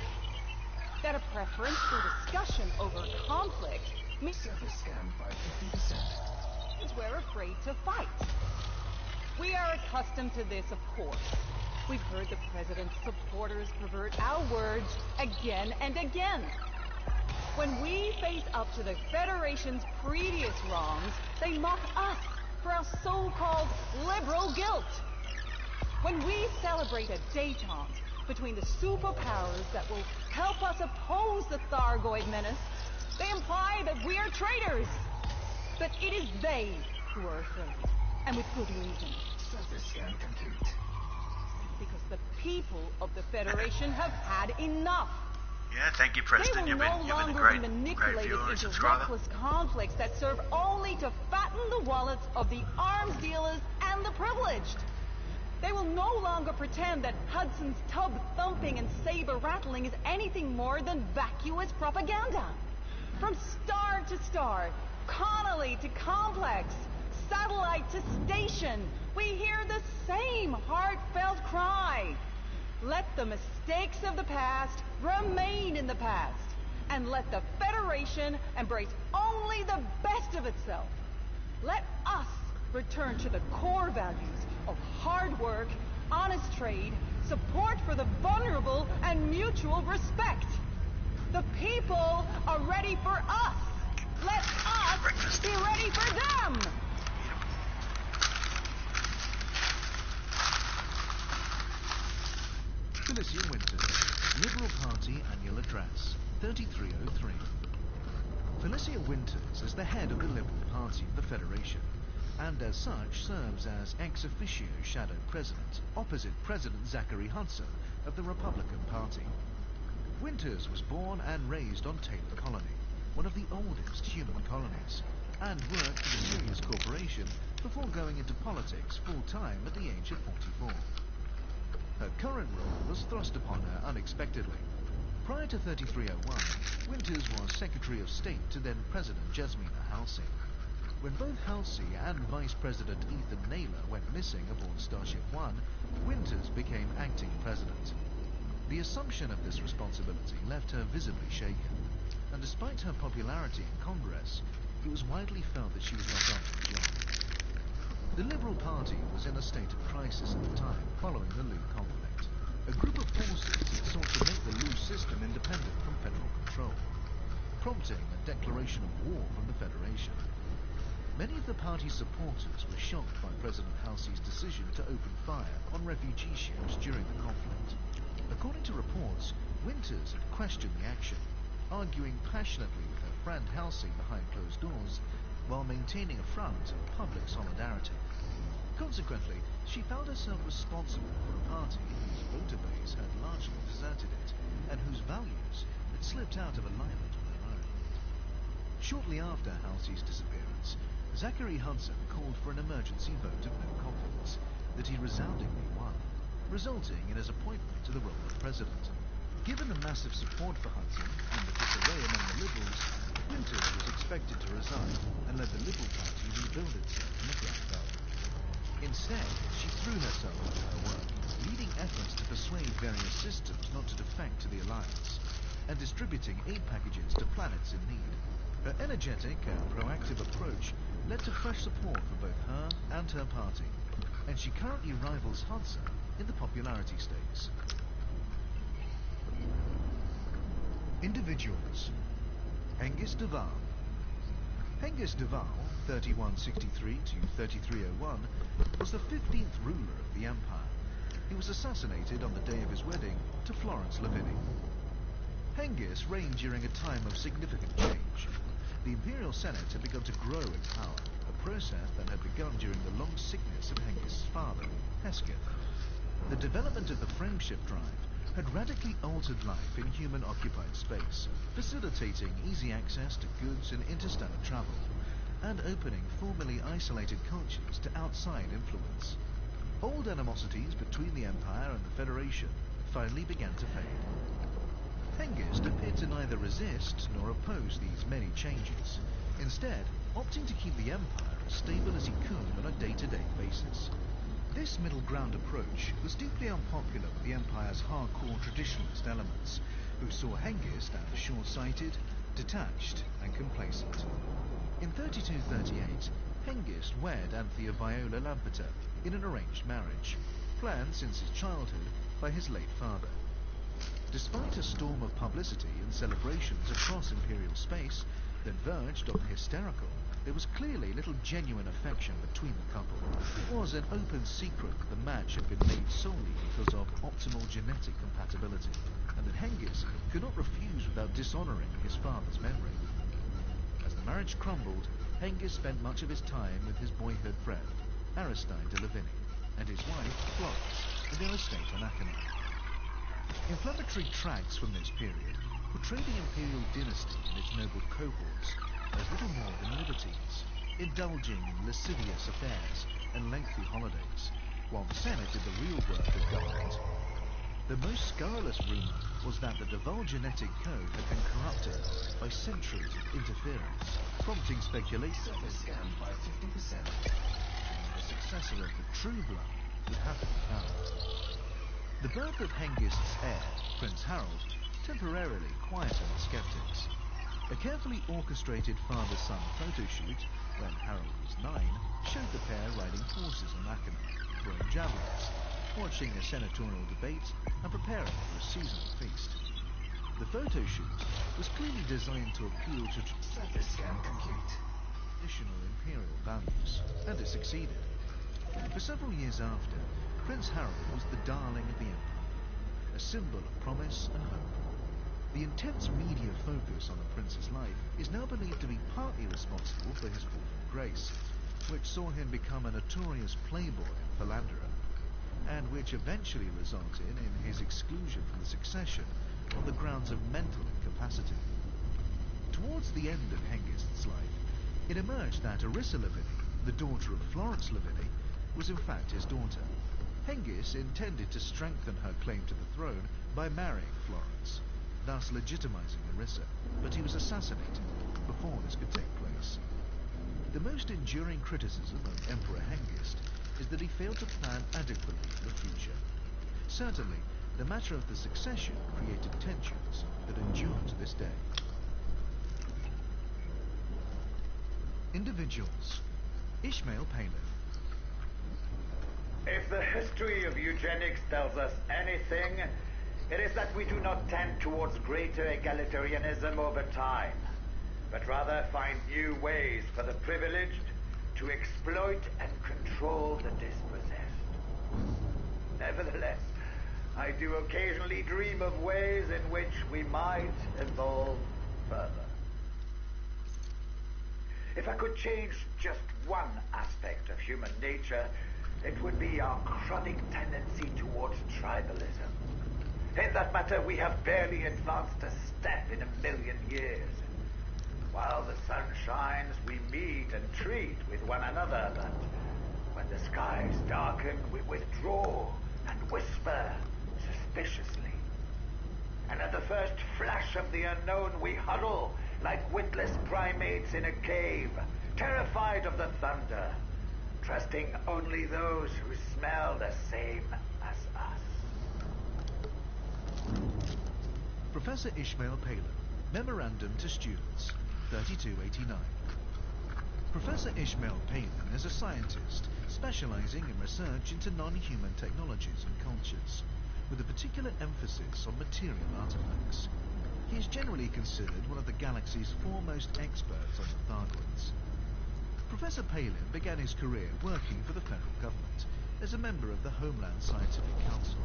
Speaker 10: That a preference for discussion over conflict means we're afraid to fight. We are accustomed to this, of course. We've heard the President's supporters pervert our words again and again. When we face up to the Federation's previous wrongs, they mock us for our so-called liberal guilt. When we celebrate a détente between the superpowers that will help us oppose the Thargoid menace, they imply that we are traitors. But it is they who are afraid, and with good reason.
Speaker 1: Surface scan complete.
Speaker 10: Because the people of the Federation have had enough.
Speaker 2: Yeah, thank you, Preston.
Speaker 10: They will no longer be manipulated into reckless conflicts that serve only to fatten the wallets of the arms dealers and the privileged. They will no longer pretend that Hudson's tub thumping and saber rattling is anything more than vacuous propaganda. From star to star, Connolly to complex, satellite to station, we hear the same heartfelt cry. Let the mistakes of the past remain in the past, and let the Federation embrace only the best of itself. Let us return to the core values of hard work, honest trade, support for the vulnerable, and mutual respect. The people are ready for us. Let us be ready for them.
Speaker 3: Felicia Winters, Liberal Party Annual Address, 3303. Felicia Winters is the head of the Liberal Party of the Federation, and as such serves as ex officio shadow president, opposite President Zachary Hudson of the Republican Party. Winters was born and raised on Taylor Colony, one of the oldest human colonies, and worked for the Sirius Corporation before going into politics full-time at the age of 44. Her current role was thrust upon her unexpectedly. Prior to 3301, Winters was Secretary of State to then-President Jasmina Halsey. When both Halsey and Vice President Ethan Naylor went missing aboard Starship One, Winters became acting president. The assumption of this responsibility left her visibly shaken, and despite her popularity in Congress, it was widely felt that she was not up to the job. The Liberal Party was in a state of crisis at the time, following the Lu conflict. A group of forces had sought to make the Lu system independent from federal control, prompting a declaration of war from the Federation. Many of the party's supporters were shocked by President Halsey's decision to open fire on refugee ships during the conflict. According to reports, Winters had questioned the action, arguing passionately with her friend Halsey behind closed doors, while maintaining a front of public solidarity. Consequently, she found herself responsible for a party whose voter base had largely deserted it, and whose values had slipped out of alignment with her own. Shortly after Halsey's disappearance, Zachary Hudson called for an emergency vote of no confidence that he resoundingly won, resulting in his appointment to the role of president. Given the massive support for Hudson and the disarray among the Liberals, Winters was expected to resign and let the Liberal Party rebuild itself from the ground up. Instead, she threw herself into her work, leading efforts to persuade various systems not to defect to the Alliance, and distributing aid packages to planets in need. Her energetic and proactive approach led to fresh support for both her and her party, and she currently rivals Hudson in the popularity stakes. Individuals. Hengist Duval. Hengist Duval, 3163 to 3301, was the 15th ruler of the Empire. He was assassinated on the day of his wedding to Florence Lavinie. Hengist reigned during a time of significant change. The Imperial Senate had begun to grow in power, a process that had begun during the long sickness of Hengist's father, Hesketh. The development of the Friendship Drive had radically altered life in human-occupied space, facilitating easy access to goods and interstellar travel, and opening formerly isolated cultures to outside influence. Old animosities between the Empire and the Federation finally began to fade. Hengist appeared to neither resist nor oppose these many changes, instead opting to keep the Empire as stable as he could on a day-to-day basis. This middle ground approach was deeply unpopular with the Empire's hardcore traditionalist elements, who saw Hengist as short-sighted, detached, and complacent. In 3238, Hengist wed Anthea Viola Lampeter in an arranged marriage, planned since his childhood by his late father. Despite a storm of publicity and celebrations across Imperial space that verged on the hysterical, there was clearly little genuine affection between the couple. It was an open secret that the match had been made solely because of optimal genetic compatibility, and that Hengist could not refuse without dishonoring his father's memory. As the marriage crumbled, Hengist spent much of his time with his boyhood friend, Aristide de Lavinie, and his wife, Florence, in their estate on Acheron. Inflammatory tracts from this period portray the imperial dynasty and its noble cohorts as little more than libertines, indulging in lascivious affairs and lengthy holidays, while the Senate did the real work of government. The most scurrilous rumor was that the Duval genetic code had been corrupted by centuries of interference, prompting speculation
Speaker 1: Surface scanned by 50%.
Speaker 3: the successor of the True Blood would have to be found. The birth of Hengist's heir, Prince Harold, temporarily quietened skeptics. A carefully orchestrated father-son photo shoot, when Harold was 9, showed the pair riding horses on Acheron, throwing javelins, watching a senatorial debate, and preparing for a seasonal feast. The photo shoot was clearly designed to appeal to
Speaker 1: Surface scan complete.
Speaker 3: traditional imperial values, and it succeeded. For several years after, Prince Harold was the darling of the Empire, a symbol of promise and hope. The intense media focus on the prince's life is now believed to be partly responsible for his fall from grace, which saw him become a notorious playboy and philanderer, and which eventually resulted in his exclusion from the succession on the grounds of mental incapacity. Towards the end of Hengist's life, it emerged that Arissa Lavinie, the daughter of Florence Lavinie, was in fact his daughter. Hengist intended to strengthen her claim to the throne by marrying Florence, thus legitimizing Arissa, but he was assassinated before this could take place. The most enduring criticism of Emperor Hengist is that he failed to plan adequately for the future. Certainly, the matter of the succession created tensions that endure to this day. Individuals. Ishmael Palin.
Speaker 4: If the history of eugenics tells us anything, it is that we do not tend towards greater egalitarianism over time, but rather find new ways for the privileged to exploit and control the dispossessed. Nevertheless, I do occasionally dream of ways in which we might evolve further. If I could change just one aspect of human nature,
Speaker 13: It would be our chronic tendency towards tribalism. In that matter, we have barely advanced a step in 1,000,000 years. While the sun shines, we meet and treat with one another, but when the skies darken, we withdraw and whisper suspiciously. And at the first flash of the unknown, we huddle like witless primates in a cave, terrified of the thunder, trusting only those who smell the same as us.
Speaker 3: Professor Ishmael Palin, Memorandum to Students, 3289. Professor Ishmael Palin is a scientist specializing in research into non-human technologies and cultures, with a particular emphasis on material artifacts. He is generally considered one of the galaxy's foremost experts on the Thargoids. Professor Palin began his career working for the federal government as a member of the Homeland Scientific Council.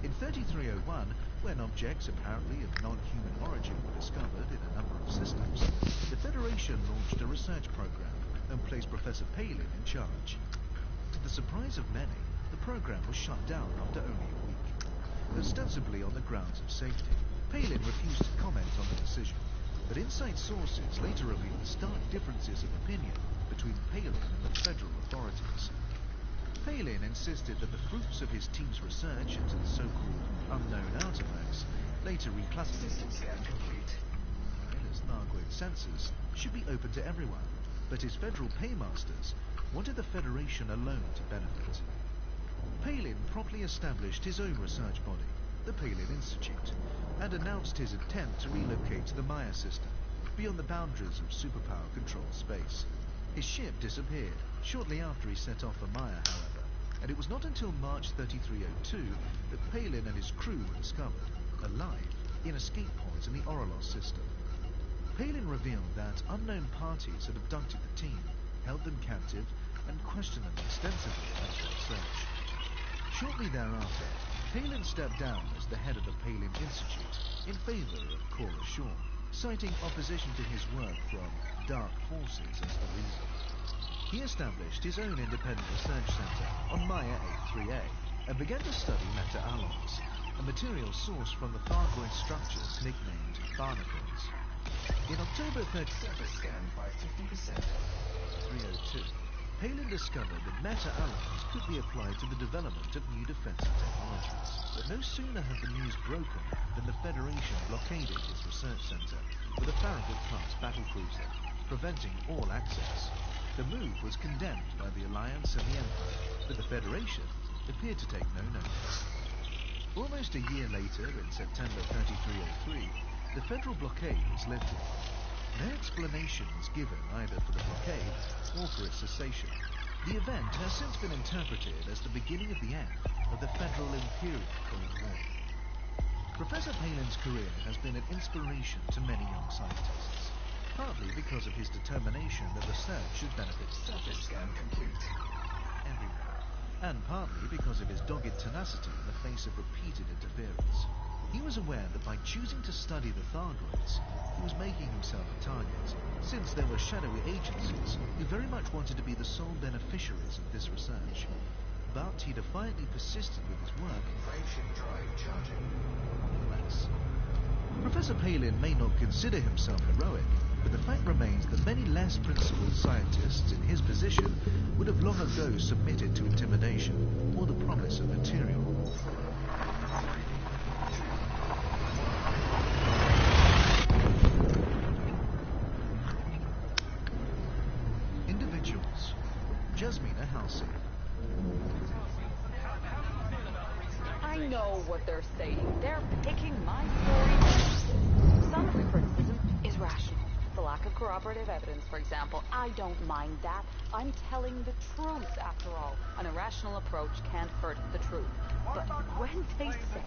Speaker 3: In 3301, when objects apparently of non-human origin were discovered in a number of systems, the Federation launched a research program and placed Professor Palin in charge. To the surprise of many, the program was shut down after only a week. Ostensibly on the grounds of safety, Palin refused to comment on the decision, but inside sources later revealed stark differences of opinion between Palin and the federal authorities. Palin insisted that the fruits of his team's research into the so-called unknown artifacts, later reclassified as Thargoid sensors, should be open to everyone, but his federal paymasters wanted the Federation alone to benefit. Palin promptly established his own research body, the Palin Institute, and announced his intent to relocate to the Maya system, beyond the boundaries of superpower-controlled space. His ship disappeared shortly after he set off for Maya, however, and it was not until March 3302 that Palin and his crew were discovered, alive, in escape pods in the Orlos system. Palin revealed that unknown parties had abducted the team, held them captive, and questioned them extensively about their research. Shortly thereafter, Palin stepped down as the head of the Palin Institute in favor of Cora Shaw, citing opposition to his work from dark forces as the reason. He established his own independent research center on Maya 83A and began to study meta-alloys, a material sourced from the Thargoid structures nicknamed barnacles. In October 302, Palin discovered that meta-alloys could be applied to the development of new defensive technologies. But no sooner had the news broken than the Federation blockaded his research center with a Farragut-class battlecruiser, preventing all access. The move was condemned by the Alliance and the Empire, but the Federation appeared to take no notice. Almost a year later, in September 3303, the federal blockade was lifted. No explanation was given either for the blockade or for its cessation. The event has since been interpreted as the beginning of the end of the Federal Imperial Cold War. Professor Palin's career has been an inspiration to many young scientists, partly because of his determination that research should benefit
Speaker 1: Surface scan complete.
Speaker 3: everyone, and partly because of his dogged tenacity in the face of repeated interference. He was aware that by choosing to study the Thargoids, he was making himself a target, since there were shadowy agencies who very much wanted to be the sole beneficiaries of this research. But he defiantly persisted with his work. Nonetheless, Professor Palin may not consider himself heroic, but the fact remains that many less principled scientists in his position would have long ago submitted to intimidation or the promise of material warfare. Individuals. Jasmina Halsey.
Speaker 14: I know what they're saying. They're picking my story. Some of the criticism is rational. The lack of corroborative evidence, for example. I don't mind that. I'm telling the truth, after all. An irrational approach can't hurt the truth. But when they say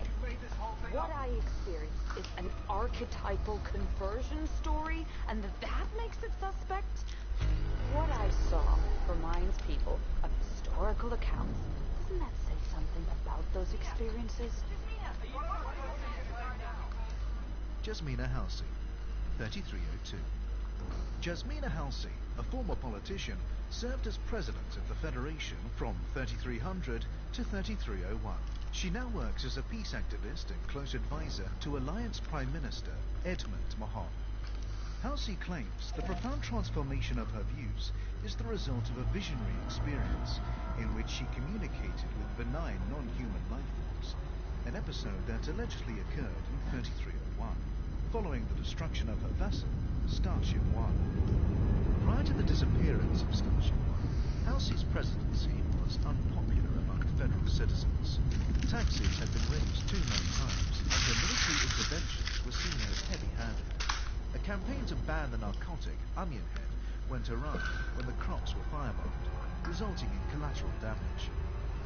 Speaker 14: what I experienced is an archetypal conversion story, and that makes it suspect, what I saw reminds people of historical accounts. Doesn't that say something about those experiences?
Speaker 3: Jasmina Halsey, 3302. Jasmina Halsey, a former politician, served as president of the Federation from 3300 to 3301. She now works as a peace activist and close advisor to Alliance Prime Minister Edmund Mahon. Halsey claims the profound transformation of her views is the result of a visionary experience in which she communicated with benign non-human life forms, an episode that allegedly occurred in 3301, following the destruction of her vessel, Starship One. Prior to the disappearance of Starship One, Halsey's presidency was unpopular among federal citizens. Taxes had been raised too many times, and her military interventions were seen as heavy-handed. A campaign to ban the narcotic Onion Head went awry when the crops were firebombed, resulting in collateral damage.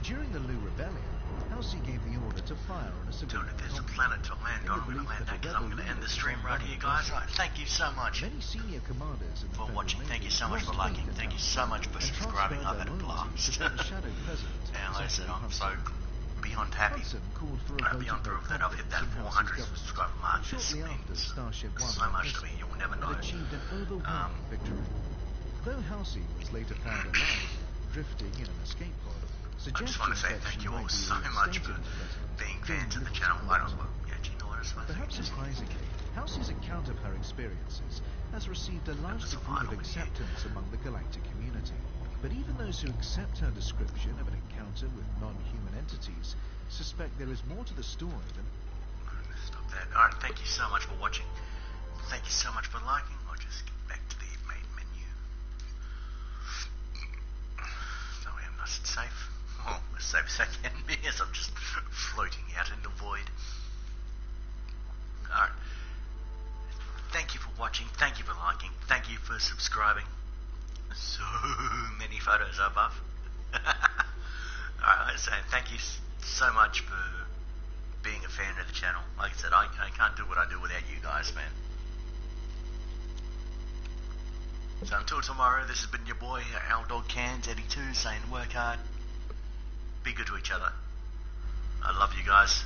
Speaker 3: During the Lu Rebellion, Halsey gave the order to fire on a civilian
Speaker 2: Dude, if there's a
Speaker 3: compound,
Speaker 2: planet to land
Speaker 3: in
Speaker 2: on,
Speaker 3: the
Speaker 2: I'm going
Speaker 3: belief
Speaker 2: to land
Speaker 3: that
Speaker 2: that
Speaker 3: the
Speaker 2: because I'm
Speaker 3: rebel
Speaker 2: going to end the
Speaker 3: leaders
Speaker 2: stream
Speaker 3: were
Speaker 2: right here, guys. Right, thank you so much
Speaker 3: Many senior commanders in the
Speaker 2: for
Speaker 3: Federal
Speaker 2: watching. Thank
Speaker 3: Navy
Speaker 2: you so much for
Speaker 3: lost
Speaker 2: liking.
Speaker 3: faith in
Speaker 2: Thank you
Speaker 3: Halsey
Speaker 2: so much for
Speaker 3: and
Speaker 2: subscribing.
Speaker 3: transferred
Speaker 2: I've had
Speaker 3: their
Speaker 2: a
Speaker 3: loyalty
Speaker 2: blast.
Speaker 3: to the shadow president.
Speaker 2: And like I said, I'm
Speaker 3: Hudson.
Speaker 2: so beyond happy.
Speaker 3: Hudson called for a vote
Speaker 2: Beyond
Speaker 3: of no
Speaker 2: proof that I've hit that
Speaker 3: confidence in
Speaker 2: 400
Speaker 3: Halsey's
Speaker 2: subscriber mark. This
Speaker 3: Shortly after
Speaker 2: means
Speaker 3: Starship One
Speaker 2: so much to me, you'll never know.
Speaker 3: and achieved an overwhelming victory. Though Halsey was later found alive, drifting in an escape pod,
Speaker 2: I just want to say thank you all so much for being fans of the channel. I don't know. Yeah, do you know what I was supposed to
Speaker 3: Perhaps surprisingly, Halsey's account of her experiences has received a large degree of acceptance among the galactic community. But even those who accept her description of an encounter with non-human entities suspect there is more to the story than...
Speaker 2: Stop that. Alright, thank you so much for watching. Thank you so much for liking. I'll just get back to the main menu. So I am nice and safe. Oh, as safe as I can be as I'm just floating out in the void. Alright. Thank you for watching. Thank you for liking. Thank you for subscribing. So many photos above. Alright, I say thank you so much for being a fan of the channel. Like I said, I can't do what I do without you guys, man. So until tomorrow, this has been your boy, OwlDogCans82, saying work hard, be good to each other. I love you guys.